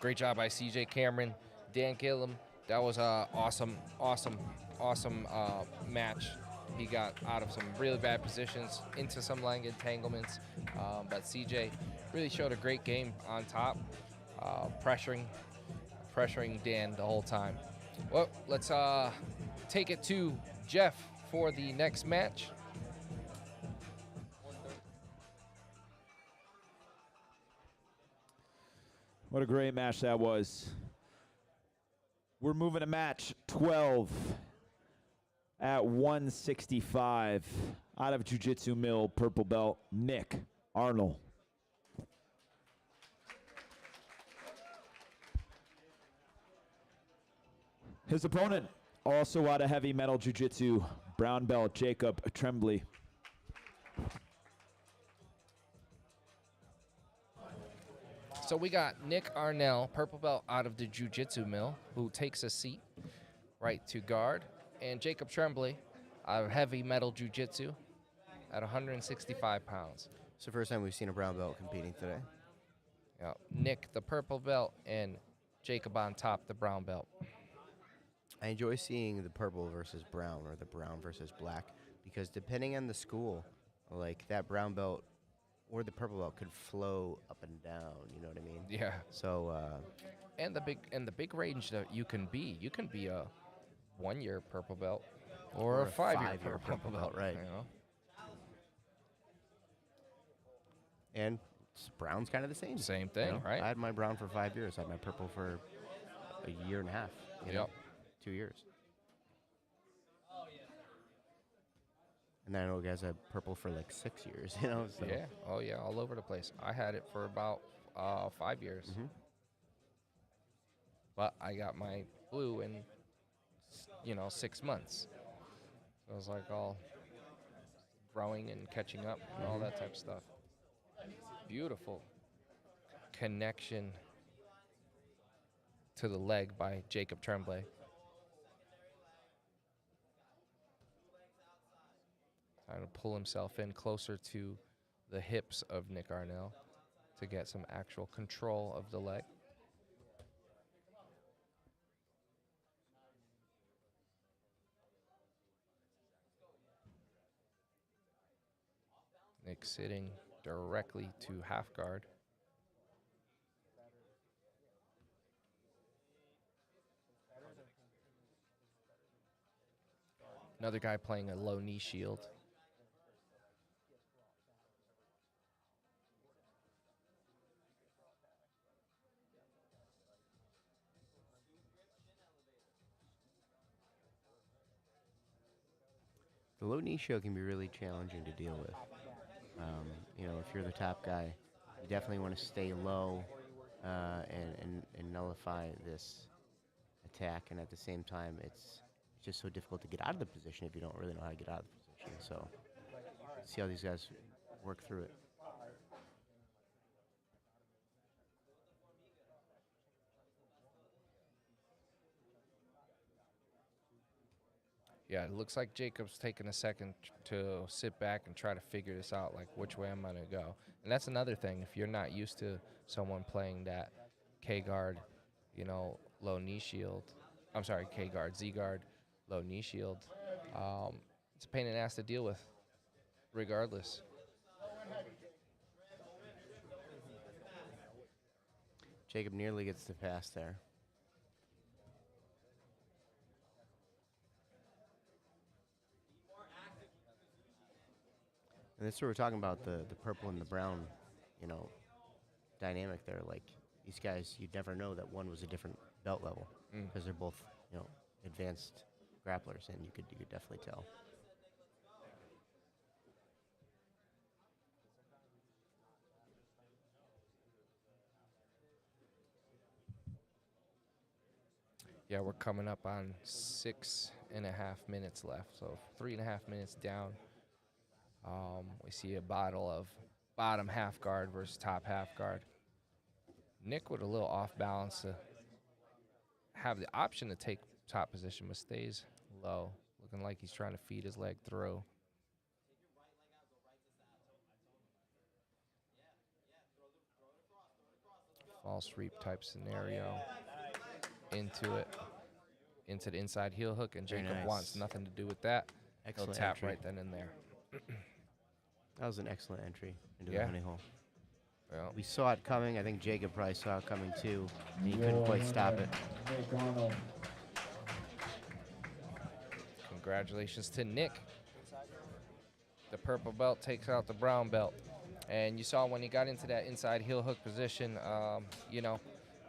Great job by CJ Cameron. Dan Gillum. That was a awesome match. He got out of some really bad positions, into some leg entanglements, but CJ really showed a great game on top, pressuring Dan the whole time. Well, let's take it to Jeff for the next match. What a great match that was. We're moving to match 12 at 165. Out of Jiu-Jitsu Mill, purple belt, Nick Arnold. His opponent, also out of heavy metal jiu-jitsu, brown belt, Jacob Tremblay. So we got Nick Arnell, purple belt out of the Jiu-Jitsu Mill, who takes a seat right to guard, and Jacob Tremblay out of heavy metal Jiu-Jitsu at 165 pounds. It's the first time we've seen a brown belt competing today. Yeah, Nick, the purple belt, and Jacob on top, the brown belt. I enjoy seeing the purple versus brown, or the brown versus black, because depending on the school, like that brown belt or the purple belt could flow up and down. You know what I mean? Yeah. So And the big range that you can be a 1-year purple belt or a 5-year purple belt, right? You know? And brown's kind of the same. Same thing, right? I had my brown for 5 years. I had my purple for a year and a half. You know, 2 years. And then I know guys had purple for like 6 years. You know. So. Yeah. Oh yeah, all over the place. I had it for about 5 years. Mm-hmm. But I got my blue in 6 months. So it was like all growing and catching up and all that type of stuff. Beautiful connection to the leg by Jacob Tremblay. Trying to pull himself in closer to the hips of Nick Arnell to get some actual control of the leg. Nick sitting directly to half guard. Another guy playing a low knee shield. The low knee shield can be really challenging to deal with. You know, if you're the top guy, you definitely want to stay low and nullify this attack. And at the same time, it's just so difficult to get out of the position if you don't really know how to get out of the position. So, see how these guys work through it. Yeah, it looks like Jacob's taking a second to sit back and try to figure this out, like which way I'm going to go. And that's another thing. If you're not used to someone playing that K-guard, you know, low knee shield, I'm sorry, K-guard, Z-guard, low knee shield, it's a pain in the ass to deal with regardless. Jacob nearly gets the pass there. And that's what we're talking about, the purple and the brown, you know, dynamic there. Like, these guys, you'd never know that one was a different belt level because they're both, you know, advanced grapplers, and you could definitely tell. Yeah, we're coming up on 6.5 minutes left, so 3.5 minutes down. We see a battle of bottom half guard versus top half guard. Nick with a little off balance to have the option to take top position, but stays low, looking like he's trying to feed his leg through. False reap type scenario into it, into the inside heel hook, and Very Jacob nice. wants nothing to do with that. Excellent He'll tap entry. right then and there. That was an excellent entry into Yeah. the honey hole. Well, We saw it coming. I think Jacob probably saw it coming too, and he couldn't quite stop it. Nick Arnold. congratulations to Nick. The purple belt takes out the brown belt. And you saw when he got into that inside heel hook position, you know,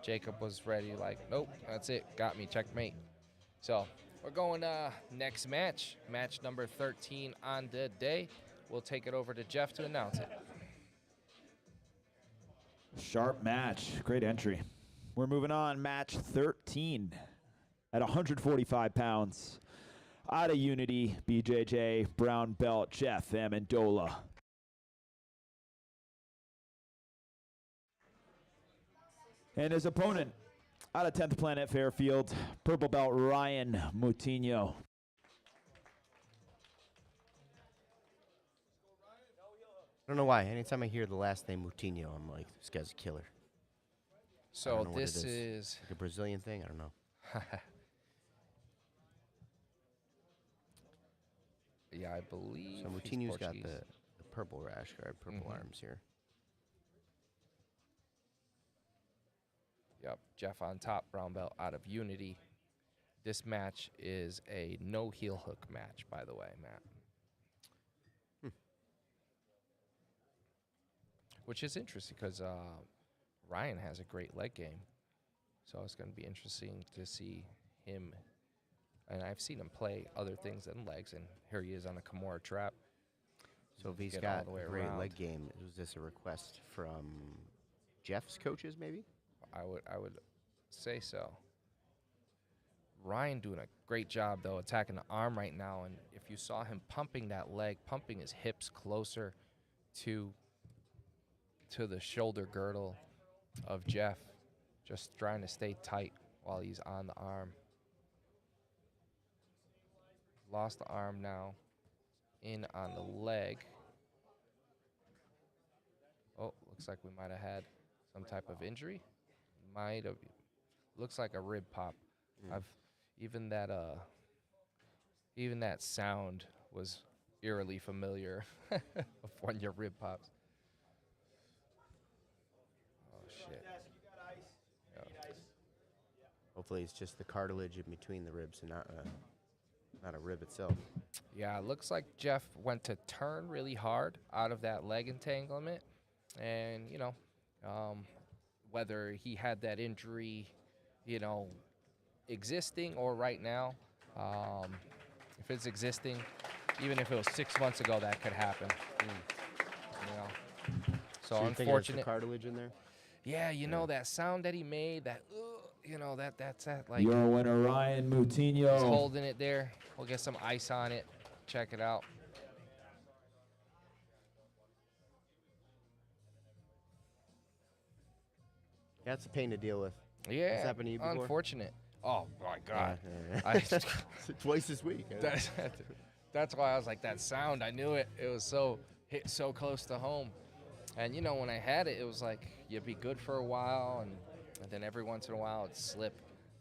Jacob was ready, like, nope, that's it, got me, checkmate. So we're going next match, match number 13 on the day. We'll take it over to Jeff to announce it. Sharp match. Great entry. We're moving on. Match 13 at 145 pounds. Out of Unity, BJJ, brown belt, Jeff Amendola. And his opponent, out of 10th Planet Fairfield, purple belt, Ryan Moutinho. I don't know why. Anytime I hear the last name Moutinho, I'm like, this guy's a killer. I So don't know what this it is like a Brazilian thing. I don't know. yeah, I believe So he's Moutinho's got Portuguese. the purple rash guard, purple Mhm. arms here. Yep, Jeff on top, brown belt out of Unity. This match is a no heel hook match, by the way, Matt. Which is interesting because Ryan has a great leg game. So it's going to be interesting to see him. And I've seen him play other things than legs, and here he is on a Kimura trap. So if he's Get all got the way a great around. leg game, was this a request from Jeff's coaches, maybe? I would say so. Ryan doing a great job, though, attacking the arm right now. And if you saw him pumping that leg, pumping his hips closer to the shoulder girdle of Jeff, just trying to stay tight while he's on the arm. Lost the arm now. in on the leg. Oh, looks like we might have had some type of injury. Might have. Looks like a rib pop. Even that sound was eerily familiar of when your rib pops. Oh shit. Yeah. Hopefully it's just the cartilage in between the ribs and not a rib itself. Yeah, it looks like Jeff went to turn really hard out of that leg entanglement. And, whether he had that injury, existing or right now, if it's existing, even if it was 6 months ago, that could happen. So you think it's unfortunate. the cartilage in there? Yeah, that sound that he made, that's that like Your winner, Ryan he's Moutinho. holding it there. We'll get some ice on it. Check it out. That's a pain to deal with. Yeah, It's happened to you before? Unfortunate. Oh my God. Twice this week. That's why I was like, that sound, I knew it. It was hit so close to home. And when I had it, it was like you'd be good for a while, and then every once in a while it'd slip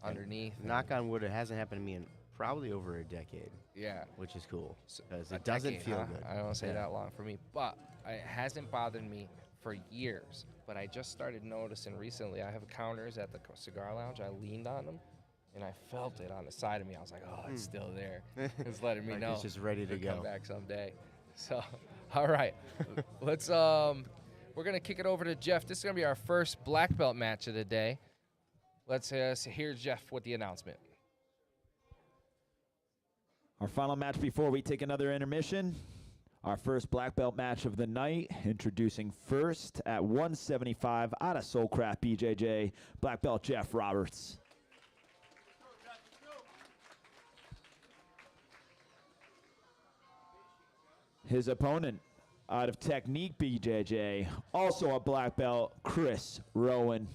underneath. Knock on wood, it hasn't happened to me in probably over a decade. Yeah. Which is cool, because A it doesn't decade, feel huh? good. I don't say that long for me, but it hasn't bothered me for years. But I just started noticing recently, I have counters at the cigar lounge. I leaned on them, and I felt it on the side of me. I was like, oh, it's still there. It's letting me Like know it's just ready to it'll go. come back someday. So, all right. Let's, we're going to kick it over to Jeff. This is going to be our first black belt match of the day. Let's hear Jeff with the announcement. Our final match before we take another intermission. Our first black belt match of the night. Introducing first at 175 out of Soulcraft BJJ, black belt Jeff Roberts. His opponent out of Technique BJJ, also a black belt, Chris Rowan.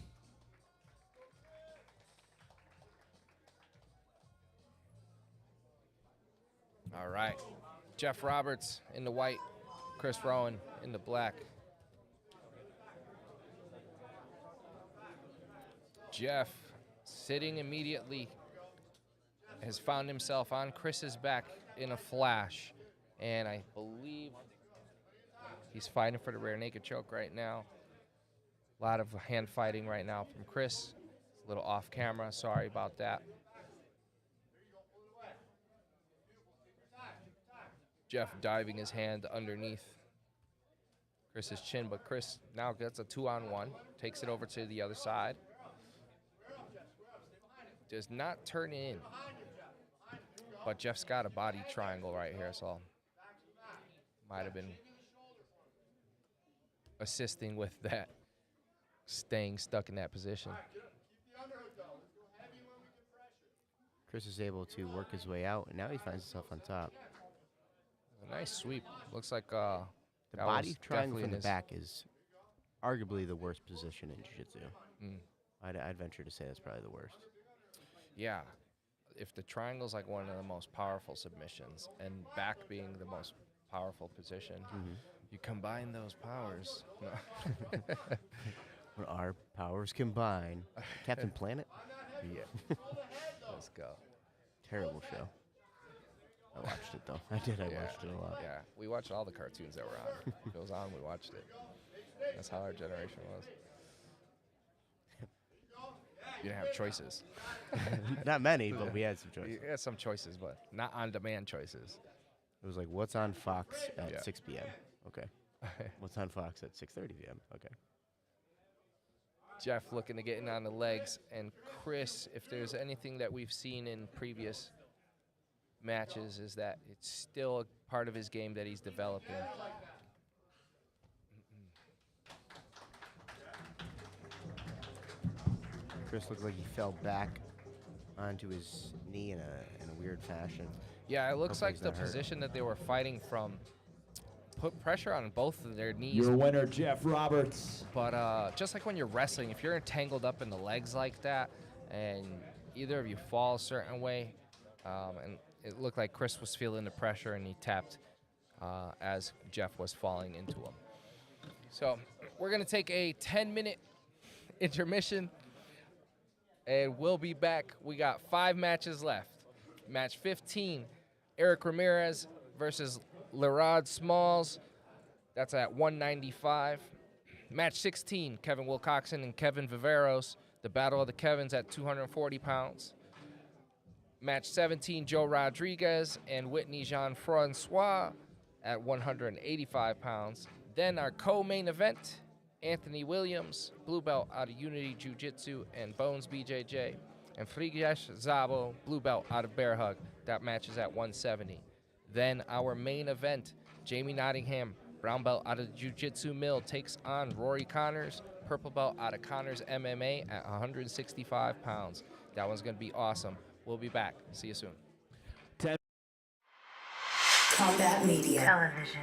All right. Jeff Roberts in the white, Chris Rowan in the black. Jeff, sitting immediately, has found himself on Chris's back in a flash. And I believe he's fighting for the rear naked choke right now. A lot of hand fighting right now from Chris. It's a little off camera. Sorry about that. Jeff diving his hand underneath Chris's chin, but Chris now gets a 2-on-1, takes it over to the other side. Does not turn in, but Jeff's got a body triangle right here, so might have been assisting with that, staying stuck in that position. Chris is able to work his way out, and now he finds himself on top. A nice sweep. Looks like The that body was triangle definitely from in the his- back is arguably the worst position in jiu-jitsu. I'd venture to say that's probably the worst. Yeah. If the triangle's like one of the most powerful submissions, and back being the most powerful position, you combine those powers. When our powers combine. Captain Planet? Yeah. Let's go. Terrible show. I watched it, though. I did. I watched it a lot. Yeah, we watched all the cartoons that were on. If it was on, we watched it. That's how our generation was. You didn't have choices. Not many, but we had some choices. You had some choices, but not on-demand choices. It was like, what's on Fox at Yeah. 6 p.m.? Okay. What's on Fox at 6:30 p.m.? Okay. Jeff looking to get in on the legs, and Chris, if there's anything that we've seen in previous matches, is that it's still a part of his game that he's developing. Chris looked like he fell back onto his knee in a weird fashion. Yeah, it looks Hopefully like he's the not hurt. position that they were fighting from put pressure on both of their knees. Your winner, Jeff Roberts. But just like when you're wrestling, if you're entangled up in the legs like that, and either of you fall a certain way, and it looked like Chris was feeling the pressure and he tapped as Jeff was falling into him. So we're going to take a 10-minute intermission, and we'll be back. We got 5 matches left. Match 15, Eric Ramirez versus Lerod Smalls. That's at 195. Match 16, Kevin Wilcoxon and Kevin Viveros. The Battle of the Kevins at 240 pounds. Match 17, Joe Rodriguez and Whitney Jean-Francois at 185 pounds. Then our co-main event, Anthony Williams, blue belt out of Unity Jiu-Jitsu, and Bones BJJ, and Frigesh Zabo, blue belt out of Bear Hug. That match is at 170. Then our main event, Jamie Nottingham, brown belt out of the Jiu-Jitsu Mill, takes on Rory Connors, purple belt out of Connors MMA at 165 pounds. That one's going to be awesome. We'll be back. See you soon. Combat Media. Television.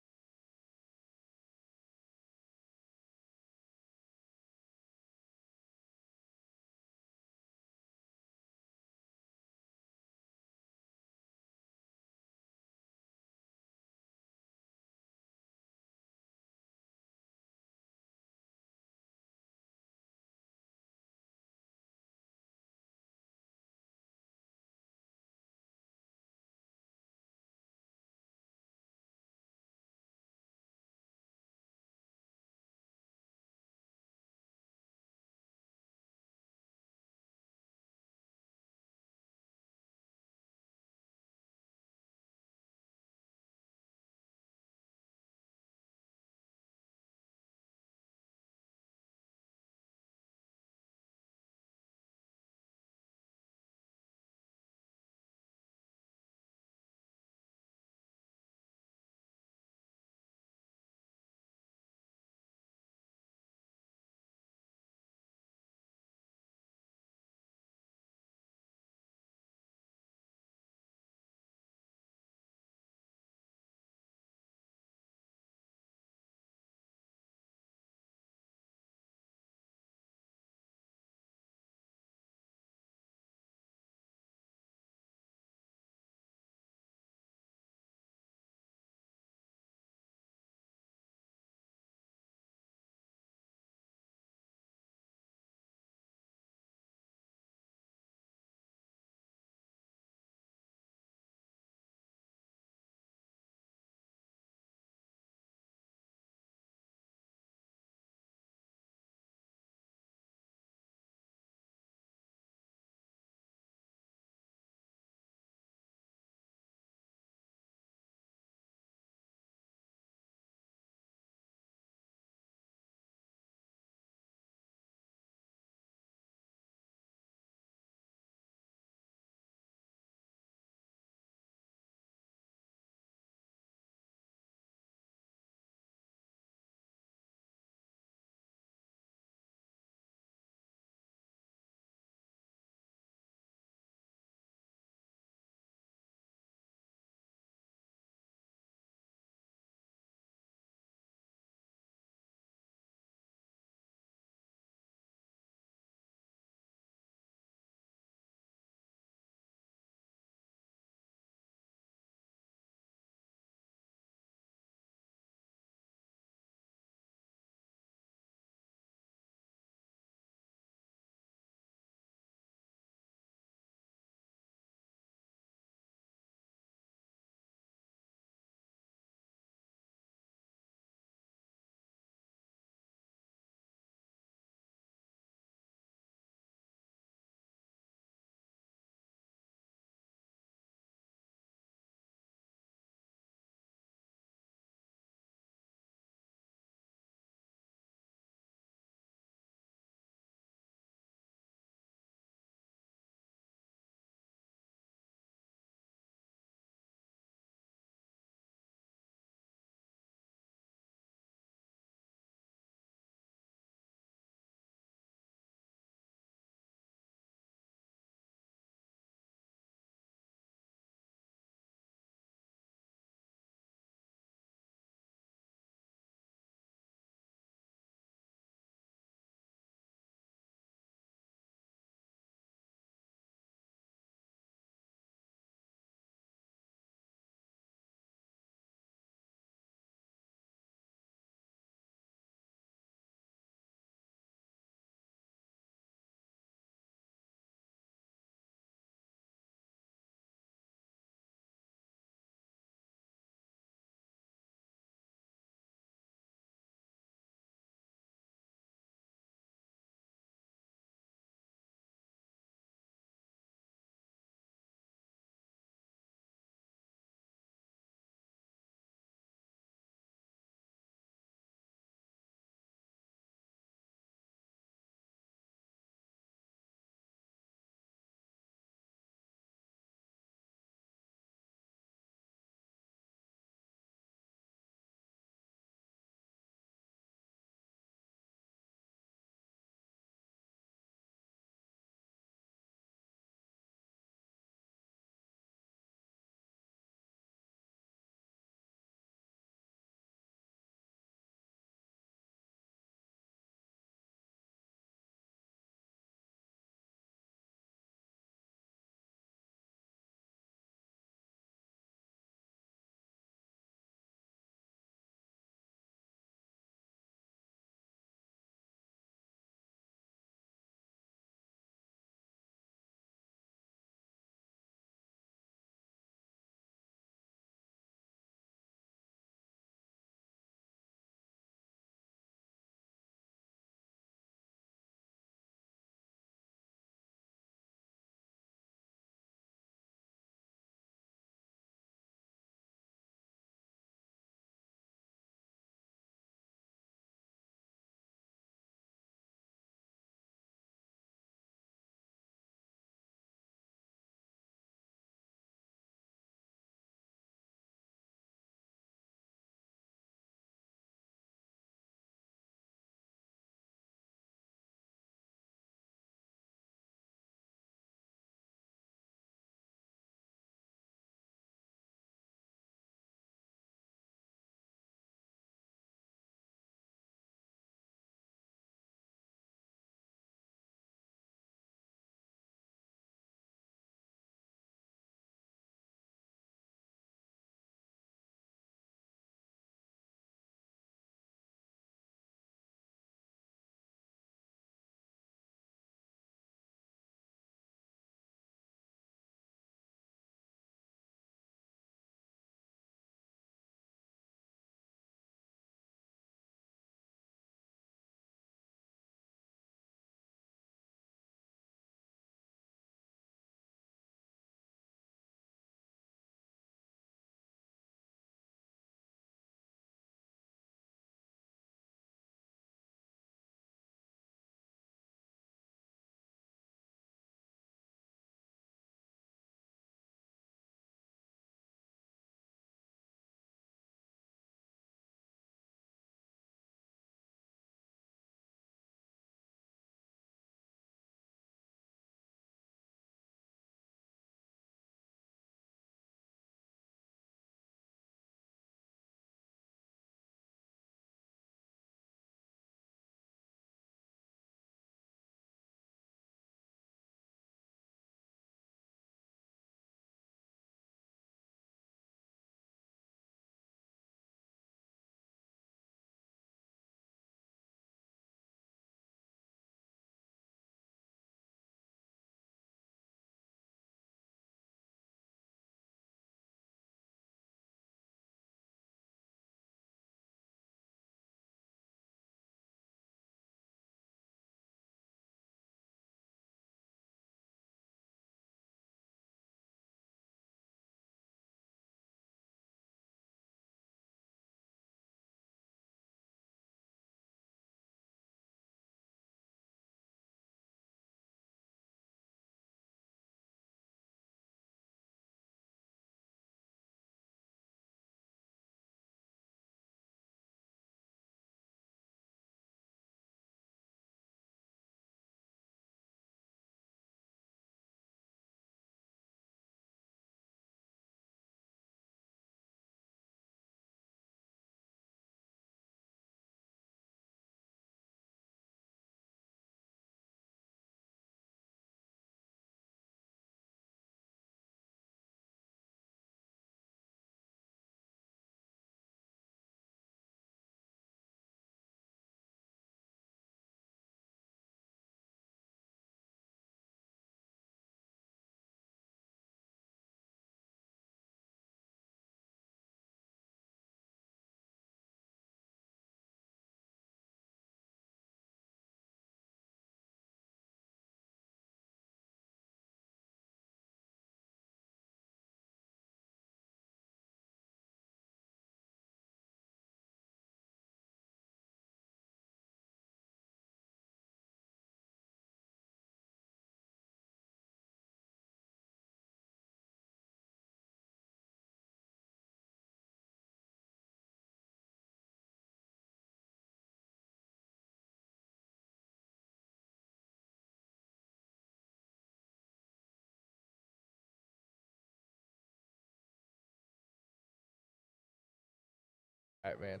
All right, man.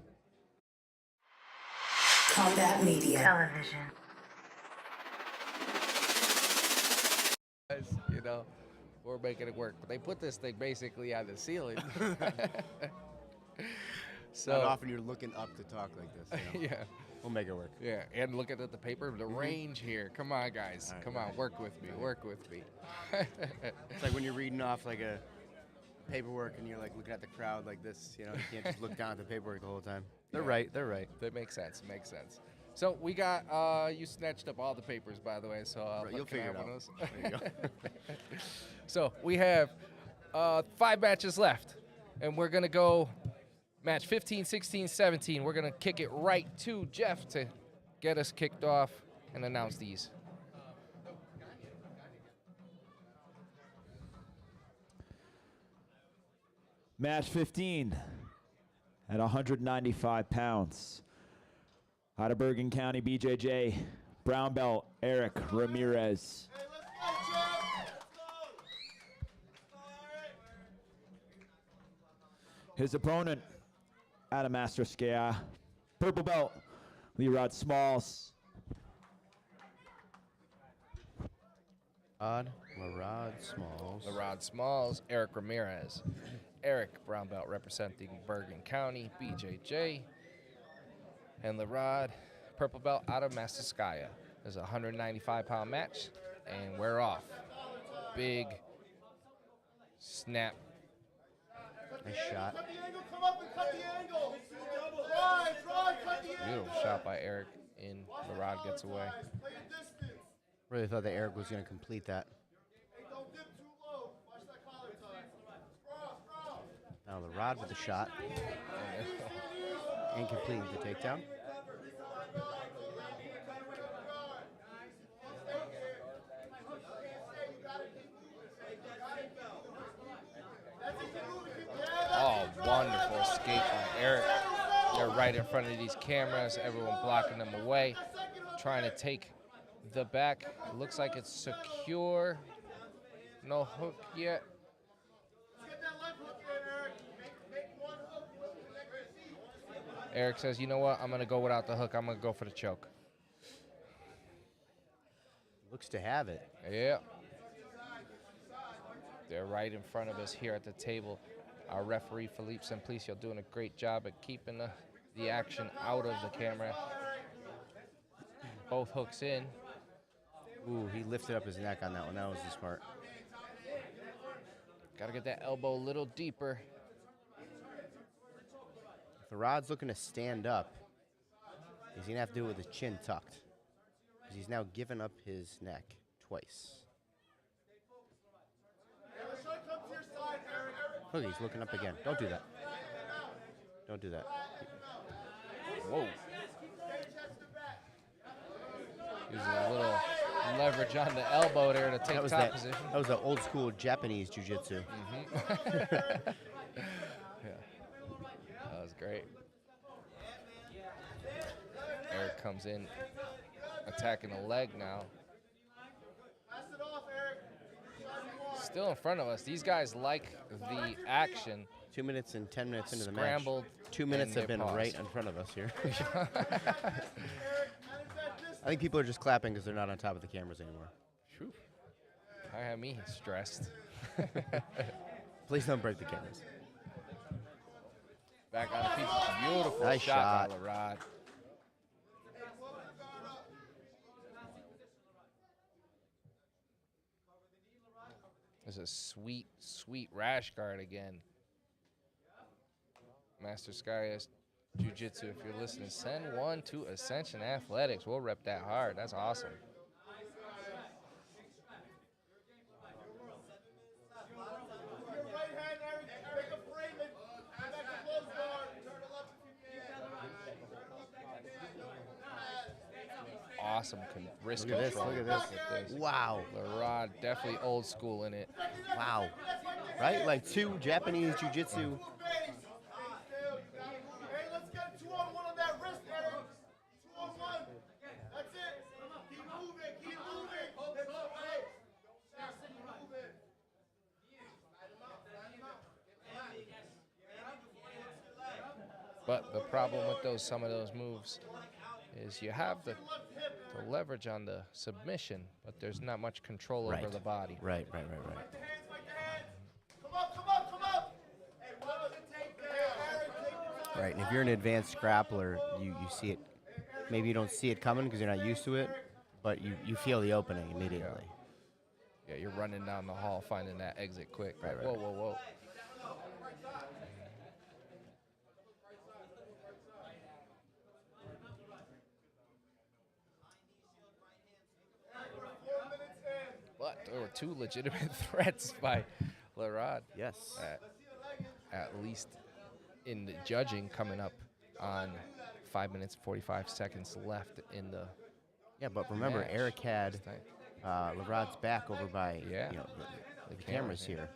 Combat Media. Television. You know, we're making it work. But they put this thing basically on the ceiling. So Not often you're looking up to talk like this. You know? yeah. We'll make it work. Yeah, and looking at the paper, the range here. Come on, guys. Come on, work with me. Work with me. It's like when you're reading off like a paperwork and you're like looking at the crowd like this. You know, you can't just look down at the paperwork the whole time. They're right. They're right. That makes sense. Makes sense. So we got. You snatched up all the papers, by the way. So You'll can I figure it have one out. of those? There you go. So we have 5 matches left, and we're gonna go match 15, 16, 17. We're gonna kick it right to Jeff to get us kicked off and announce these. Match 15 at 195 pounds. Out of Bergen County, BJJ, brown belt, Eric Ramirez. His opponent, out of Master Scale, purple belt, Lerod Smalls. Lerod Smalls. Lerod Smalls, Eric Ramirez. Eric, brown belt representing Bergen County, BJJ. And Lerod, purple belt out of Mastaskaya. There's a 195-pound match, and we're off. Big snap. Nice shot. Beautiful shot by Eric, and Lerod gets away. Really thought that Eric was going to complete that. Now the rod with the shot. And completing the takedown. Oh, wonderful escape by Eric. They're right in front of these cameras, everyone blocking them away, trying to take the back. It looks like it's secure. No hook yet. Eric says, you know what? I'm going to go without the hook. I'm going to go for the choke. Looks to have it. Yeah. They're right in front of us here at the table. Our referee, Philippe Simplicio, doing a great job at keeping the action out of the camera. Both hooks in. Ooh, he lifted up his neck on that one. That was the smart. Got to get that elbow a little deeper. If the rod's looking to stand up, he's going to have to do it with his chin tucked. Because he's now given up his neck twice. Look, he's looking up again. Don't do that. Don't do that. Whoa. Using a little leverage on the elbow there to take top position. That was the old school Japanese jiu-jitsu. Yeah. That was great. Eric comes in, attacking the leg now. Still in front of us. These guys like the action. 2 minutes and 10 minutes into the match. Scrambled. 2 minutes have been paused. right in front of us here. I think people are just clapping because they're not on top of the cameras anymore. Whew. I have me stressed. Please don't break the cameras. Back on the feet. Beautiful Nice shot shot. by Lerod. There's a sweet, sweet rash guard again. Master Sky's Jiu-Jitsu, if you're listening, send one to Ascension Athletics. We'll rep that hard. That's awesome. Awesome wrist Look at this, control. look at this. Wow. Lerod, definitely old school in it. Wow. Right? Like two Japanese jiu-jitsu. But the problem with some of those moves is you have the leverage on the submission, but there's not much control over the body. Right. Come on, come on, come on! Hey, what does it take there? Right, and if you're an advanced grappler, you see it. Maybe you don't see it coming because you're not used to it, but you feel the opening immediately. Yeah, you're running down the hall finding that exit quick. Right. Whoa. But there were two legitimate threats by Lerod. Yes. At least in the judging coming up on 5 minutes, 45 seconds left in the Yeah, but remember, match. Eric had Lerod's back over by the cameras here,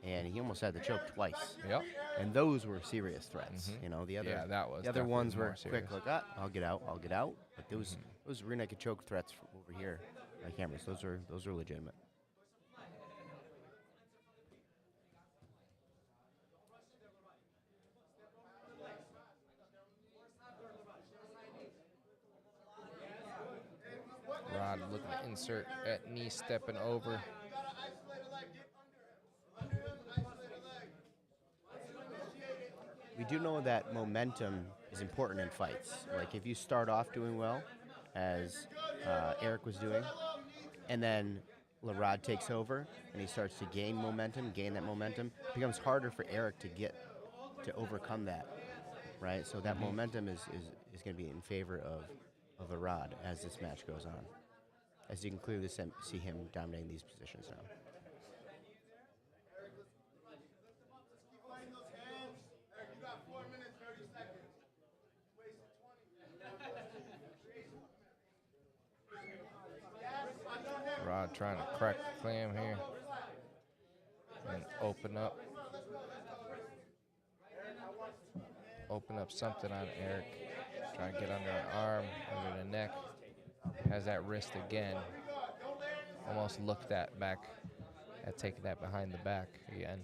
and he almost had the choke twice. Yep. And those were serious threats. You know, the other that was the other definitely ones more were serious. quick, like I'll get out. But those rear naked choke threats over here by cameras, those are legitimate. Rod looking to insert that knee stepping over. We do know that momentum is important in fights. Like if you start off doing well, as Eric was doing, and then Lerod takes over and he starts to gain that momentum, it becomes harder for Eric to overcome that, right? So that momentum is going to be in favor of Lerod as this match goes on, as you can clearly see him dominating these positions now. Rod trying to crack the clam here and open up something on Eric. Trying to get under an arm, under the neck. Has that wrist again. Almost looked at taking that behind the back again.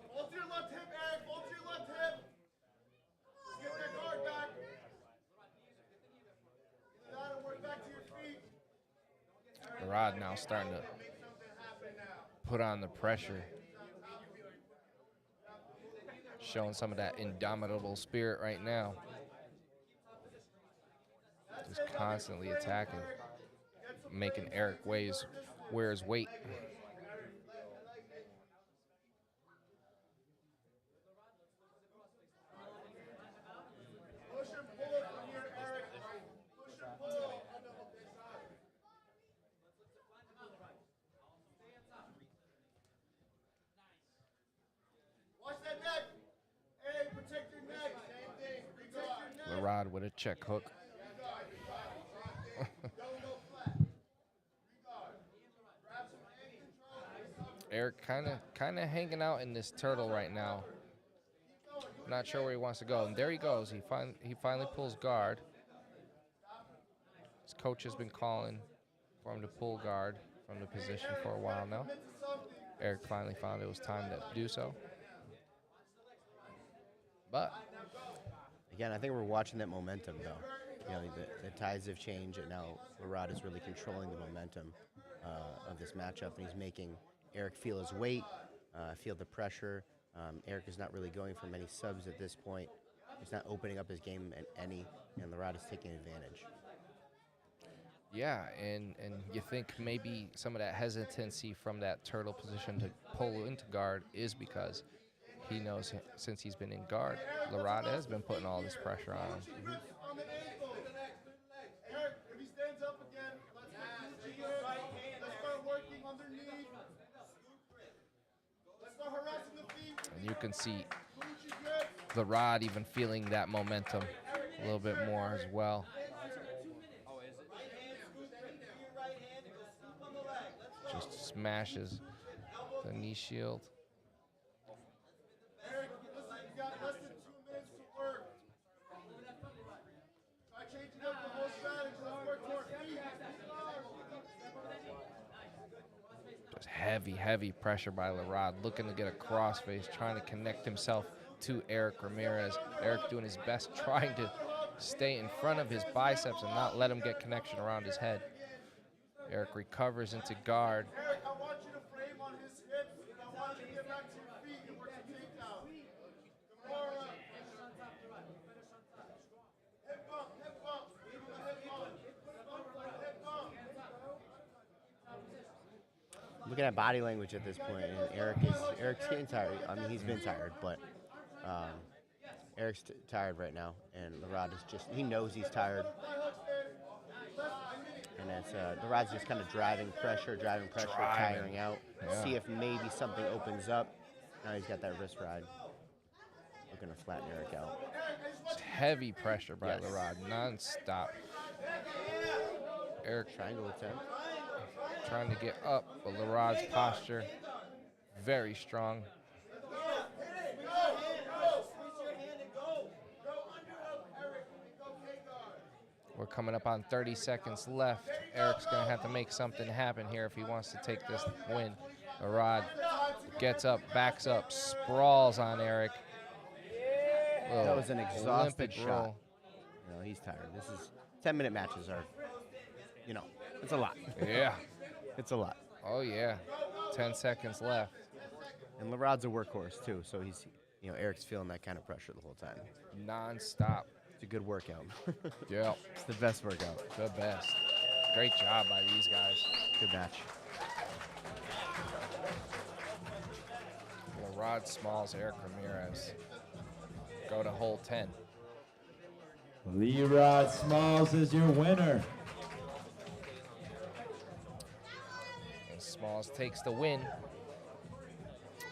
Hold to your left hip, Eric. Hold to your left hip. Get that guard back. Get out and work back to your feet. Rod now starting to put on the pressure. Showing some of that indomitable spirit right now. Just constantly attacking. Making Eric wear his weight. Push and pull from here, Eric. Push and pull. Watch that neck. Hey, protect your neck. Same thing. Protect your neck. Lerod with a check hook. Eric kind of hanging out in this turtle right now. Not sure where he wants to go. And there he goes. He finally pulls guard. His coach has been calling for him to pull guard from the position for a while now. Eric finally found it was time to do so. But Again, I think we're watching that momentum, though. You know, the tides have changed, and now Lerod is really controlling the momentum of this matchup, and he's making Eric feel his weight, feel the pressure. Eric is not really going for many subs at this point. He's not opening up his game any, and Lerod is taking advantage. yeah, and you think maybe some of that hesitancy from that turtle position to pull into guard is because he knows since he's been in guard, Lerod has been putting all this pressure on him. On the ankle. Eric, if he stands up again, let's start working underneath. Let's start harassing the feet. And you can see Lerod even feeling that momentum a little bit more as well. Just smashes the knee shield. Eric, listen, you got less than 2 minutes to work. Try changing up the whole strategy. Let's work to our feet. Just heavy pressure by Lerod, looking to get a crossface, trying to connect himself to Eric Ramirez. Eric doing his best, trying to stay in front of his biceps and not let him get connection around his head. Eric recovers into guard. Eric, I want you to frame on his hips, and I want you to get back to your feet and work your takedown. Kimura. Hip bump, hip bump. Give him a hip bump. Hip bump. Looking at body language at this point, and Eric's getting tired. I mean, he's been tired, but Eric's tired right now, and Larad is he knows he's tired. And it's Larad's just kind of driving pressure, tiring out. Yeah. See if maybe something opens up. Now he's got that wrist ride. Looking to flatten Eric out. It's heavy pressure by Yes. Larad, non-stop. Eric Triangle attempt. trying to get up, but Larad's posture very strong. We're coming up on 30 seconds left. Eric's going to have to make something happen here if he wants to take this win. Larad gets up, backs up, sprawls on Eric. That was an exhausted Olympic shot. roll. You know, he's tired. This is 10-minute matches are, it's a lot. Yeah. It's a lot. Oh, yeah. 10 seconds left. And Larad's a workhorse too, so he's, Eric's feeling that kind of pressure the whole time. Non-stop. It's a good workout. Yeah. It's the best workout. The best. Great job by these guys. Good match. Larad Smalls, Eric Ramirez. Go to hole 10. Lerod Smalls is your winner. And Smalls takes the win.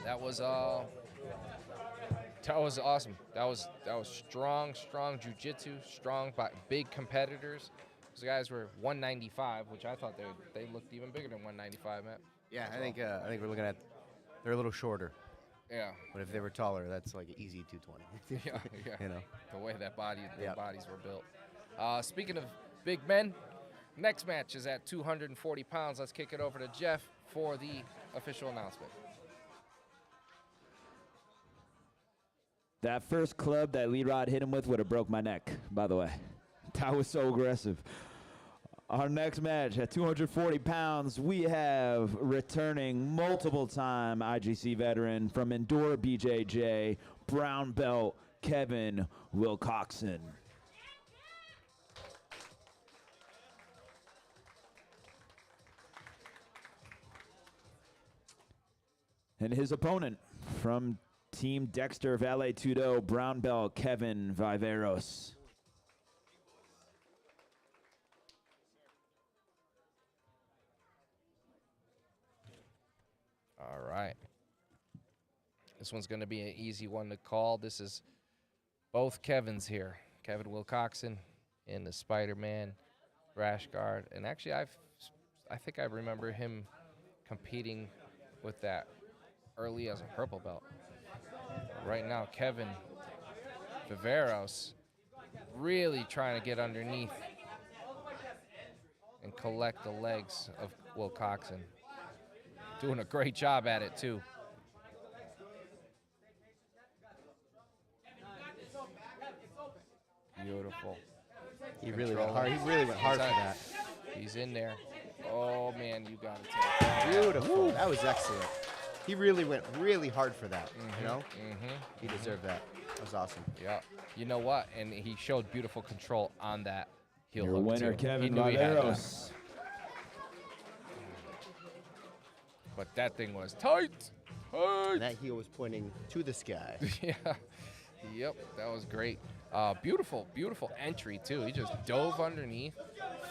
That was awesome. That was strong jiu-jitsu, strong, big competitors. Those guys were 195, which I thought they looked even bigger than 195, Matt. Yeah, I think we're looking at, they're a little shorter. Yeah. But if they were taller, that's like an easy 220. Yeah. The way that their bodies were built. Speaking of big men, next match is at 240 pounds. Let's kick it over to Jeff for the official announcement. That first club that Lerod hit him with would have broke my neck, by the way. That was so aggressive. Our next match at 240 pounds, we have returning multiple-time IGC veteran from Endora BJJ, brown belt Kevin Wilcoxon. And his opponent from Team Dexter Valet Tudo, brown belt Kevin Viveros. All right. This one's going to be an easy one to call. This is both Kevins here. Kevin Wilcoxon in the Spider-Man rash guard. And actually, I think I remember him competing with that early as a purple belt. Right now, Kevin Viveros really trying to get underneath and collect the legs of Wilcoxon. Doing a great job at it, too. Beautiful. He really went hard. He really went hard for that. He's in there. Oh, man, you got it. Beautiful. Woo. That was excellent. He really went really hard for that, He deserved that. That was awesome. Yeah. You know what? And he showed beautiful control on that heel Your hook, winner, too. Kevin He knew he had that. Viveros. But that thing was tight. And that heel was pointing to the sky. Yeah. Yep, that was great. Beautiful entry, too. He just dove underneath,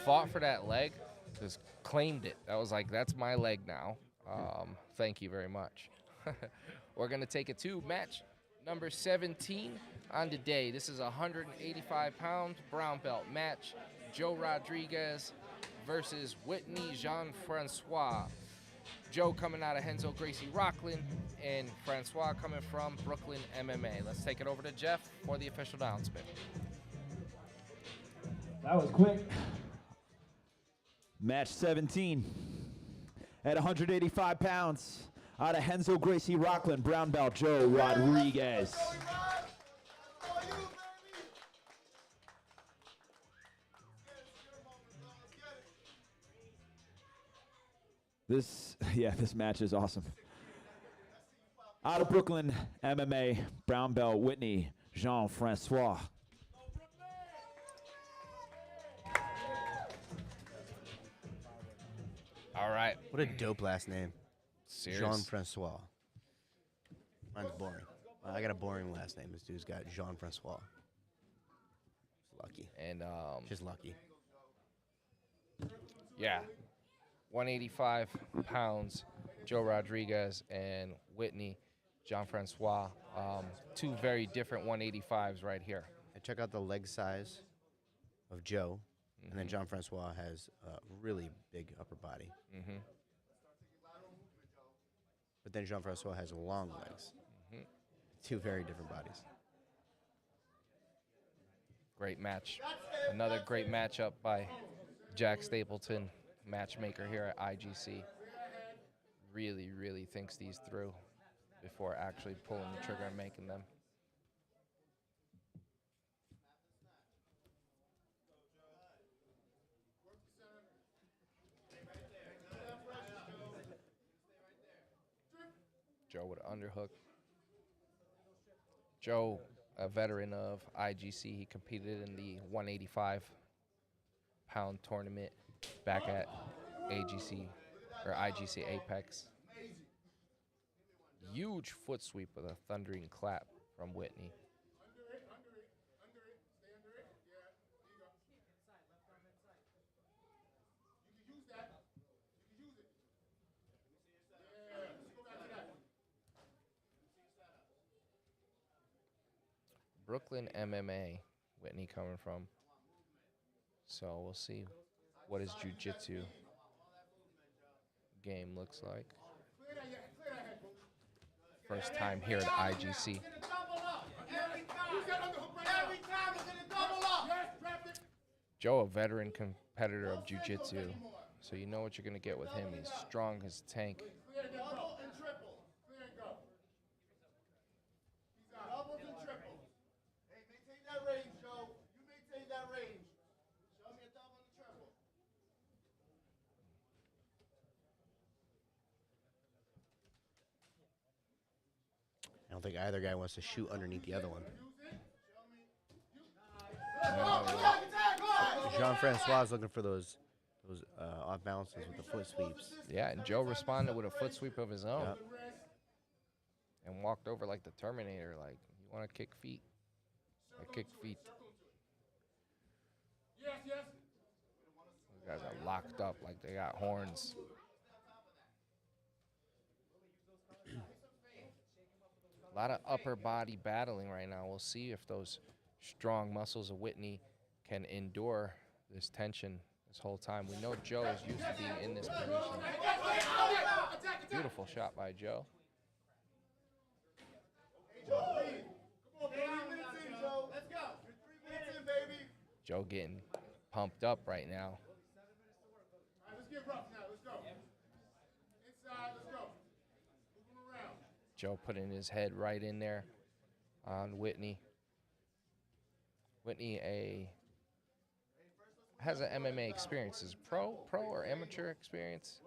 fought for that leg, just claimed it. I was like, that's my leg now. Thank you very much. We're going to take it to match number 17 on today. This is a 185-pound brown belt match. Joe Rodriguez versus Whitney Jean-Francois. Joe coming out of Henzo Gracie Rockland, and Francois coming from Brooklyn MMA. Let's take it over to Jeff for the official announcement. That was quick. Match 17 at 185 pounds out of Henzo Gracie Rockland, brown belt Joe Rodriguez. This match is awesome. Out of Brooklyn, MMA, brown belt, Whitney Jean-Francois. All right. What a dope last name. Serious. Jean-Francois. Mine's boring. I got a boring last name. This dude's got Jean-Francois. Lucky. And Just lucky. yeah, 185 pounds, Joe Rodriguez and Whitney Jean-Francois. Two very different 185s right here. And check out the leg size of Joe. And then Jean-Francois has a really big upper body. But then Jean-Francois has long legs. Two very different bodies. Great match. Another great matchup by Jack Stapleton, matchmaker here at IGC. Really, really thinks these through before actually pulling the trigger and making them. Joe with an underhook. Joe, a veteran of IGC, he competed in the 185-pound tournament back at AGC or IGC Apex. Huge foot sweep with a thundering clap from Whitney. Under it. Stay under it. Yeah, there you go. You can use that. You can use it. Yeah, let's go back to that. Brooklyn MMA, Whitney coming from. So we'll see what his jiu-jitsu game looks like. First time here at IGC. Joe, a veteran competitor of jiu-jitsu, so you know what you're going to get with him. He's strong as a tank. Double and triple. Clear and go. Doubles and triples. Hey, maintain that range, Joe. You maintain that range. Show me a double and a triple. I don't think either guy wants to shoot underneath the other one. Jean-Francois is looking for those off balances with the foot sweeps. Yeah, and Joe responded with a foot sweep of his own. Yep. And walked over like the Terminator, like, you want to kick feet? I kick feet. Yes, yes. These guys are locked up like they got horns. A lot of upper body battling right now. We'll see if those strong muscles of Whitney can endure this tension this whole time. We know Joe is used to being in this position. Beautiful shot by Joe. Come on, 3 minutes in, Joe. Let's go. You're 3 minutes in, baby. Joe getting pumped up right now. All right, let's get rough now. Let's go. Inside, let's go. Moving around. Joe putting his head right in there on Whitney. Whitney has an MMA experience. Is pro or amateur experience?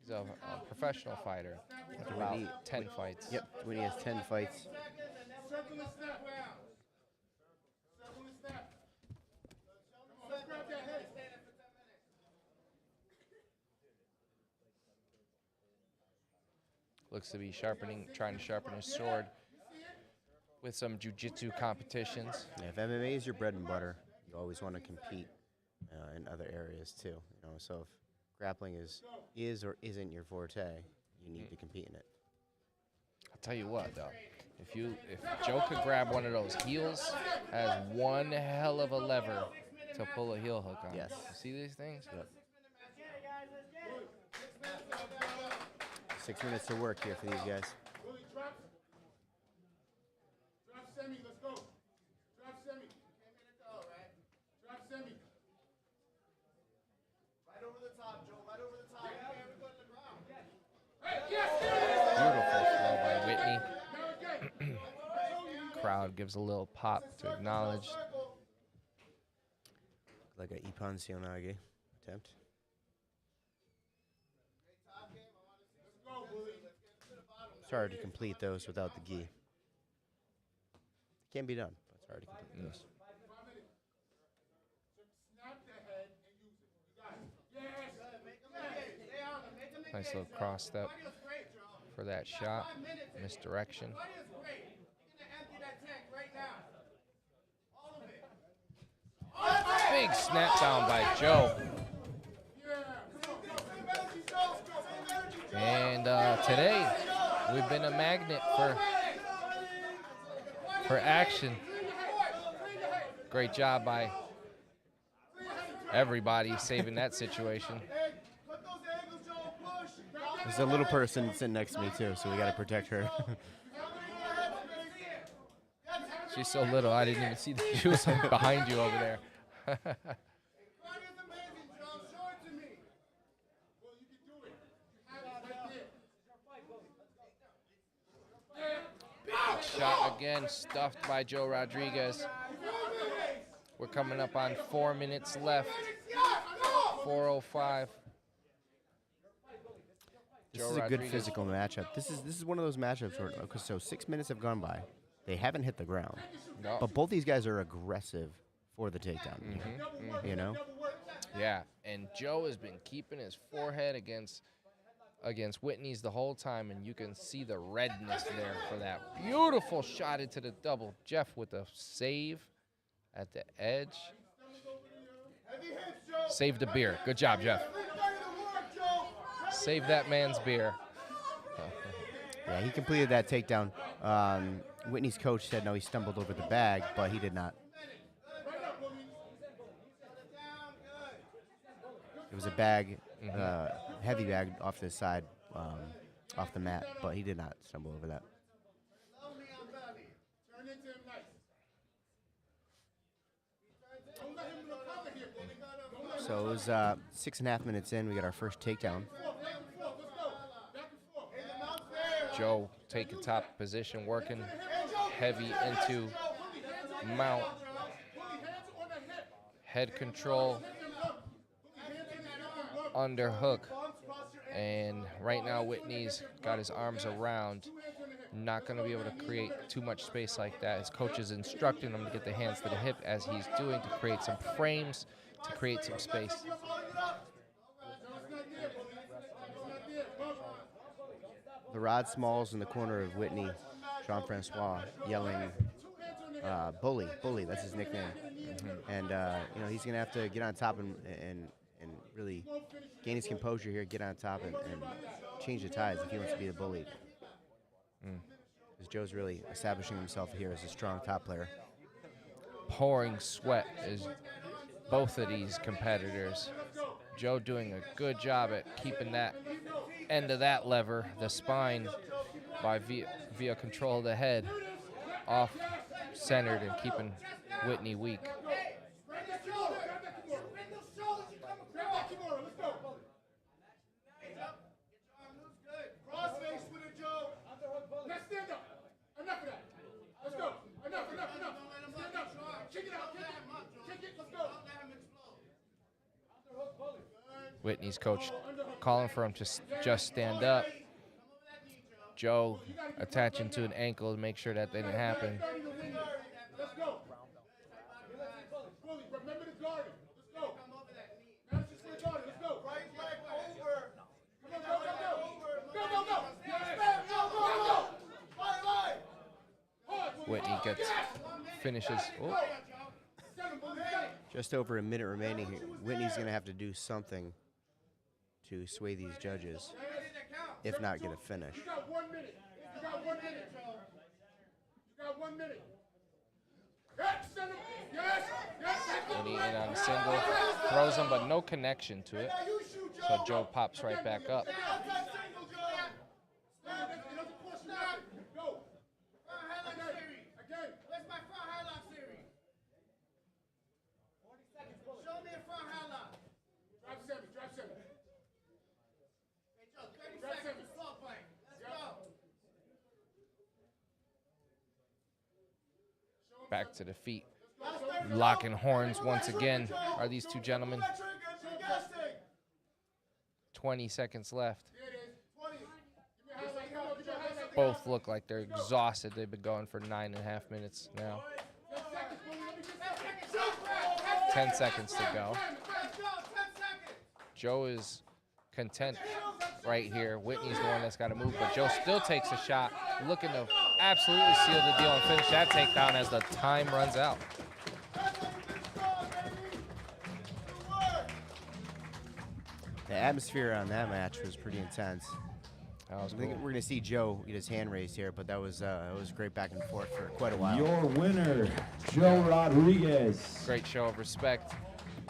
He's a professional fighter. About 10 fights. Yep, when he has 10 fights. Circle and snap. Circle and snap. Come on, let's grab that head. Looks to be trying to sharpen his sword with some jiu-jitsu competitions. Yeah, if MMA is your bread and butter, you always want to compete in other areas too. You know, so if grappling is or isn't your forte, you need to compete in it. I'll tell you what, though, if Joe could grab one of those heels, has one hell of a lever to pull a heel hook on. Yes. You see these things? Yep. 6 minutes to work here for these guys. Willie, drop semi, let's go. Drop semi. Drop semi. Right over the top, Joe. Right over the top. Everybody on the ground. Hey, yes! Beautiful throw by Whitney. Crowd gives a little pop to acknowledge. Like a Ippon Seonage attempt. Top game. It's hard to complete those without the gi. It can be done, but it's hard to complete those. Nice little cross step for that shot. Misdirection. Big snap down by Joe. And today, we've been a magnet for action. Great job by everybody saving that situation. There's a little person sitting next to me too, so we got to protect her. She's so little, I didn't even see that she was behind you over there. Big shot again, stuffed by Joe Rodriguez. We're coming up on 4 minutes left. 4:05. This is a good physical matchup. This is one of those matchups where, okay, so 6 minutes have gone by. They haven't hit the ground. No. But both these guys are aggressive for the takedown. You know? Yeah, and Joe has been keeping his forehead against Whitney's the whole time, and you can see the redness there for that beautiful shot into the double. Jeff with a save at the edge. Save the beer. Good job, Jeff. Save that man's beer. Yeah, he completed that takedown. Whitney's coach said no, he stumbled over the bag, but he did not. It was a bag, heavy bag off the side, off the mat, but he did not stumble over that. So it was 6.5 minutes in. We got our first takedown. Joe taking top position, working heavy into mount. Head control, underhook. And right now Whitney's got his arms around. Not going to be able to create too much space like that. His coach is instructing him to get the hands to the hip as he's doing to create some frames, to create some space. The Rod Smalls in the corner of Whitney, Jean-Francois, yelling, bully, that's his nickname. And, you know, he's going to have to get on top and really gain his composure here, get on top and change the tides if he wants to be the bully. Because Joe's really establishing himself here as a strong top player. Pouring sweat is both of these competitors. Joe doing a good job at keeping that end of that lever, the spine, by via control of the head, off centered and keeping Whitney weak. Whitney's coach calling for him to just stand up. Joe attaching to an ankle to make sure that didn't happen. Whitney finishes. Oh. Just over a minute remaining here. Whitney's going to have to do something to sway these judges, if not get a finish. You got 1 minute. You got 1 minute. You got 1 minute. Whitney in on a single, throws him, but no connection to it. So Joe pops right back up. Back to the feet. Locking horns once again are these two gentlemen. 20 seconds left. both look like they're exhausted. They've been going for 9.5 minutes now. 10 seconds to go. Joe is content right here. Whitney's the one that's got to move, but Joe still takes a shot, looking to absolutely seal the deal and finish that takedown as the time runs out. The atmosphere on that match was pretty intense. That was I think cool. we're going to see Joe get his hand raised here, but that was great back and forth for quite a while. Your winner, Joe Rodriguez. Great show of respect,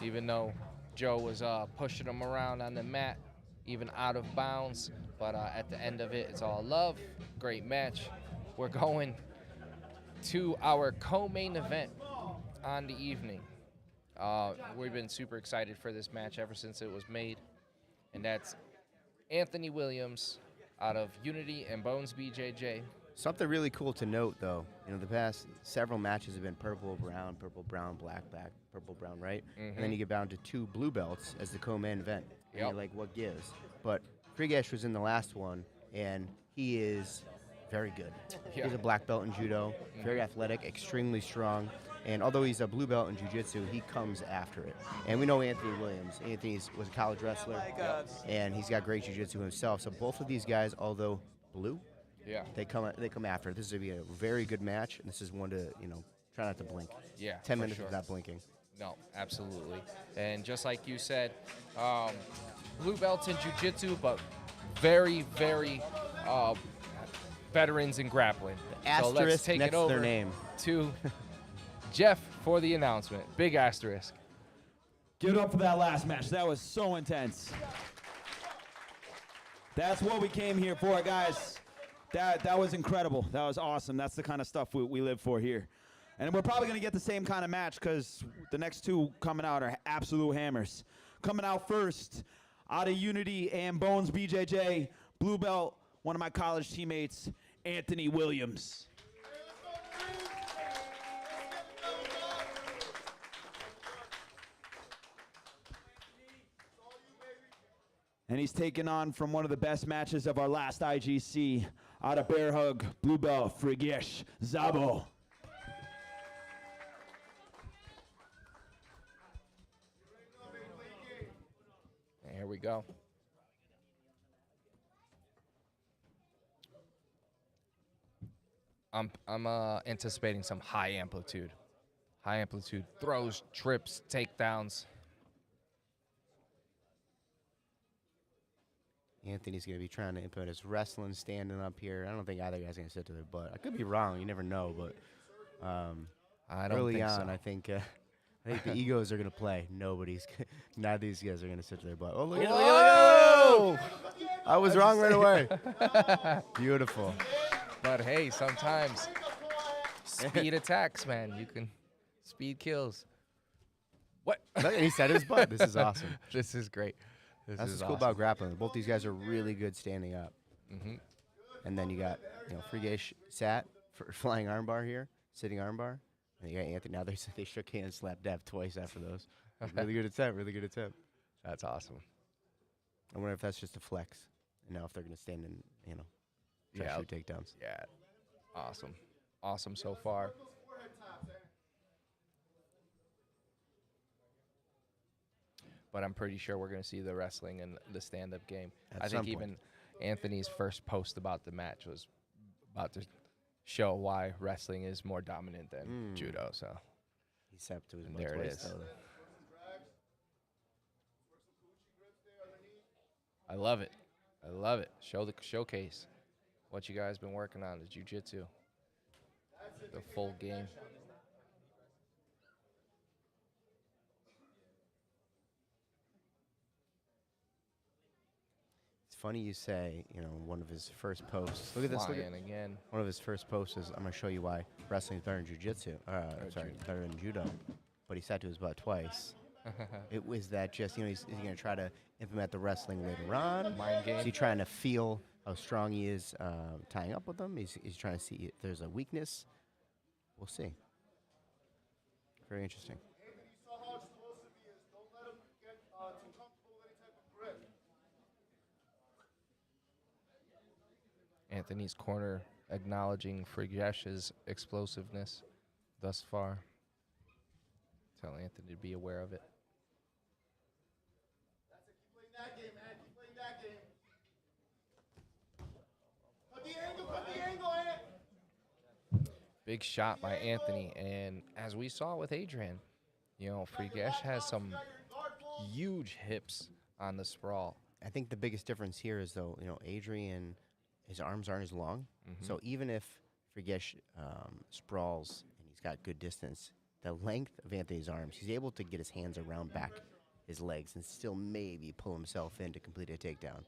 even though Joe was pushing him around on the mat, even out of bounds. But at the end of it, it's all love. Great match. We're going to our co-main event on the evening. We've been super excited for this match ever since it was made, and that's Anthony Williams out of Unity and Bones BJJ. Something really cool to note, though, the past several matches have been purple, brown, black, purple, brown, right? And then you get down to 2 blue belts as the co-main event. And you're like, what gives? But Frigesh was in the last one, and he is very good. Yeah. He's a black belt in judo, very athletic, extremely strong. And although he's a blue belt in jiu-jitsu, he comes after it. And we know Anthony Williams. Anthony was a college wrestler, and he's got great jiu-jitsu himself. So both of these guys, although blue, Yeah. they come after it. This is going to be a very good match, and this is one to, try not to blink. Yeah, 10 for minutes sure. without blinking. No, absolutely. And just like you said, blue belts in jiu-jitsu, but very, very veterans in grappling. So let's Asterisk take next it over to their name. to Jeff for the announcement. Big asterisk. Give it up for that last match. That was so intense. That's what we came here for, guys. That was incredible. That was awesome. That's the kind of stuff we live for here. And we're probably going to get the same kind of match because the next 2 coming out are absolute hammers. Coming out first, out of Unity and Bones BJJ, blue belt, one of my college teammates, Anthony Williams. And he's taken on from one of the best matches of our last IGC, out of Bear Hug, blue belt, Frigesh Zabo. And here we go. I'm anticipating some high amplitude throws, trips, takedowns. Anthony's going to be trying to implement his wrestling standing up here. I don't think either guy's going to sit to their butt. I could be wrong. You never know, but I don't early think on, so. I think the egos are going to play. None of these guys are going to sit to their butt. Oh, look at Whoa! I was wrong right away. Beautiful. But hey, sometimes speed attacks, man. You can speed kills. What? Look, he said his butt. This is awesome. This is great. This That's is what's cool awesome. about grappling. Both these guys are really good standing up. And then you got, Frigesh sat for flying armbar here, sitting armbar. And you got Anthony. Now they shook hands, slapped dab twice after those. Really good attempt. Really good attempt. That's awesome. I wonder if that's just a flex. And now if they're going to stand and, try to shoot takedowns. Yeah. Awesome. Awesome so far. But I'm pretty sure we're going to see the wrestling and the stand-up game. At I some think point. even Anthony's first post about the match was about to show why wrestling is more dominant than judo. So He stepped to his butt there it twice, is. though. I love it. I love it. Showcase what you guys been working on, the jiu-jitsu, the full game. It's funny you say, one of his first posts. Look at this. Look at, Flying again. one of his first posts is, I'm going to show you why wrestling is better than jiu-jitsu. Better than judo. But he sat to his butt twice. It was that just, he's going to try to implement the wrestling later on. Mind game. Is he trying to feel how strong he is tying up with them? He's trying to see if there's a weakness. We'll see. Very interesting. Anthony, you saw how explosive he is. Don't let him get too comfortable with any type of grip. Anthony's corner acknowledging Frigesh's explosiveness thus far. Tell Anthony to be aware of it. Keep playing that game, man. Keep playing that game. Cut the angle, Ant. Big shot by Anthony, and as we saw with Adrian, you know, Frigesh has some huge hips on the sprawl. I think the biggest difference here is, though, you know, Adrian, his arms aren't as long. So even if Frigesh sprawls and he's got good distance, the length of Anthony's arms, he's able to get his hands around back his legs and still maybe pull himself in to complete a takedown.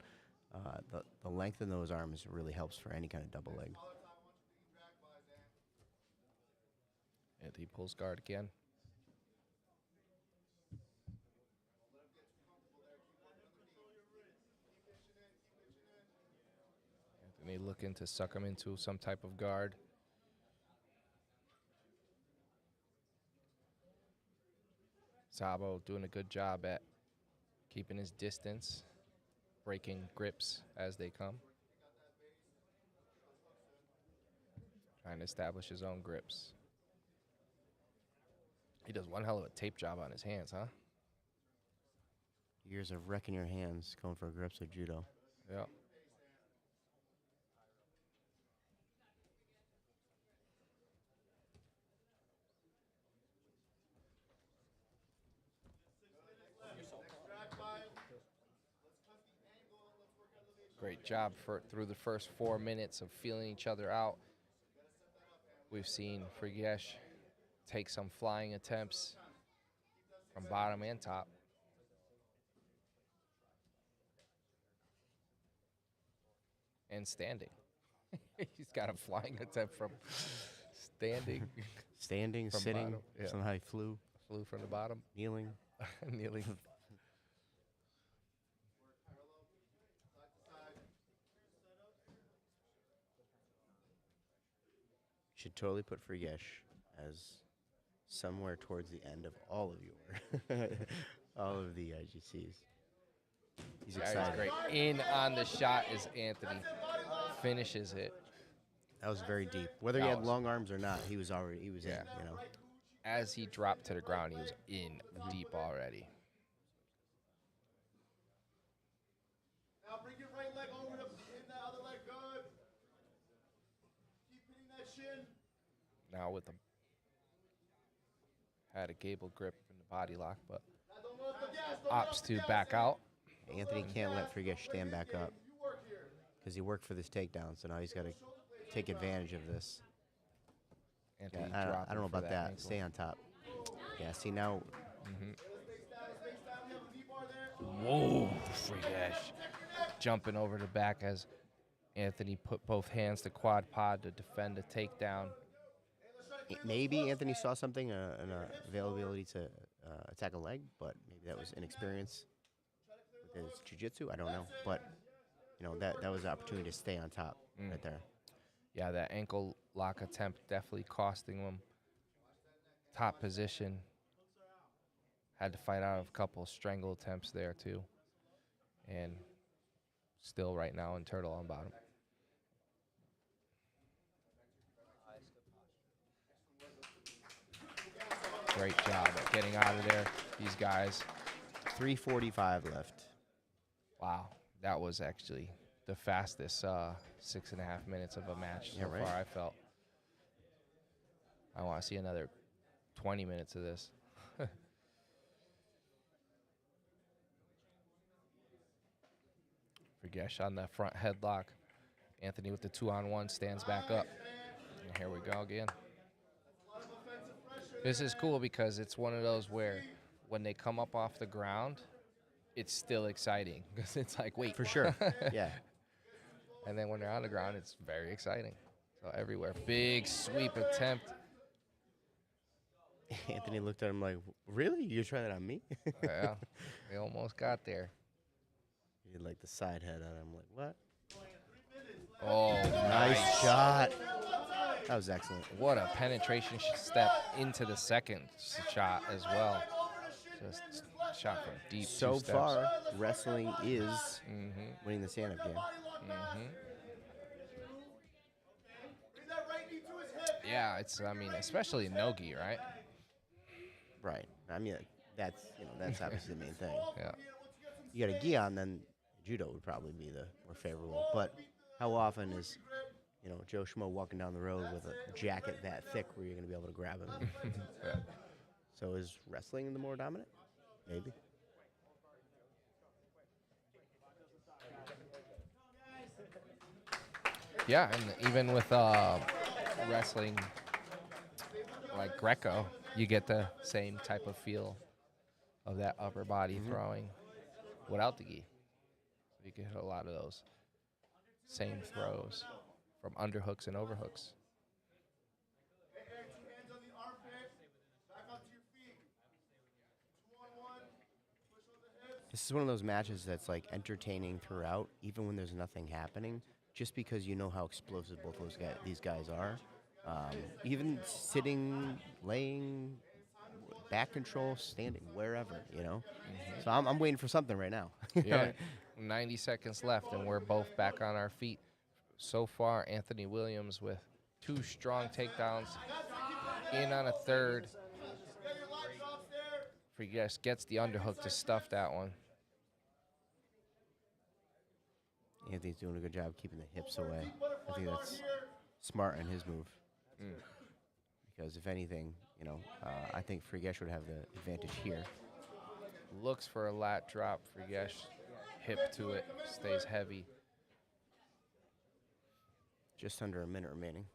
The length in those arms really helps for any kind of double leg. Anthony pulls guard again. Anthony looking to suck him into some type of guard. Sabo doing a good job at keeping his distance, breaking grips as they come. Trying to establish his own grips. He does one hell of a tape job on his hands, huh? Years of wrecking your hands going for grips with judo. Yeah. Great job through the first 4 minutes of feeling each other out. We've seen Frigesh take some flying attempts from bottom and top. And standing. He's got a flying attempt from standing. Standing, From sitting, bottom, yeah. somehow he flew, Flew from the bottom. kneeling. Kneeling. Should totally put Frigesh as somewhere towards the end of all of your, all of the IGCs. He's Yeah, excited. he's great. In on the shot is Anthony. Finishes it. That was very deep. Whether he That had was- long arms or not, he was Yeah. in, you know. As he dropped to the ground, he was in deep already. Now bring your right leg over to hit that other leg good. Keep hitting that shin. Now with the had a gable grip in the body lock, but Now don't let the gas, don't opts let the to gas, back Ant. out. Anthony can't let Frigesh stand back up You work here. because he worked for this takedown, so now he's got to take advantage of this. Anthony Yeah, I don't dropping know for about that. ankle. Stay on top. Yeah, see now, Space down, we have a knee bar there. Whoa, Frigesh. Jumping over the back as Anthony put both hands to quad pod to defend a takedown. maybe Anthony saw something, an availability to attack a leg, but maybe that was inexperience with his jiu-jitsu. I don't know, but you know that was an opportunity to stay on top right there. Yeah, that ankle lock attempt definitely costing him top position. Had to fight out of a couple strangle attempts there too. And still right now in turtle on bottom. Great job at getting out of there. These guys, 3:45 left. wow, that was actually the fastest 6.5 minutes of a match so Yeah, right. far, I felt. I want to see another 20 minutes of this. Frigesh on the front headlock. Anthony with the 2-on-1 stands back up. And here we go again. This is cool because it's one of those where when they come up off the ground, it's still exciting because it's like, wait. For sure. Yeah. And then when they're on the ground, it's very exciting. So everywhere. Big sweep attempt. Anthony looked at him like, "Really? You try that on me?" Yeah, they almost got there. He did like the side head on him, like, "What?" Oh, Nice shot. That was excellent. What a penetration step into the second shot as well. Just shot from deep. So 2 steps. far, wrestling is Mm-hmm. winning the stand-up game. Mm-hmm. Yeah, it's, I mean, especially in no-gi, right? Right. I mean, that's that's obviously the main thing. Yeah. You got a gi on, then judo would probably be the more favorable. But how often is Joe Schmo walking down the road with a jacket that thick where you're going to be able to grab him? Yeah. So is wrestling the more dominant? Maybe. Yeah, and even with wrestling like Greco, you get the same type of feel of that upper body throwing without the gi. You get a lot of those same throws from underhooks and overhooks. Hey, Eric, 2 hands on the armpit. Back onto your feet. 2-on-1. Push on the hips. This is one of those matches that's like entertaining throughout, even when there's nothing happening, just because you know how explosive both these guys are. Even sitting, laying, back control, standing, wherever, So I'm waiting for something right now. Yeah, 90 seconds left, and we're both back on our feet. So far, Anthony Williams with 2 strong takedowns, in on a third. Frigesh gets the underhook to stuff that one. Anthony's doing a good job keeping the hips away. I think that's smart in his move. Because if anything, I think Frigesh would have the advantage here. Looks for a lat drop. Frigesh, hip to it, stays heavy. Just under a minute remaining.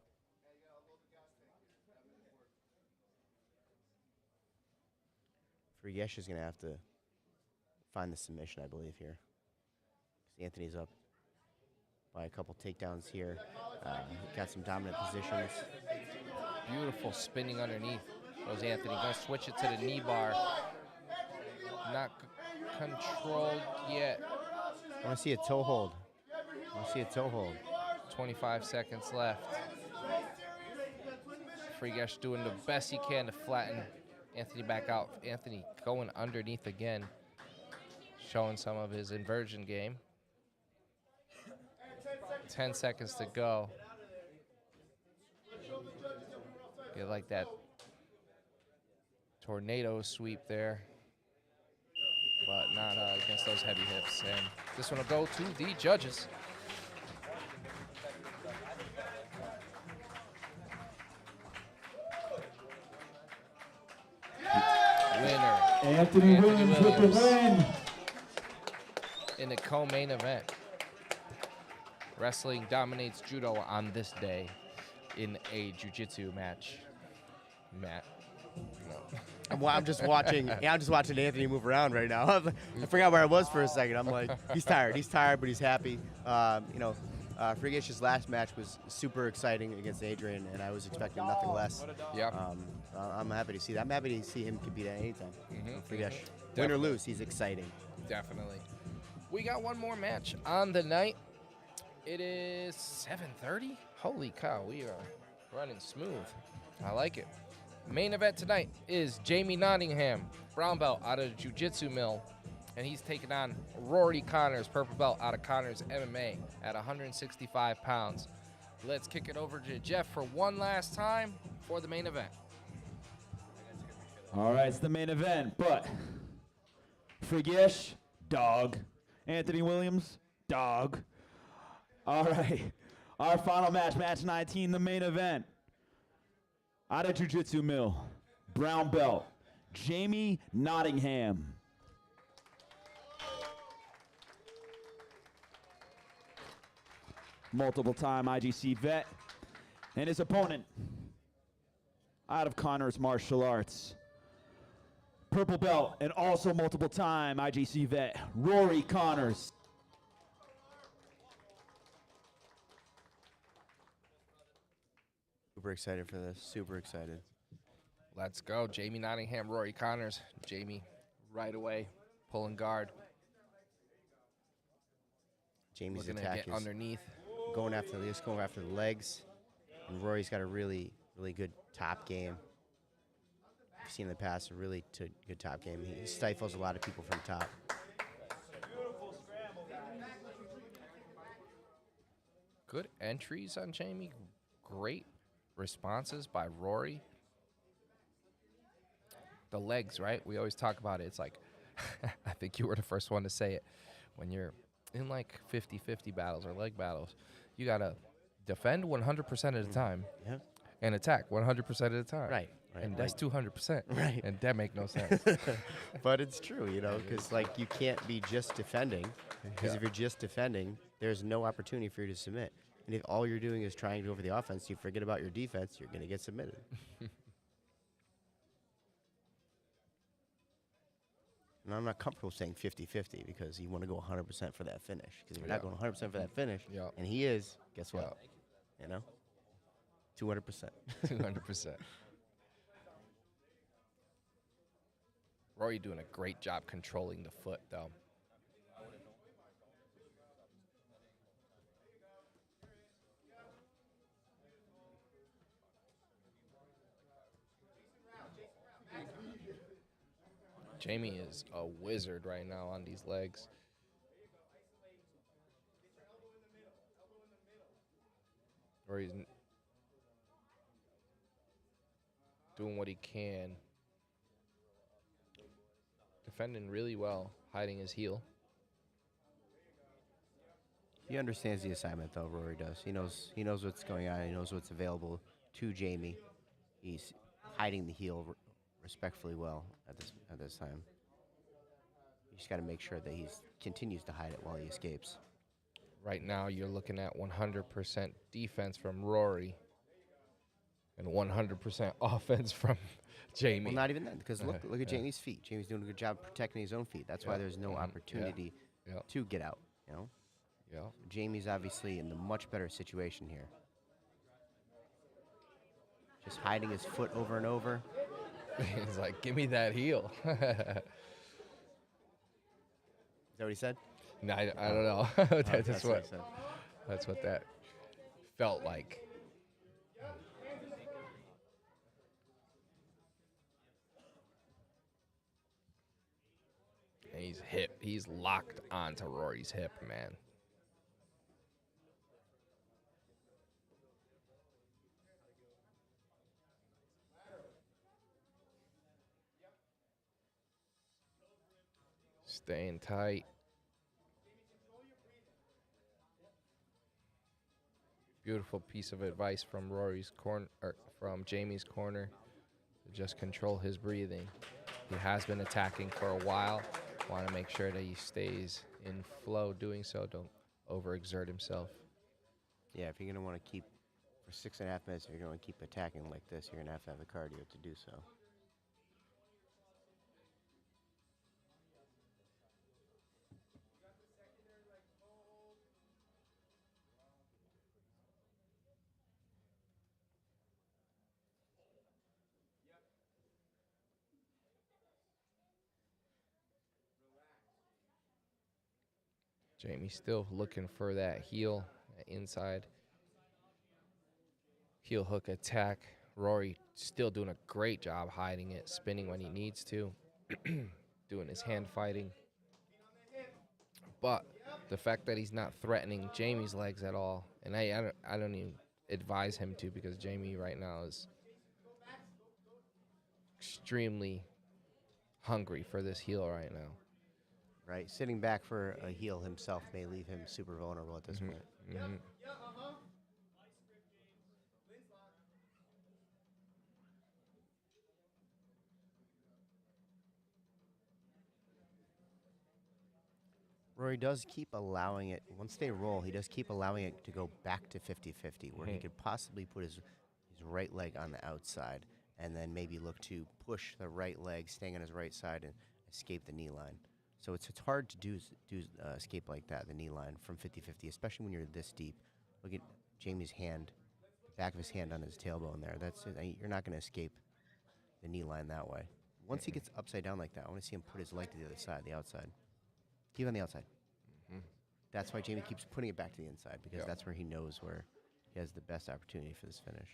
Frigesh is going to have to find the submission, I believe, here. Because Anthony's up by a couple takedowns here. Got some dominant positions. Beautiful spinning underneath. Goes Anthony. Gonna switch it to the knee bar. Not controlled yet. I want to see a toe hold. 25 seconds left. Frigesh doing the best he can to flatten Anthony back out. Anthony going underneath again, showing some of his inversion game. 10 seconds to go. Get like that tornado sweep there, but not against those heavy hips. And this one will go to the judges. Winner, Anthony Williams with the win. in the co-main event. Wrestling dominates judo on this day in a jiu-jitsu match. Matt. No. I'm just watching. I'm just watching Anthony move around right now. I forgot where I was for a second. I'm like, he's tired. He's tired, but he's happy. Frigesh's last match was super exciting against Adrian, and I was expecting nothing less. Yeah. I'm happy to see that. I'm happy to see him compete at any time. Frigesh, win or Definitely. lose, he's exciting. Definitely. We got one more match on the night. It is 7:30. Holy cow, we are running smooth. I like it. Main event tonight is Jamie Nottingham, brown belt out of Jiu-Jitsu Mill, and he's taking on Rory Connors, purple belt out of Connors MMA at 165 pounds. Let's kick it over to Jeff for one last time for the main event. All right, it's the main event, but Frigesh, dog. Anthony Williams, dog. All right, our final match, match 19, the main event. Out of Jiu-Jitsu Mill, brown belt, Jamie Nottingham. Multiple-time IGC vet. And his opponent, out of Connors Martial Arts, purple belt and also multiple-time IGC vet, Rory Connors. Super excited for this. Super excited. Let's go. Jamie Nottingham, Rory Connors. Jamie right away, pulling guard. Jamie's Looking to attack get is underneath. going after the legs, and Rory's got a really, really good top game. I've seen in the past a really good top game. He stifles a lot of people from top. Good entries on Jamie. Great responses by Rory. The legs, right? We always talk about it. It's like, I think you were the first one to say it. When you're in like 50-50 battles or leg battles, you got to defend 100% of the time Yeah. and attack 100% of the time. Right. And that's 200%. Right. And that make no sense. But it's true, you know, because like you can't be just defending. Because Yeah. if you're just defending, there's no opportunity for you to submit. And if all you're doing is trying to go for the offense, you forget about your defense, you're going to get submitted. And I'm not comfortable saying 50-50 because you want to go 100% for that finish. Because if you're not going 100% for that finish, Yeah. and he is, guess what? You know? 200%. 200%. Rory doing a great job controlling the foot, though. Jamie is a wizard right now on these legs. Rory's doing what he can. Defending really well, hiding his heel. He understands the assignment, though. Rory does. He knows what's going on. He knows what's available to Jamie. He's hiding the heel respectfully well at this time. You just got to make sure that he continues to hide it while he escapes. Right now, you're looking at 100% defense from Rory and 100% offense from Jamie. Well, not even then, because look at Jamie's feet. Jamie's doing a good job protecting his own feet. That's why there's no opportunity to get out. You know. Yeah. Jamie's obviously in the much better situation here. Just hiding his foot over and over. He's like, give me that heel. Is that what he said? No, I don't know. That's what he said. That's what that felt like. And he's locked onto Rory's hip, man. Staying tight. Beautiful piece of advice from Rory's corner, or from Jamie's corner. Just control his breathing. He has been attacking for a while. Want to make sure that he stays in flow doing so. Don't overexert himself. Yeah, if you're going to want to keep, for 6.5 minutes, if you're going to keep attacking like this, you're going to have the cardio to do so. Jamie still looking for that heel, that inside heel hook attack. Rory still doing a great job hiding it, spinning when he needs to, doing his hand fighting. But the fact that he's not threatening Jamie's legs at all, and I don't even advise him to, because Jamie right now is extremely hungry for this heel right now. Right? Sitting back for a heel himself may leave him super vulnerable at this point. Mm-hmm. Rory does keep allowing it, once they roll, he does keep allowing it to go back to 50-50, where he could possibly put his right leg on the outside and then maybe look to push the right leg, staying on his right side, and escape the knee line. So it's hard to do escape like that, the knee line, from 50-50, especially when you're this deep. Look at Jamie's hand, the back of his hand on his tailbone there. That's it. You're not going to escape the knee line that way. Once he gets upside down like that, I want to see him put his leg to the other side, the outside. Keep on the outside. That's why Jamie keeps putting it back to the inside, because that's where he knows where he has the best opportunity for this finish.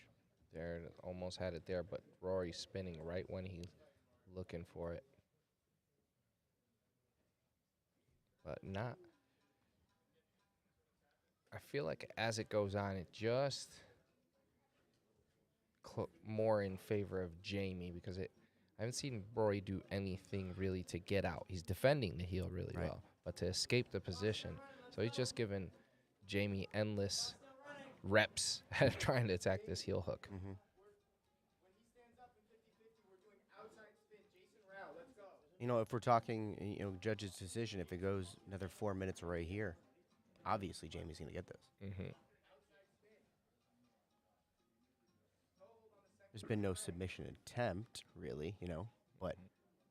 There, almost had it there, but Rory's spinning right when he's looking for it. But not. I feel like as it goes on, it just more in favor of Jamie because I haven't seen Rory do anything really to get out. He's defending the heel really Right. well, but to escape the position. So he's just given Jamie endless reps at trying to attack this heel hook. When he stands up in 50-50, we're doing outside spin. Jason Rao, let's go. You know, if we're talking, judge's decision, if it goes another 4 minutes right here, obviously Jamie's going to get this. There's been no submission attempt, really, but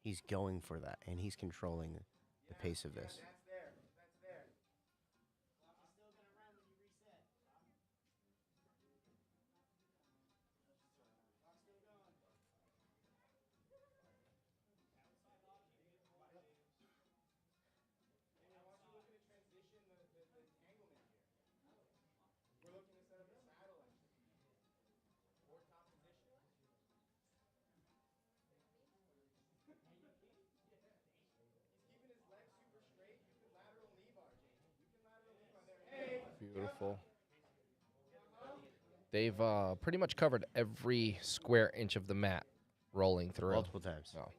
he's going for that, and he's controlling the pace of this. That's there. That's there. We're looking to set up a saddle or top position. He's keeping his legs super straight. You can lateral knee bar, Jamie. You can lateral knee bar there. Hey! Beautiful. They've pretty much covered every square inch of the mat rolling through. Multiple times. So.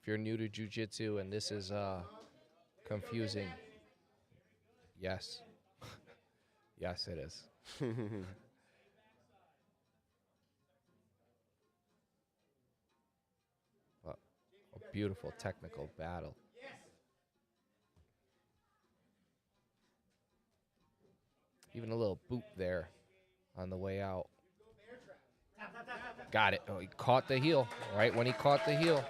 If you're new to jiu-jitsu and this is confusing, yes. Yes, it is. Well, a beautiful technical battle. Even a little boot there on the way out. Got it. Oh, he caught the heel right when he caught the heel.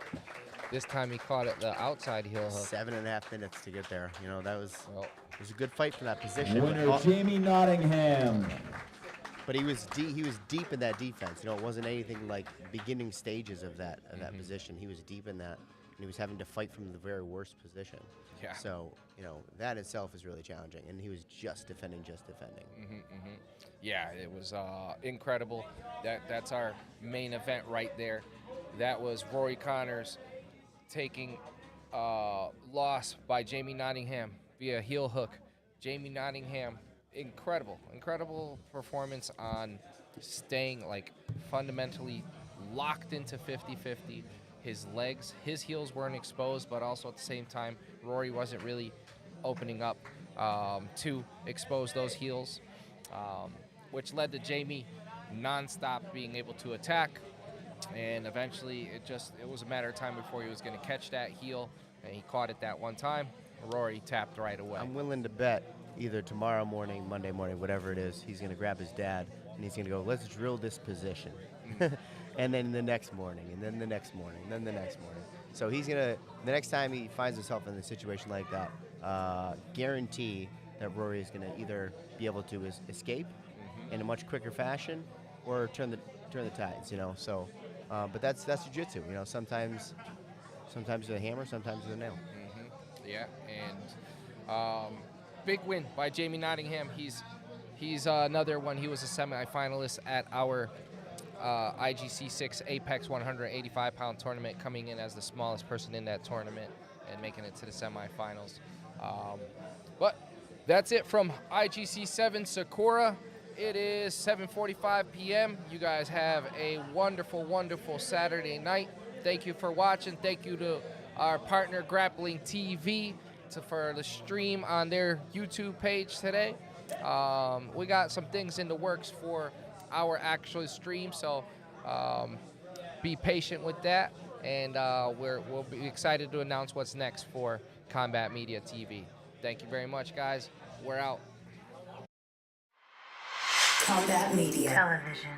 This time he caught it the outside heel hook. 7.5 minutes to get there. That was Well, it was a good fight from that position. Winner Jamie Nottingham. But he was deep in that defense. It wasn't anything like beginning stages of that position. He was deep in that, and he was having to fight from the very worst position. Yeah. So that itself is really challenging, and he was just defending. yeah, it was incredible. That's our main event right there. That was Rory Connors taking loss by Jamie Nottingham via heel hook. Jamie Nottingham, incredible performance on staying fundamentally locked into 50-50. His legs, his heels weren't exposed, but also at the same time, Rory wasn't really opening up to expose those heels, which led to Jamie nonstop being able to attack. And eventually, it was a matter of time before he was going to catch that heel, and he caught it that one time. Rory tapped right away. I'm willing to bet either tomorrow morning, Monday morning, whatever it is, he's going to grab his dad, and he's going to go, let's drill this position. And then the next morning, and then the next morning, and then the next morning. So he's going to, the next time he finds himself in a situation like that, guarantee that Rory is going to either be able to escape in a much quicker fashion or turn the tides, So, but that's jiu-jitsu, Sometimes with a hammer, sometimes with a nail. Yeah, and big win by Jamie Nottingham. He's another one. He was a semi-finalist at our IGC 6 Apex 185-pound tournament, coming in as the smallest person in that tournament and making it to the semifinals. But that's it from IGC 7 Sakura. It is 7:45 p.m. You guys have a wonderful Saturday night. Thank you for watching. Thank you to our partner Grappling TV for the stream on their YouTube page today. We got some things in the works for our actual stream, so be patient with that, and we'll be excited to announce what's next for Combat Media TV. Thank you very much, guys. We're out. Combat Media Television.